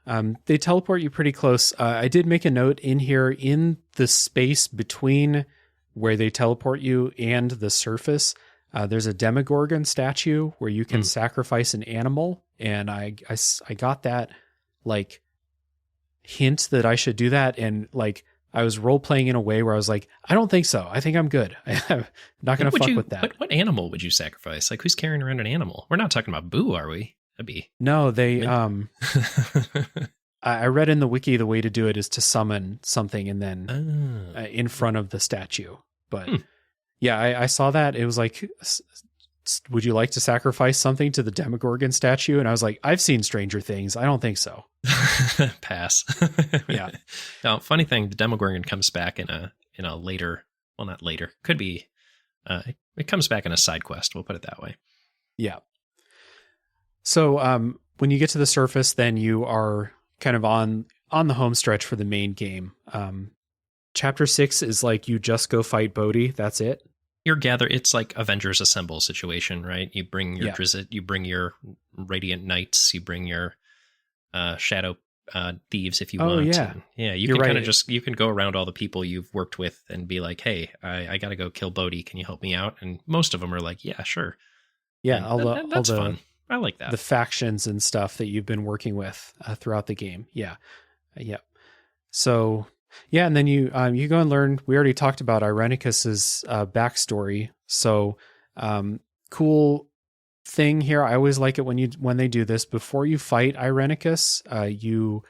They teleport you pretty close. I did make a note in here in the space between where they teleport you and the surface. There's a Demogorgon statue where you can sacrifice an animal. And I got that like hint that I should do that. And like, I was role playing in a way where I was like, I don't think so. I think I'm good. I'm not going to fuck with that. What animal would you sacrifice? Like, who's carrying around an animal? We're not talking about Boo, are we? That'd be. No, they, I read in the wiki, the way to do it is to summon something and then in front of the statue. But yeah, I saw that. It was like, would you like to sacrifice something to the Demogorgon statue? And I was like, I've seen Stranger Things. I don't think so. Pass. Yeah. Now, funny thing, the Demogorgon comes back in a later, well, not later, could be, it comes back in a side quest. We'll put it that way. Yeah. So when you get to the surface, then you are kind of on the home stretch for the main game. Chapter 6 is like you just go fight Bodhi. That's it. It's like Avengers Assemble situation, right? You bring your Drizzt, you bring your Radiant Knights, you bring your Shadow Thieves if you want. Yeah. And, you can kind of you can go around all the people you've worked with and be like, hey, I got to go kill Bodhi. Can you help me out? And most of them are like, yeah, sure. Yeah, that's fun. I like that. The factions and stuff that you've been working with throughout the game. Yeah. Yeah. So, yeah. And then you go and learn, we already talked about Irenicus's backstory. So, cool thing here. I always like it when they do this. Before you fight Irenicus, you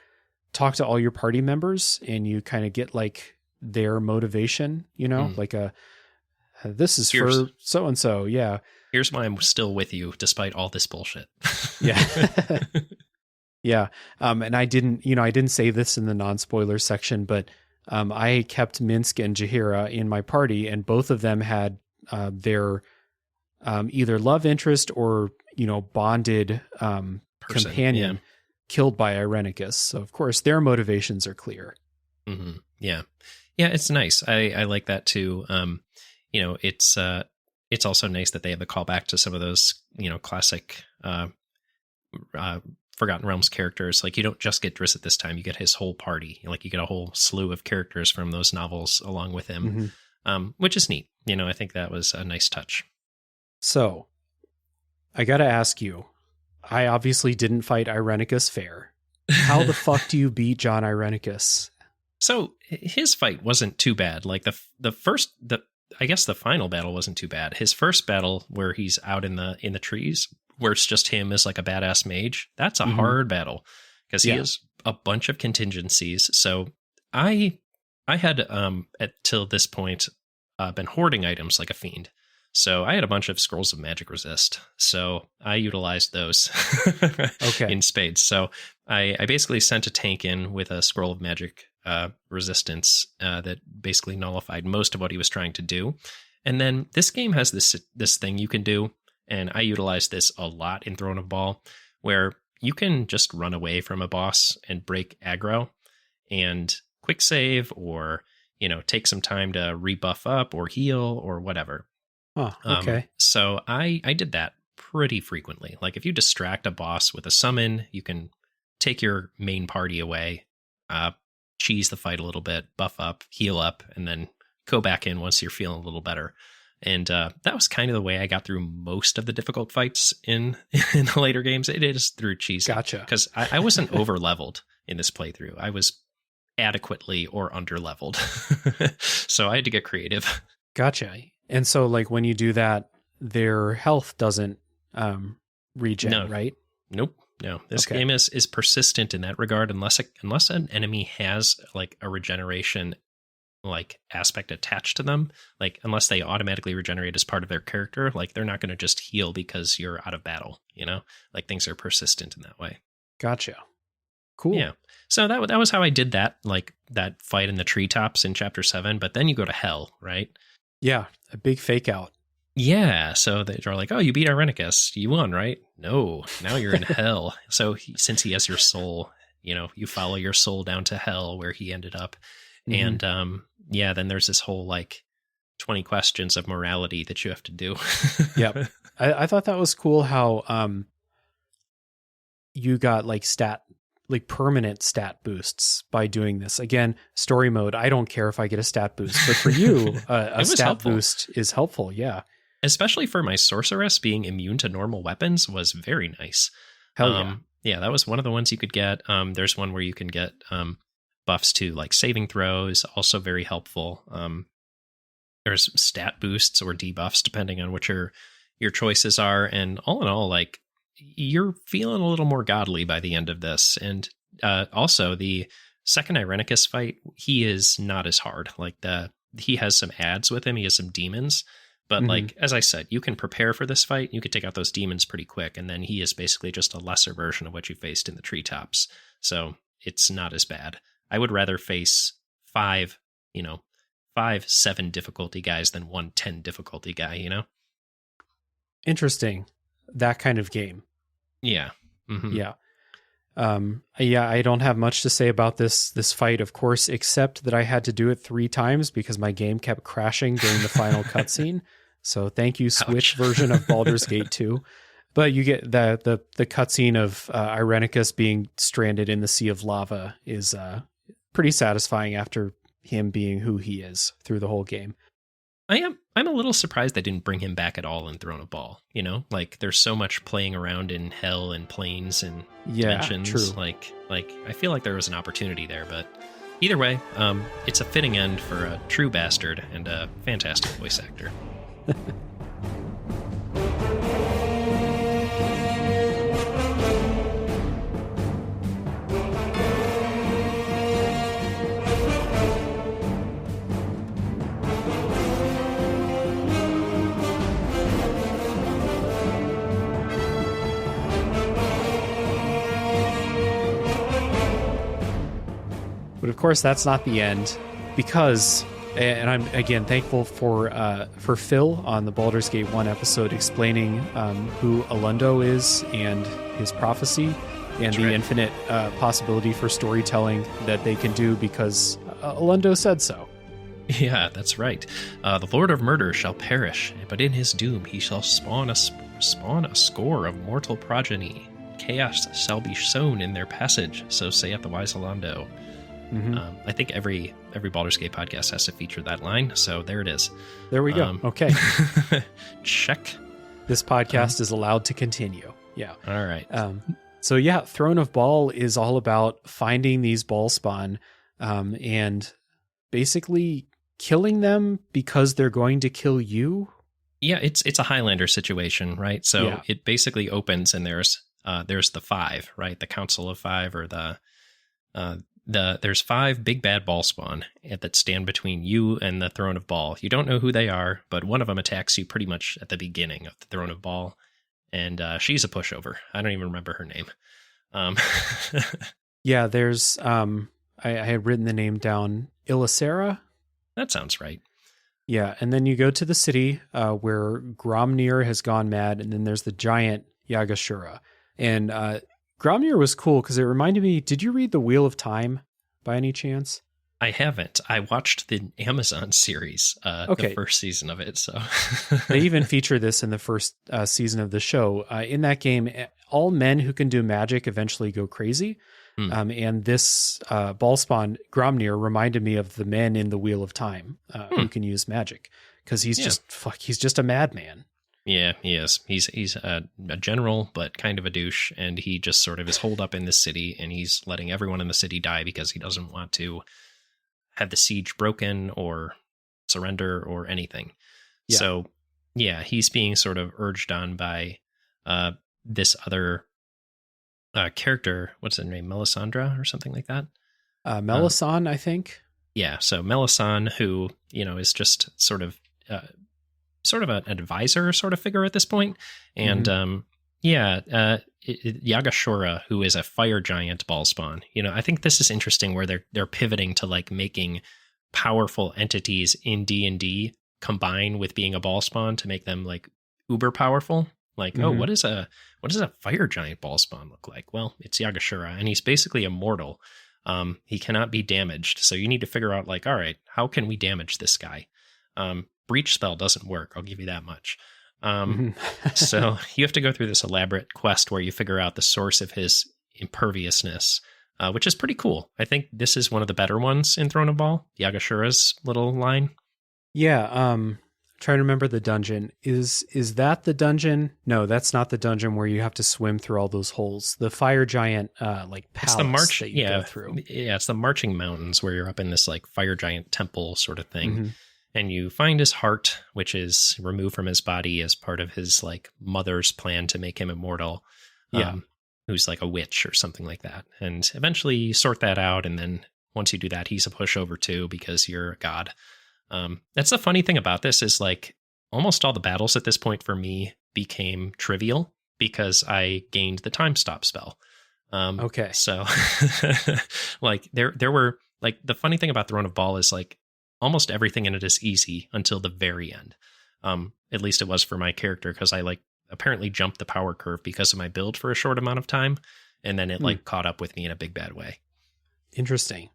talk to all your party members and you kind of get like their motivation, like this is for so-and-so. Yeah. Here's why I'm still with you despite all this bullshit. Yeah. Yeah. And I didn't say this in the non-spoiler section, but I kept Minsk and Jaheira in my party, and both of them had their either love interest or, bonded companion killed by Irenicus. So of course their motivations are clear. Mm-hmm. Yeah. Yeah. It's nice. I like that too. It's also nice that they have a callback to some of those, classic Forgotten Realms characters. Like, you don't just get Drizzt this time, you get his whole party. Like, you get a whole slew of characters from those novels along with him, which is neat. I think that was a nice touch. So, I got to ask you, I obviously didn't fight Irenicus fair. How the fuck do you beat John Irenicus? So his fight wasn't too bad. Like I guess the final battle wasn't too bad. His first battle where he's out in the trees, where it's just him as like a badass mage, that's a hard battle because he has a bunch of contingencies. So I had till this point been hoarding items like a fiend. So I had a bunch of scrolls of magic resist. So I utilized those in spades. So I basically sent a tank in with a scroll of magic resistance that basically nullified most of what he was trying to do. And then this game has this thing you can do, and I utilized this a lot in Throne of Bhaal, where you can just run away from a boss and break aggro and quick save, or take some time to rebuff up or heal or whatever. Oh, okay. So I did that pretty frequently. Like if you distract a boss with a summon, you can take your main party away, cheese the fight a little bit, buff up, heal up, and then go back in once you're feeling a little better. And that was kind of the way I got through most of the difficult fights in the later games. It is through cheese. Gotcha. Because I wasn't over leveled in this playthrough. I was adequately or under leveled. So I had to get creative. Gotcha. And so like when you do that, their health doesn't regen, right? Nope. No, this game is persistent in that regard, unless an enemy has like a regeneration like aspect attached to them, like unless they automatically regenerate as part of their character, like they're not going to just heal because you're out of battle, like things are persistent in that way. Gotcha. Cool. Yeah. So that was how I did that, like that fight in the treetops in chapter 7, but then you go to hell, right? Yeah. A big fake out. Yeah, so they're like, oh, you beat Irenicus. You won, right? No, now you're in hell. So since he has your soul, you follow your soul down to hell where he ended up. And then there's this whole like 20 questions of morality that you have to do. Yep. I thought that was cool how you got like permanent stat boosts by doing this. Again, story mode, I don't care if I get a stat boost, but for you, a stat boost is helpful. Yeah. Especially for my sorceress, being immune to normal weapons was very nice. Hell yeah. Yeah, that was one of the ones you could get. There's one where you can get buffs to like saving throws, also very helpful. There's stat boosts or debuffs depending on what your choices are. And all in all, like you're feeling a little more godly by the end of this. And also the second Irenicus fight, he is not as hard. Like he has some adds with him. He has some demons. But like, as I said, you can prepare for this fight. You could take out those demons pretty quick. And then he is basically just a lesser version of what you faced in the treetops. So it's not as bad. I would rather face 7 difficulty guys than 1 10 difficulty guy, Interesting. That kind of game. Yeah. Mm-hmm. Yeah. I don't have much to say about this fight, of course, except that I had to do it 3 times because my game kept crashing during the final cutscene. So thank you, Switch version of Baldur's Gate 2. But you get the cutscene of Irenicus being stranded in the sea of lava is pretty satisfying after him being who he is through the whole game. I'm a little surprised they didn't bring him back at all in Throne of Bhaal. Like there's so much playing around in hell and planes and dimensions. True. Like I feel like there was an opportunity there, but either way, it's a fitting end for a true bastard and a fantastic voice actor. But of course, that's not the end, because, and I'm again thankful for Phil on the Baldur's Gate 1 episode explaining who Alundo is and his prophecy and the infinite possibility for storytelling that they can do because Alundo said so. Yeah, that's right. The Lord of Murder shall perish, but in his doom he shall spawn a score of mortal progeny. Chaos shall be sown in their passage, so saith the wise Alundo. Mm-hmm. I think every Baldur's Gate podcast has to feature that line, so there it is. There we go. Okay. Check. This podcast is allowed to continue. Yeah. All right. So yeah, Throne of Bhaal is all about finding these ball spawn and basically killing them because they're going to kill you. Yeah, it's a Highlander situation, right? So it basically opens and there's the five, right? The Council of Five, or there's five big bad ball spawn that stand between you and the Throne of Bhaal. You don't know who they are, but one of them attacks you pretty much at the beginning of the Throne of Bhaal, and she's a pushover. I don't even remember her name. Yeah, there's I had written the name down, Ilisera. That sounds right. Yeah, and then you go to the city where Gromnir has gone mad, and then there's the giant Yagashura. And Gromnir was cool because it reminded me, did you read The Wheel of Time by any chance? I haven't. I watched the Amazon series, the first season of it. So they even feature this in the first season of the show. In that game, all men who can do magic eventually go crazy. And this ball spawn, Gromnir, reminded me of the men in The Wheel of Time who can use magic, because he's just a madman. Yeah, he is. He's a general, but kind of a douche, and he just sort of is holed up in this city, and he's letting everyone in the city die because he doesn't want to have the siege broken or surrender or anything. Yeah. So, yeah, he's being sort of urged on by this other character. What's her name? Melisandre or something like that? Melisandre, I think. Yeah, so Melisandre, who, is just sort of an advisor sort of figure at this point. And Yagashura, who is a fire giant ball spawn. I think this is interesting where they're pivoting to like making powerful entities in D&D combine with being a ball spawn to make them like uber powerful. Like, what does a fire giant ball spawn look like? Well, it's Yagashura, and he's basically immortal. He cannot be damaged. So you need to figure out like, all right, how can we damage this guy? Breach spell doesn't work. I'll give you that much. So you have to go through this elaborate quest where you figure out the source of his imperviousness, which is pretty cool. I think this is one of the better ones in Throne of Bhaal, Yagashura's little line. Yeah. Trying to remember the dungeon. Is that the dungeon? No, that's not the dungeon where you have to swim through all those holes. The fire giant, like palace that you go through. Yeah, it's the Marching Mountains where you're up in this like fire giant temple sort of thing. And you find his heart, which is removed from his body as part of his like mother's plan to make him immortal. Who's like a witch or something like that. And eventually you sort that out. And then once you do that, he's a pushover too, because you're a god. That's the funny thing about this is like almost all the battles at this point for me became trivial because I gained the time stop spell. So like there were like, the funny thing about Throne of Bhaal is like almost everything in it is easy until the very end. At least it was for my character, because I like apparently jumped the power curve because of my build for a short amount of time. And then it like caught up with me in a big bad way. Interesting.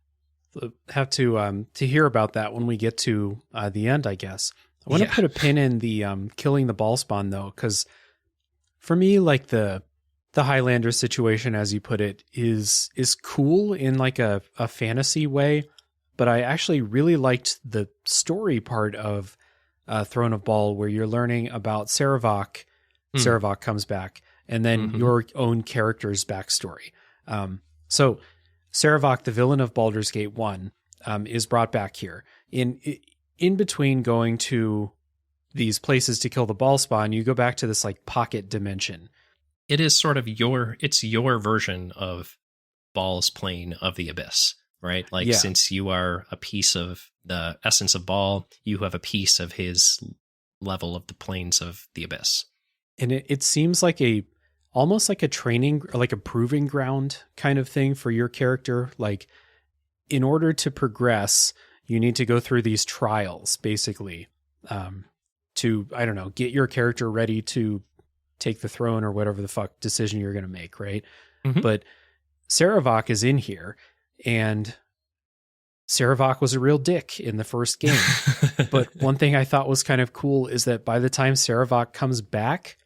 Have to hear about that when we get to the end, I guess. I want to put a pin in the killing the ball spawn though, because for me, like the Highlander situation, as you put it, is cool in like a fantasy way, but I actually really liked the story part of Throne of Bhaal, where you're learning about Saravok. Saravok comes back, and then your own character's backstory. So Saravok, the villain of Baldur's Gate 1, is brought back here. In between going to these places to kill the ball spawn, you go back to this like pocket dimension. It is sort of your version of Bhaal's plane of the abyss, right? Like since you are a piece of the essence of Bhaal, you have a piece of his level of the planes of the abyss. And it seems like almost like a training or like a proving ground kind of thing for your character. Like in order to progress, you need to go through these trials basically, to, I don't know, get your character ready to take the throne or whatever the fuck decision you're going to make. Right. But Saravok is in here, and Saravok was a real dick in the first game. But one thing I thought was kind of cool is that by the time Saravok comes back,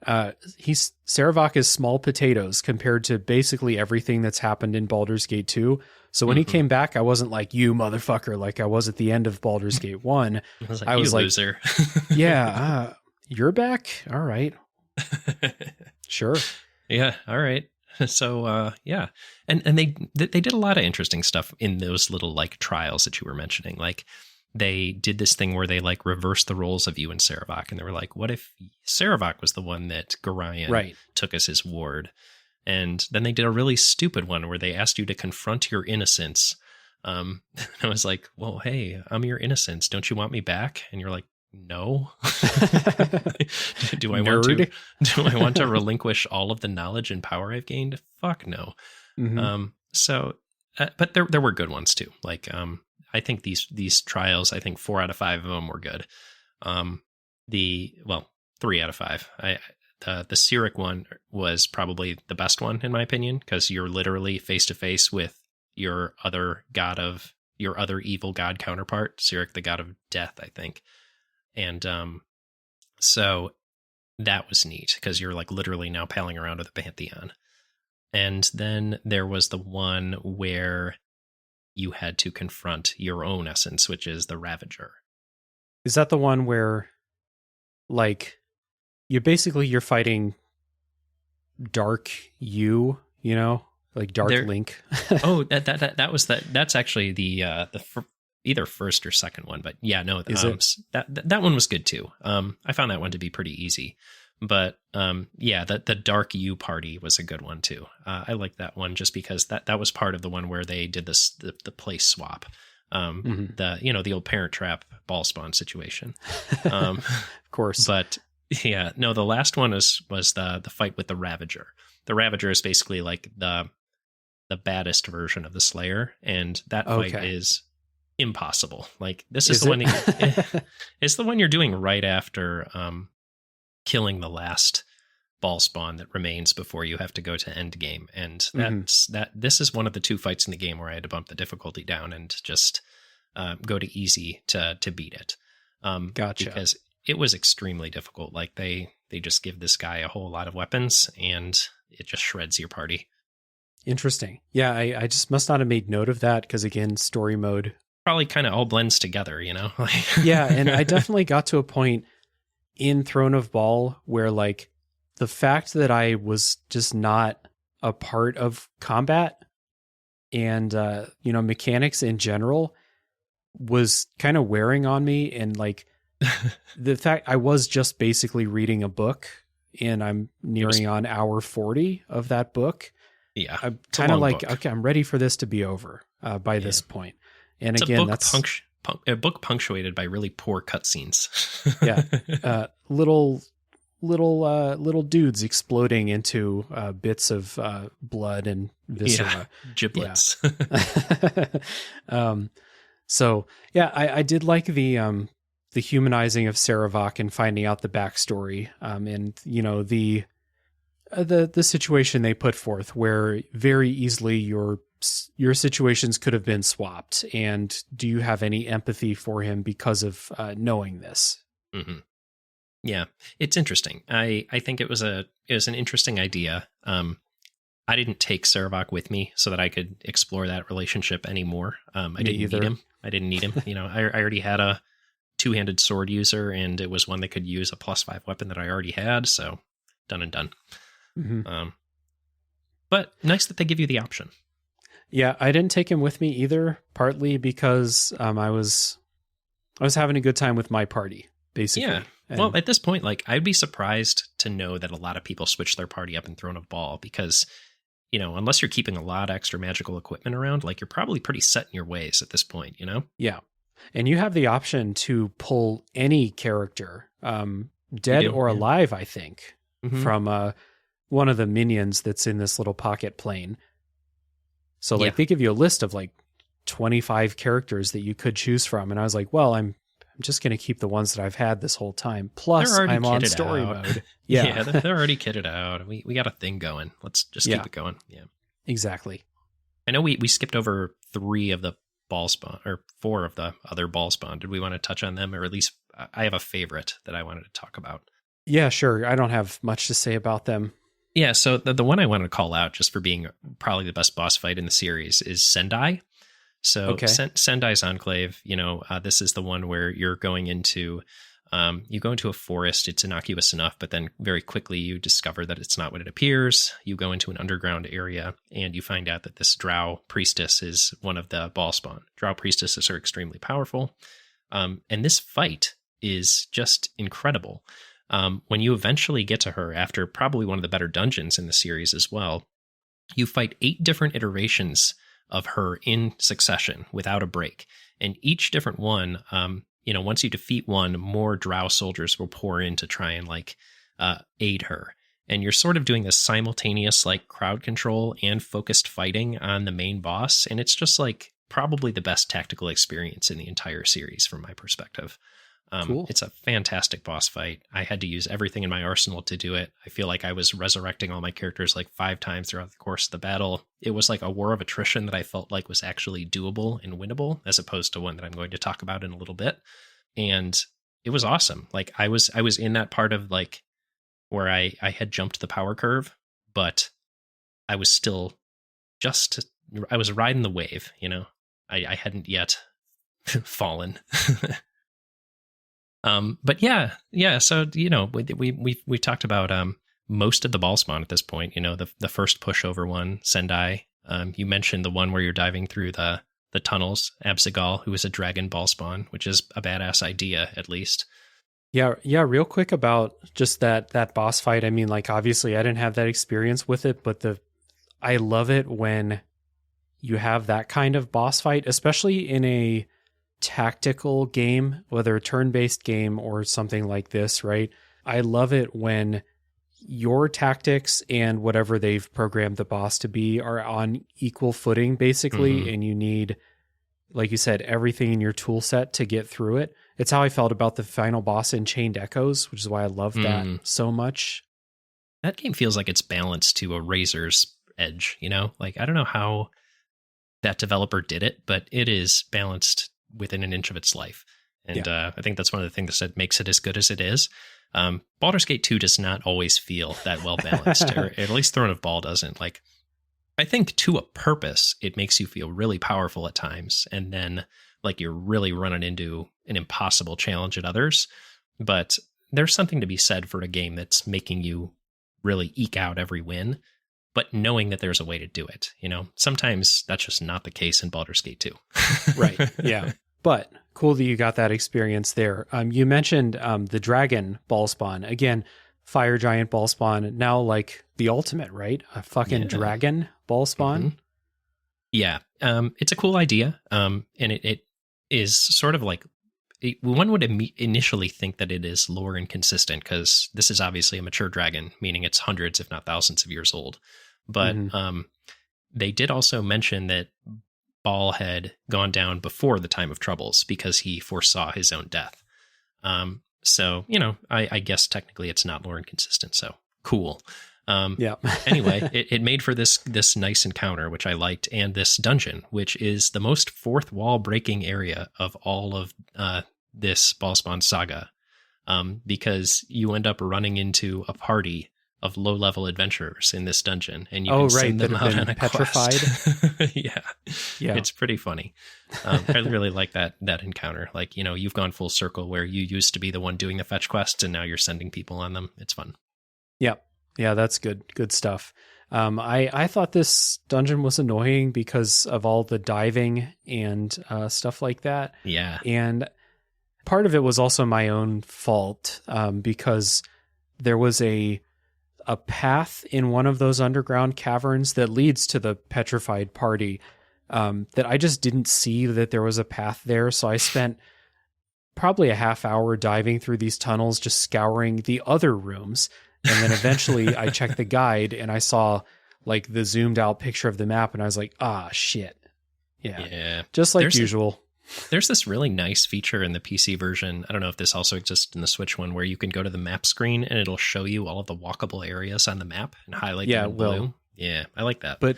Saravok is small potatoes compared to basically everything that's happened in Baldur's Gate 2. So when he came back, I wasn't like, you motherfucker, like I was at the end of Baldur's Gate 1. I was like, loser. Yeah, you're back? All right. Sure. Yeah, all right. So yeah, and they did a lot of interesting stuff in those little like trials that you were mentioning. Like they did this thing where they like reversed the roles of you and Sarevok, and they were like, what if Sarevok was the one that Gorion took as his ward? And then they did a really stupid one where they asked you to confront your innocence. I was like, well, hey, I'm your innocence. Don't you want me back? And you're like, no. Do I want to relinquish all of the knowledge and power I've gained? Fuck no. But there were good ones too. Like, I think these trials, I think 4 out of 5 of them were good. 3 out of 5. The Cyric one was probably the best one in my opinion, because you're literally face to face with your other evil god counterpart, Cyric, the god of death, I think. And so that was neat because you're like literally now palling around with the Pantheon. And then there was the one where you had to confront your own essence, which is the Ravager. Is that the one where like you're fighting Dark like Dark Link? Oh, that was that. That's actually the either first or second one, but yeah, no, that one was good too. I found that one to be pretty easy, but yeah, the Dark U party was a good one too. I like that one just because that was part of the one where they did the place swap. The old Parent Trap ball spawn situation. Of course, but yeah, no, the last one was the fight with the Ravager. The Ravager is basically like the baddest version of the Slayer, and that fight is impossible. Like this is the one it's the one you're doing right after killing the last ball spawn that remains before you have to go to end game. And this is one of the 2 fights in the game where I had to bump the difficulty down and just go to easy to beat it. Gotcha. Because it was extremely difficult. Like they just give this guy a whole lot of weapons and it just shreds your party. Interesting. Yeah, I just must not have made note of that because again, story mode probably kind of all blends together, Yeah, and I definitely got to a point in Throne of Bhaal where like the fact that I was just not a part of combat and mechanics in general was kind of wearing on me, and like the fact I was just basically reading a book and I'm nearing on hour 40 of that book. Yeah. I'm kind of like, okay, I'm ready for this to be over by this point. And it's again, that's a book punctuated by really poor cutscenes. Yeah. Little dudes exploding into bits of blood and viscera. Yeah, giblets. Yeah. So yeah, I did like the humanizing of Sarevok and finding out the backstory. And the situation they put forth where very easily your situations could have been swapped. And do you have any empathy for him because of knowing this? Mm-hmm. Yeah, it's interesting. I think it was an interesting idea. I didn't take Sarevok with me so that I could explore that relationship anymore. I didn't need him. I already had a 2-handed sword user, and it was one that could use a +5 weapon that I already had. So done and done. Mm-hmm. But nice that they give you the option. Yeah, I didn't take him with me either, partly because I was having a good time with my party, basically. Yeah. Well, at this point, like I'd be surprised to know that a lot of people switch their party up in Throne of Bhaal because, unless you're keeping a lot of extra magical equipment around, like you're probably pretty set in your ways at this point, Yeah. And you have the option to pull any character, dead or alive, I think, from one of the minions that's in this little pocket plane. So they give you a list of like 25 characters that you could choose from. And I was like, well, I'm just going to keep the ones that I've had this whole time. Plus I'm on story mode. Yeah, they're already kitted out. We got a thing going. Let's just keep it going. Yeah, exactly. I know we skipped over 3 of the ball spawn or 4 of the other ball spawn. Did we want to touch on them, or at least I have a favorite that I wanted to talk about? Yeah, sure. I don't have much to say about them. Yeah, so the one I wanted to call out just for being probably the best boss fight in the series is Sendai. So Sendai's Enclave, this is the one where you're going into You go into a forest, it's innocuous enough, but then very quickly you discover that it's not what it appears. You go into an underground area, and you find out that this drow priestess is one of the Bhaal spawn. Drow priestesses are extremely powerful. And this fight is just incredible. When you eventually get to her, after probably one of the better dungeons in the series as well, you fight 8 different iterations of her in succession without a break. And each different one, once you defeat one, more drow soldiers will pour in to try and aid her. And you're sort of doing this simultaneous crowd control and focused fighting on the main boss. And it's just probably the best tactical experience in the entire series from my perspective. Cool. It's a fantastic boss fight. I had to use everything in my arsenal to do it. I feel like I was resurrecting all my characters 5 times throughout the course of the battle. It was like a war of attrition that I felt like was actually doable and winnable, as opposed to one that I'm going to talk about in a little bit. And it was awesome. I was in that part of where I had jumped the power curve, but I was still I was riding the wave, I hadn't yet fallen. But yeah. So, we talked about, most of the Bhaal spawn at this point, the first pushover one, Sendai. You mentioned the one where you're diving through the tunnels, Absegal, who is a dragon Bhaal spawn, which is a badass idea, at least. Yeah. Real quick about just that boss fight. I mean, obviously I didn't have that experience with it, but I love it when you have that kind of boss fight, especially in a tactical game, whether a turn-based game or something like this, right? I love it when your tactics and whatever they've programmed the boss to be are on equal footing, basically, and you need, like you said, everything in your tool set to get through it. It's how I felt about the final boss in Chained Echoes, which is why I love that so much. That game feels like it's balanced to a razor's edge, I don't know how that developer did it, but it is balanced within an inch of its life. And I think that's one of the things that makes it as good as it is. Baldur's Gate 2 does not always feel that well balanced, or at least Throne of Bhaal doesn't. I think to a purpose, it makes you feel really powerful at times, and then you're really running into an impossible challenge at others. But there's something to be said for a game that's making you really eke out every win, but knowing that there's a way to do it. Sometimes that's just not the case in Baldur's Gate 2. Right. Yeah. But cool that you got that experience there. You mentioned the dragon Bhaal spawn. Again, fire giant Bhaal spawn. Now the ultimate, right? A fucking dragon Bhaal spawn. Yeah. It's a cool idea. And it is sort of one would initially think that it is lore inconsistent, because this is obviously a mature dragon, meaning it's hundreds, if not thousands of years old. But they did also mention that Bhaal had gone down before the time of troubles because he foresaw his own death. So, I guess technically it's not lore inconsistent. So cool. Anyway, it made for this nice encounter, which I liked, and this dungeon, which is the most fourth wall breaking area of all of this Bhaal spawn saga, because you end up running into a party of low-level adventurers in this dungeon, and you can send them out on a petrified quest. yeah, it's pretty funny. I really like that encounter. You've gone full circle where you used to be the one doing the fetch quests, and now you're sending people on them. It's fun. Yeah, that's good stuff. I thought this dungeon was annoying because of all the diving and stuff like that. Yeah, and part of it was also my own fault, because there was a path in one of those underground caverns that leads to the petrified party, that I just didn't see that there was a path there. So I spent probably a half hour diving through these tunnels, just scouring the other rooms. And then eventually I checked the guide and I saw the zoomed out picture of the map, and I was like, shit. Yeah. Just like usual. There's this really nice feature in the PC version. I don't know if this also exists in the Switch one, where you can go to the map screen and it'll show you all of the walkable areas on the map and highlight them in blue. Yeah, I like that. But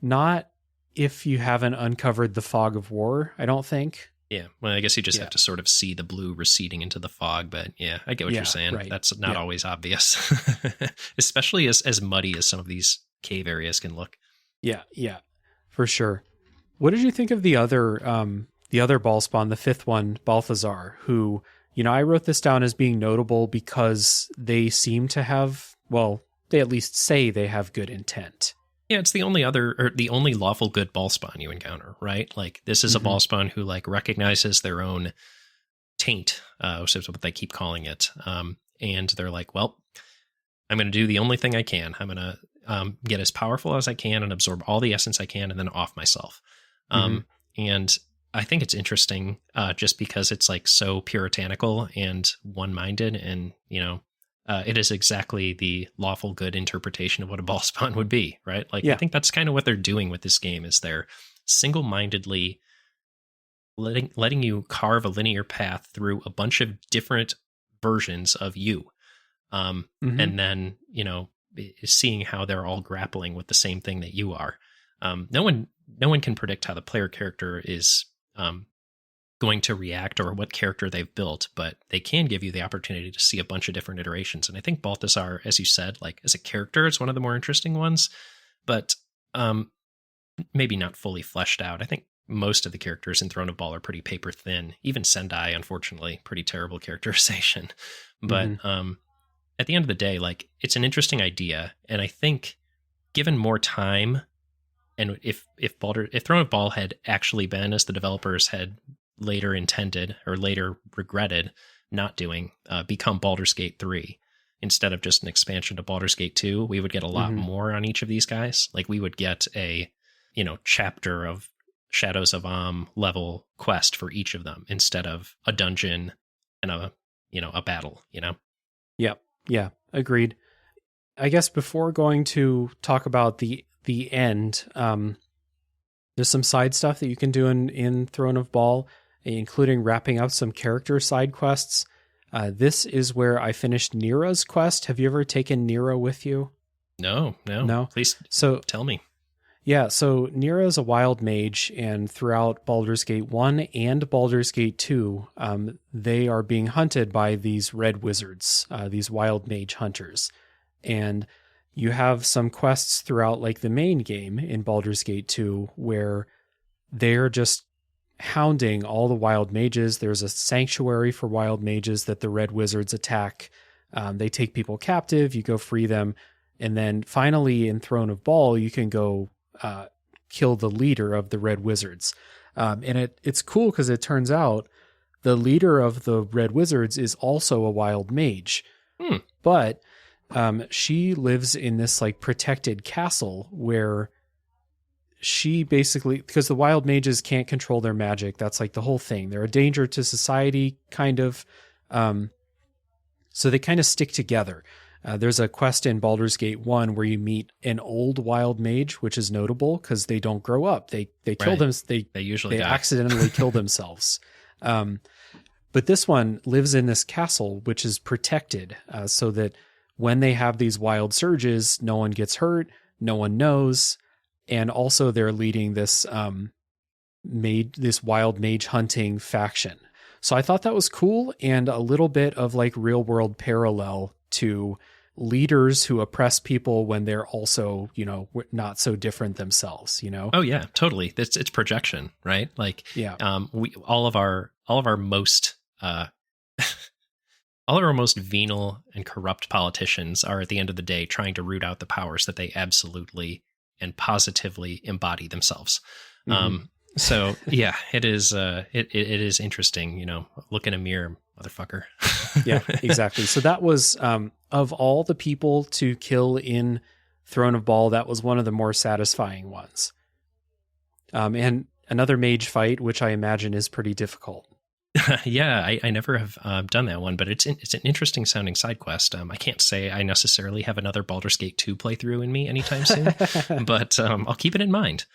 not if you haven't uncovered the fog of war, I don't think. Yeah, well, I guess you just have to sort of see the blue receding into the fog, but yeah, I get what you're saying. Right. That's not always obvious, especially as muddy as some of these cave areas can look. Yeah, for sure. What did you think of the other Bhaal spawn, the fifth one, Balthazar, who I wrote this down as being notable because they seem to have, well, they at least say they have good intent. Yeah, it's the only lawful good ball spawn you encounter, right? Like, this is a ball spawn who like recognizes their own taint, which is what they keep calling it. And they're like, well, I'm going to do the only thing I can. I'm going to get as powerful as I can and absorb all the essence I can and then off myself. And I think it's interesting just because it's like so puritanical and one-minded, and, it is exactly the lawful good interpretation of what a ball spawn would be, right? Like, I think that's kind of what they're doing with this game, is they're single-mindedly letting you carve a linear path through a bunch of different versions of you. And then, seeing how they're all grappling with the same thing that you are. No one can predict how the player character is going to react or what character they've built, but they can give you the opportunity to see a bunch of different iterations. And I think Balthasar, as you said, like as a character, it's one of the more interesting ones, but maybe not fully fleshed out. I think most of the characters in Throne of Bhaal are pretty paper thin. Even Sendai, unfortunately, pretty terrible characterization. But at the end of the day, like, it's an interesting idea. And I think given more time, and if Throne of Bhaal had actually been, as the developers had later intended or later regretted not doing, become Baldur's Gate 3 instead of just an expansion to Baldur's Gate 2, we would get a lot more on each of these guys. Like, we would get a, chapter of Shadows of Am level quest for each of them instead of a dungeon and a battle, Yep. Yeah, agreed. I guess before going to talk about the end, there's some side stuff that you can do in Throne of Bhaal, including wrapping up some character side quests. This is where I finished Nira's quest. Have you ever taken Nira with you? No. Please tell me. Yeah, so Nira is a wild mage, and throughout Baldur's Gate 1 and Baldur's Gate 2, they are being hunted by these red wizards, these wild mage hunters. And you have some quests throughout, like the main game in Baldur's Gate 2, where they're just hounding all the wild mages. There's a sanctuary for wild mages that the red wizards attack. They take people captive, you go free them. And then finally in Throne of Bhaal, you can go kill the leader of the red wizards. And it's cool because it turns out the leader of the red wizards is also a wild mage. But she lives in this like protected castle where she basically, because the wild mages can't control their magic. That's like the whole thing. They're a danger to society, kind of. So they kind of stick together. There's a quest in Baldur's Gate 1 where you meet an old wild mage, which is notable because they don't grow up. They kill them. They usually die. Accidentally kill themselves. But this one lives in this castle, which is protected, so that when they have these wild surges, no one gets hurt, no one knows. And also they're leading this wild mage hunting faction. So I thought that was cool, and a little bit of like real world parallel to leaders who oppress people when they're also, not so different themselves, Oh yeah, totally. It's projection, right? Like, we all of our most all of our most venal and corrupt politicians are at the end of the day trying to root out the powers that they absolutely and positively embody themselves. So yeah, it is interesting, look in a mirror, motherfucker. Yeah, exactly. So that was, of all the people to kill in Throne of Bhaal, that was one of the more satisfying ones. And another mage fight, which I imagine is pretty difficult. Yeah, I never have done that one, but it's an interesting sounding side quest. I can't say I necessarily have another Baldur's Gate 2 playthrough in me anytime soon, but I'll keep it in mind.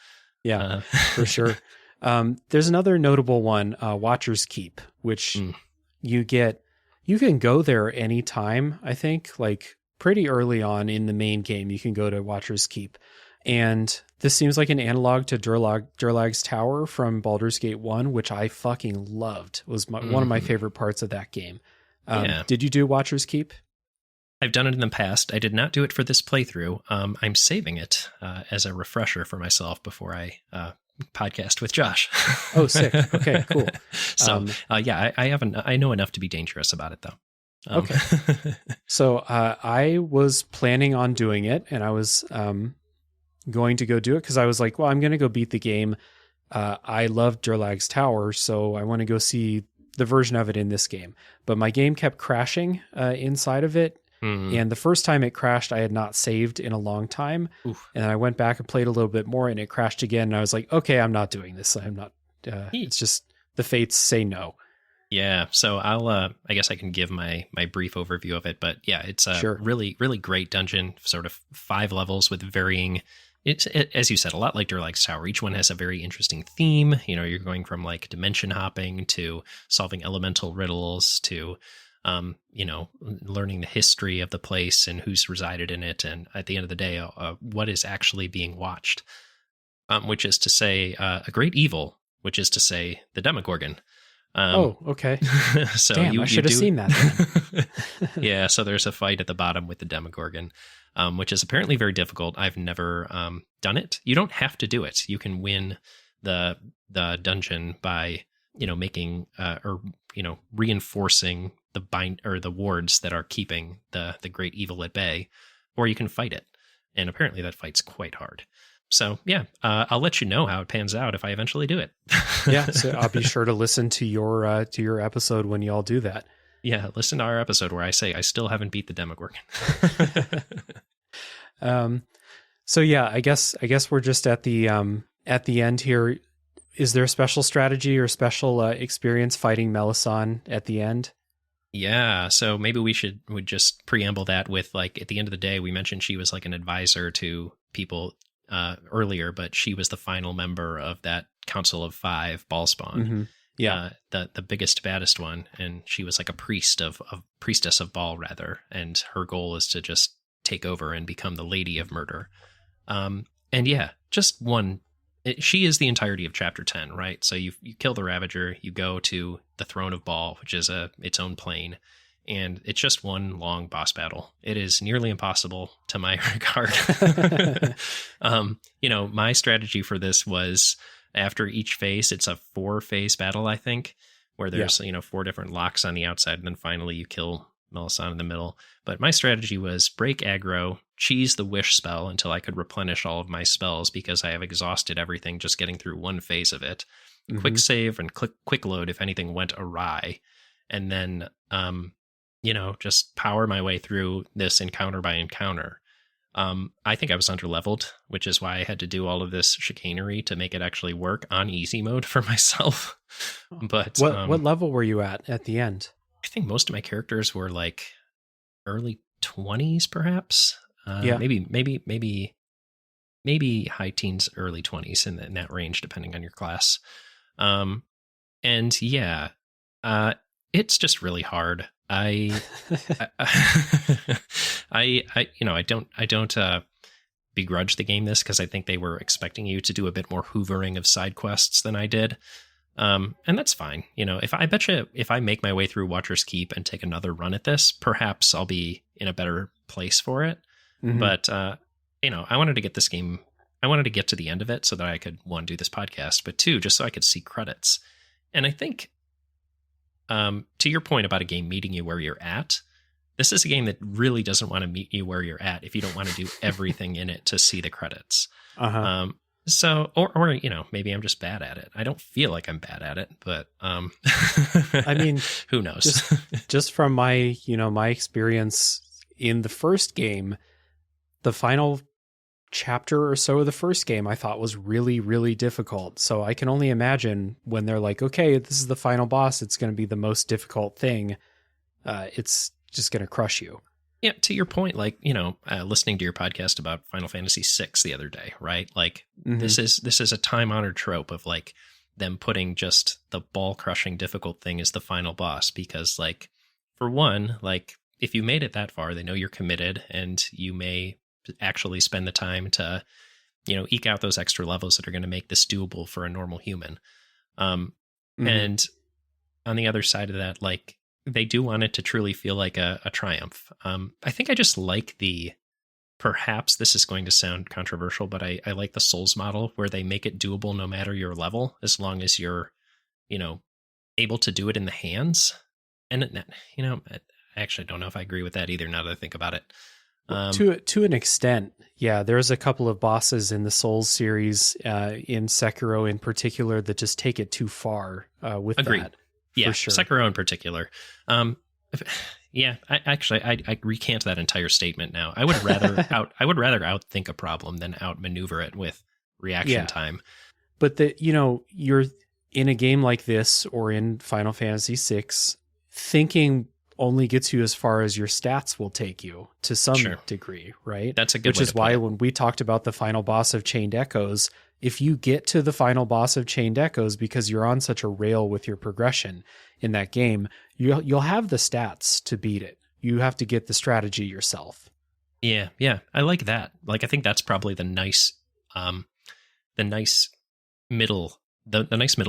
Yeah, for sure. There's another notable one, Watcher's Keep, which you can go there anytime, I think, like pretty early on in the main game, you can go to Watcher's Keep. And this seems like an analog to Durlag's Tower from Baldur's Gate 1, which I fucking loved. It was one of my favorite parts of that game. Did you do Watcher's Keep? I've done it in the past. I did not do it for this playthrough. I'm saving it as a refresher for myself before I podcast with Josh. Oh, sick. Okay, cool. So, I know enough to be dangerous about it, though. Okay. So I was planning on doing it, and I was going to go do it because I was like, well, I'm going to go beat the game. I love Durlag's Tower, so I want to go see the version of it in this game. But my game kept crashing inside of it. And the first time it crashed, I had not saved in a long time. Oof. And I went back and played a little bit more, and it crashed again. And I was like, okay, I'm not doing this. I'm not. It's just the fates say no. Yeah, so I guess I can give my brief overview of it, but yeah, it's a really, really great dungeon, sort of 5 levels with varying. It's, as you said, a lot like Durlag's Tower. Each one has a very interesting theme. You know, you're going from like dimension hopping to solving elemental riddles to, learning the history of the place and who's resided in it, and at the end of the day, what is actually being watched, which is to say, a great evil, which is to say, the Demogorgon. Okay. So damn, I should have seen that. Yeah, so there's a fight at the bottom with the Demogorgon, which is apparently very difficult. I've never done it. You don't have to do it. You can win the dungeon by making reinforcing the wards that are keeping the great evil at bay, or you can fight it. And apparently that fight's quite hard. So yeah, I'll let you know how it pans out if I eventually do it. Yeah, so I'll be sure to listen to your episode when you all do that. Yeah, listen to our episode where I say I still haven't beat the Demogorgon. So yeah, I guess we're just at the end here. Is there a special strategy or special experience fighting Melisande at the end? Yeah, so maybe would just preamble that with, like, at the end of the day, we mentioned she was like an advisor to people earlier, but she was the final member of that Council of 5 Bhaalspawn. Mm-hmm. Yeah, the biggest, baddest one, and she was like a priestess of Bhaal, rather, and her goal is to just take over and become the Lady of Murder. And yeah, just one. She is the entirety of Chapter 10, right? So you kill the Ravager, you go to the Throne of Bhaal, which is its own plane, and it's just one long boss battle. It is nearly impossible to my regard. My strategy for this was, after each phase, it's a 4-phase battle, I think, where there's 4 different locks on the outside, and then finally you kill Melisande in the middle. But my strategy was break aggro, cheese the wish spell until I could replenish all of my spells, because I have exhausted everything just getting through one phase of it. Mm-hmm. Quick save and quick load if anything went awry, and then just power my way through this encounter by encounter. I think I was underleveled, which is why I had to do all of this chicanery to make it actually work on easy mode for myself. But what level were you at the end? I think most of my characters were like early 20s, perhaps. Yeah, maybe high teens, early 20s, in that range, depending on your class. And yeah, it's just really hard. I don't begrudge the game this, because I think they were expecting you to do a bit more hoovering of side quests than I did. And that's fine. If I make my way through Watcher's Keep and take another run at this, perhaps I'll be in a better place for it. Mm-hmm. But, I wanted to get this game. I wanted to get to the end of it so that I could, 1, do this podcast, but 2, just so I could see credits. And I think, to your point about a game meeting you where you're at, this is a game that really doesn't want to meet you where you're at if you don't want to do everything in it to see the credits. Uh-huh. So, or maybe I'm just bad at it. I don't feel like I'm bad at it, but I mean, who knows? just from my experience in the first game, the final chapter or so of the first game I thought was really, really difficult. So I can only imagine when they're like, okay, this is the final boss, it's going to be the most difficult thing. It's just going to crush you. Yeah, to your point, like, listening to your podcast about Final Fantasy VI the other day, right? Like, mm-hmm. This is a time-honored trope of, like, them putting just the ball-crushing difficult thing as the final boss, because, like, for one, like, if you made it that far, they know you're committed, and you may actually spend the time to, eke out those extra levels that are going to make this doable for a normal human. Mm-hmm. And on the other side of that, like, they do want it to truly feel like a triumph. I think I just like the perhaps this is going to sound controversial, but I like the Souls model where they make it doable no matter your level, as long as you're, able to do it in the hands. And, I actually don't know if I agree with that either now that I think about it. To an extent, yeah. There's a couple of bosses in the Souls series, in Sekiro in particular, that just take it too far with Agreed. that. Yeah, for sure. Sekiro in particular. I recant that entire statement now. I would rather outthink a problem than outmaneuver it with reaction time. But you're in a game like this or in Final Fantasy VI, thinking only gets you as far as your stats will take you to some degree, right? That's a good Which is why when we talked about the final boss of Chained Echoes, if you get to the final boss of Chained Echoes because you're on such a rail with your progression in that game, you'll have the stats to beat it. You have to get the strategy yourself. Yeah, I like that. Like, I think that's probably the nice middle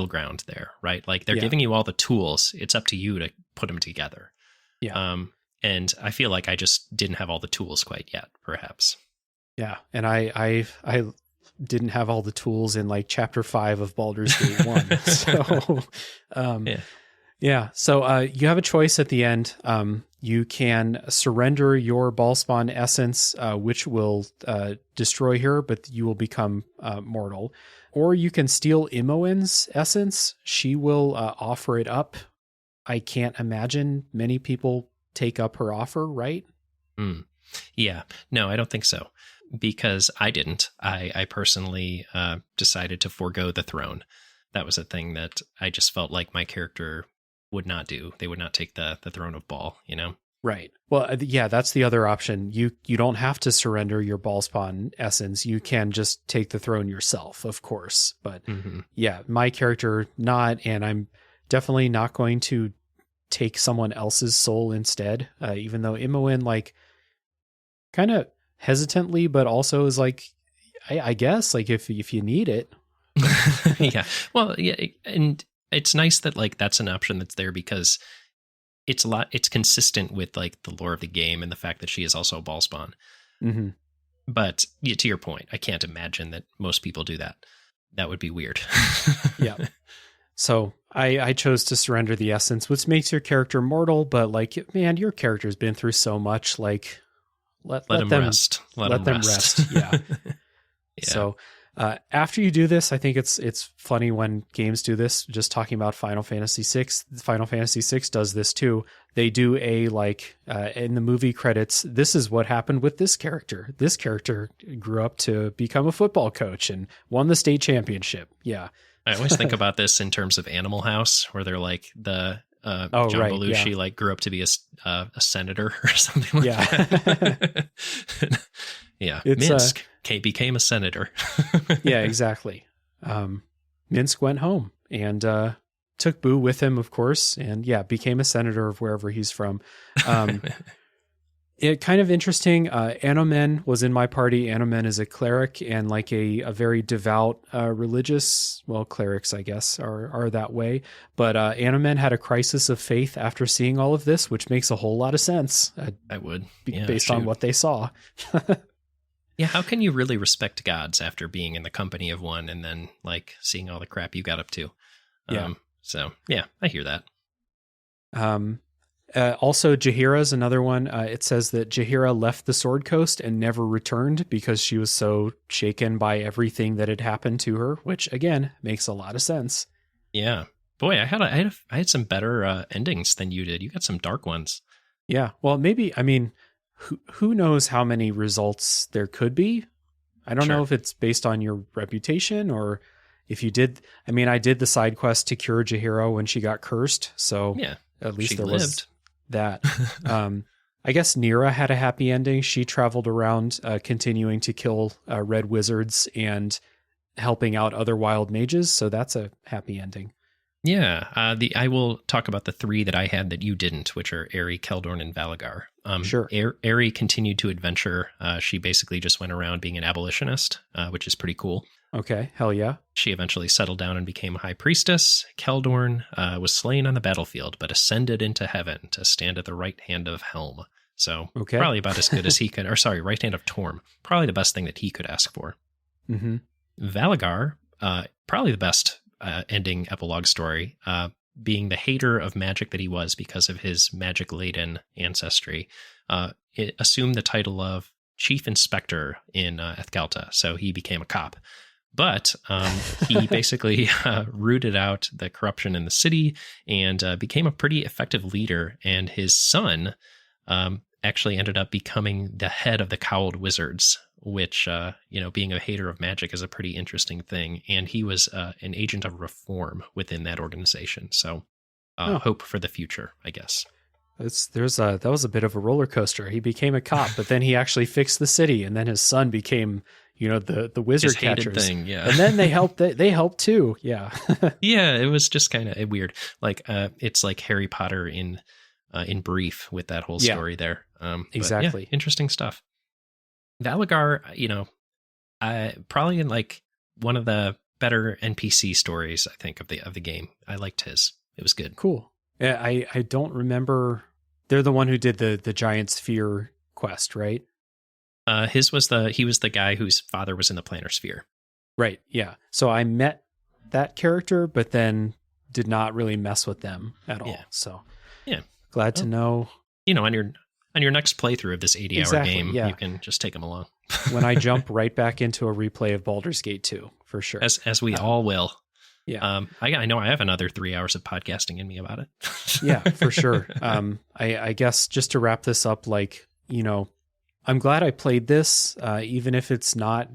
ground there, right? Like, they're giving you all the tools. It's up to you to put them together. Yeah. And I feel like I just didn't have all the tools quite yet, perhaps. Yeah, and I didn't have all the tools in like chapter 5 of Baldur's Gate 1. So, So you have a choice at the end. You can surrender your Bhaalspawn essence, which will destroy her, but you will become mortal. Or you can steal Imoen's essence. She will offer it up. I can't imagine many people take up her offer, right? Yeah. No, I don't think so. Because I didn't. I personally decided to forego the throne. That was a thing that I just felt like my character would not do. They would not take the throne of Bhaal, Right. Well, that's the other option. You don't have to surrender your Bhaalspawn essence. You can just take the throne yourself, of course. But my character not, and I'm definitely not going to take someone else's soul instead, even though Imoen, like, kind of hesitantly, but also is like, I guess, like, if you need it. Yeah. Well, yeah. And it's nice that, like, that's an option that's there because it's consistent with, like, the lore of the game and the fact that she is also a Bhaalspawn. Mm-hmm. But to your point, I can't imagine that most people do that. That would be weird. Yeah. So I chose to surrender the essence, which makes your character mortal, but, like, man, your character's been through so much, like, let them rest. Let them rest. Yeah. So after you do this, I think it's funny when games do this. Just talking about Final Fantasy VI, Final Fantasy VI does this too. They do a, like, in the movie credits, this is what happened with this character. This character grew up to become a football coach and won the state championship. Yeah. I always think about this in terms of Animal House, where they're like John Belushi like grew up to be a senator or something like that. Yeah, Minsk became a senator. Yeah, exactly. Minsk went home and took Boo with him, of course, and became a senator of wherever he's from. It kind of interesting. Anomen was in my party. Anomen is a cleric and, like, a very devout religious. Well, clerics, I guess, are that way. But Anomen had a crisis of faith after seeing all of this, which makes a whole lot of sense. I would, based on what they saw. Yeah, how can you really respect gods after being in the company of one and then, like, seeing all the crap you got up to? So I hear that. Also, Jaheira's another one. It says that Jaheira left the Sword Coast and never returned because she was so shaken by everything that had happened to her, which, again, makes a lot of sense. Yeah. Boy, I had some better endings than you did. You got some dark ones. Yeah. Well, maybe, I mean, who knows how many results there could be? I don't know if it's based on your reputation or if you did. I mean, I did the side quest to cure Jaheira when she got cursed. So at least there was that. I guess Nira had a happy ending. She traveled around continuing to kill red wizards and helping out other wild mages. So that's a happy ending. Yeah. I will talk about the three that I had that you didn't, which are Aerie, Keldorn, and Valagar. Sure. Aerie continued to adventure. She basically just went around being an abolitionist, which is pretty cool. Okay. Hell yeah. She eventually settled down and became a high priestess. Keldorn was slain on the battlefield, but ascended into heaven to stand at the right hand of Helm. So Okay. probably about as good as he could, or sorry, Right Hand of Torm, probably the best thing that he could ask for. Mm-hmm. Valagar, probably the best ending epilogue story, being the hater of magic that he was because of his magic-laden ancestry, it assumed the title of Chief Inspector in Ethkalta, so he became a cop. But he basically rooted out the corruption in the city and became a pretty effective leader. And his son actually ended up becoming the head of the Cowled Wizards, which, being a hater of magic is a pretty interesting thing. And he was an agent of reform within that organization. So hope for the future, I guess. That was a bit of a roller coaster. He became a cop, but then he actually fixed the city, and then his son became, the wizard His hated catchers thing, yeah. And then they helped too. Yeah. Yeah, it was just kind of weird. Like it's like Harry Potter in brief with that whole story there. Exactly. Yeah, interesting stuff. Valagar, probably in like one of the better NPC stories, I think, of the game. I liked his. It was good. Cool. Yeah, I don't remember. They're the one who did the giant sphere quest, right? He was the guy whose father was in the planar sphere. Right. Yeah. So I met that character, but then did not really mess with them at all. Yeah. So yeah, glad to know. On your next playthrough of this 80-hour game, you can just take them along. When I jump right back into a replay of Baldur's Gate 2, for sure. As we all will. Yeah. I know I have another 3 hours of podcasting in me about it. Yeah, for sure. I guess just to wrap this up, I'm glad I played this, even if it's not,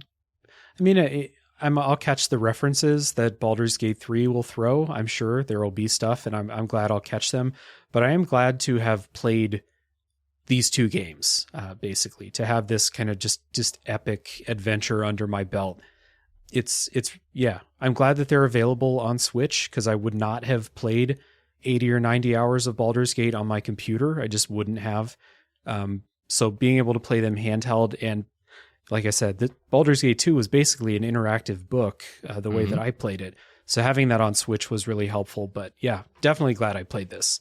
I'll catch the references that Baldur's Gate 3 will throw. I'm sure there will be stuff, and I'm glad I'll catch them, but I am glad to have played these two games, basically, to have this kind of just epic adventure under my belt. I'm glad that they're available on Switch, because I would not have played 80 or 90 hours of Baldur's Gate on my computer. I just wouldn't have. So being able to play them handheld, and like I said, Baldur's Gate 2 was basically an interactive book, the way that I played it. So having that on Switch was really helpful, but yeah, definitely glad I played this.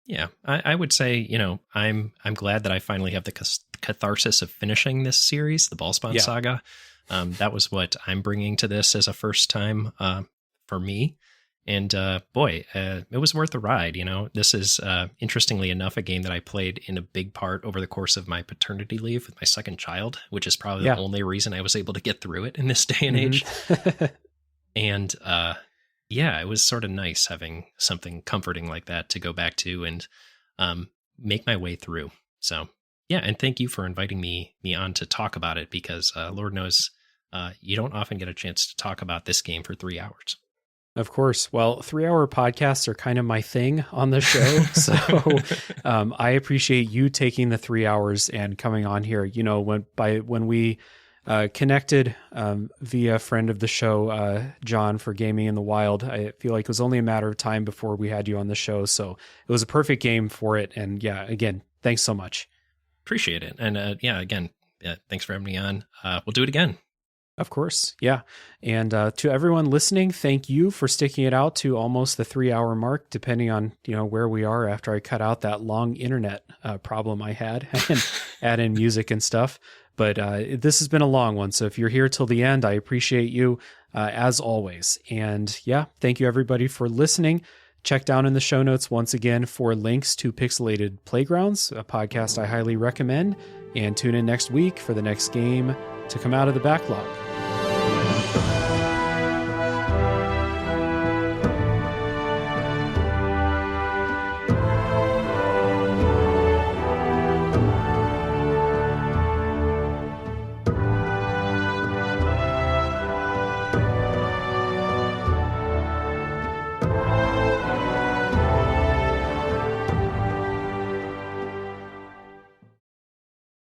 Yeah, I would say, I'm glad that I finally have the catharsis of finishing this series, the Ballspawn saga. That was what I'm bringing to this as a first time for me. And it was worth the ride. This is, interestingly enough, a game that I played in a big part over the course of my paternity leave with my second child, which is probably the only reason I was able to get through it in this day and age. And it was sort of nice having something comforting like that to go back to and make my way through. So, yeah, and thank you for inviting me on to talk about it, because Lord knows you don't often get a chance to talk about this game for 3 hours. Of course. Well, 3-hour podcasts are kind of my thing on the show. So I appreciate you taking the 3 hours and coming on here. When we connected via friend of the show, John, for Gaming in the Wild, I feel like it was only a matter of time before we had you on the show. So it was a perfect game for it. And again, thanks so much. Appreciate it. And again, thanks for having me on. We'll do it again. Of course. Yeah. And to everyone listening, thank you for sticking it out to almost the 3-hour mark, depending on, where we are after I cut out that long internet problem I had and add in music and stuff. But this has been a long one. So if you're here till the end, I appreciate you as always. And thank you everybody for listening. Check down in the show notes once again for links to Pixelated Playgrounds, a podcast I highly recommend. And tune in next week for the next game to come out of the backlog.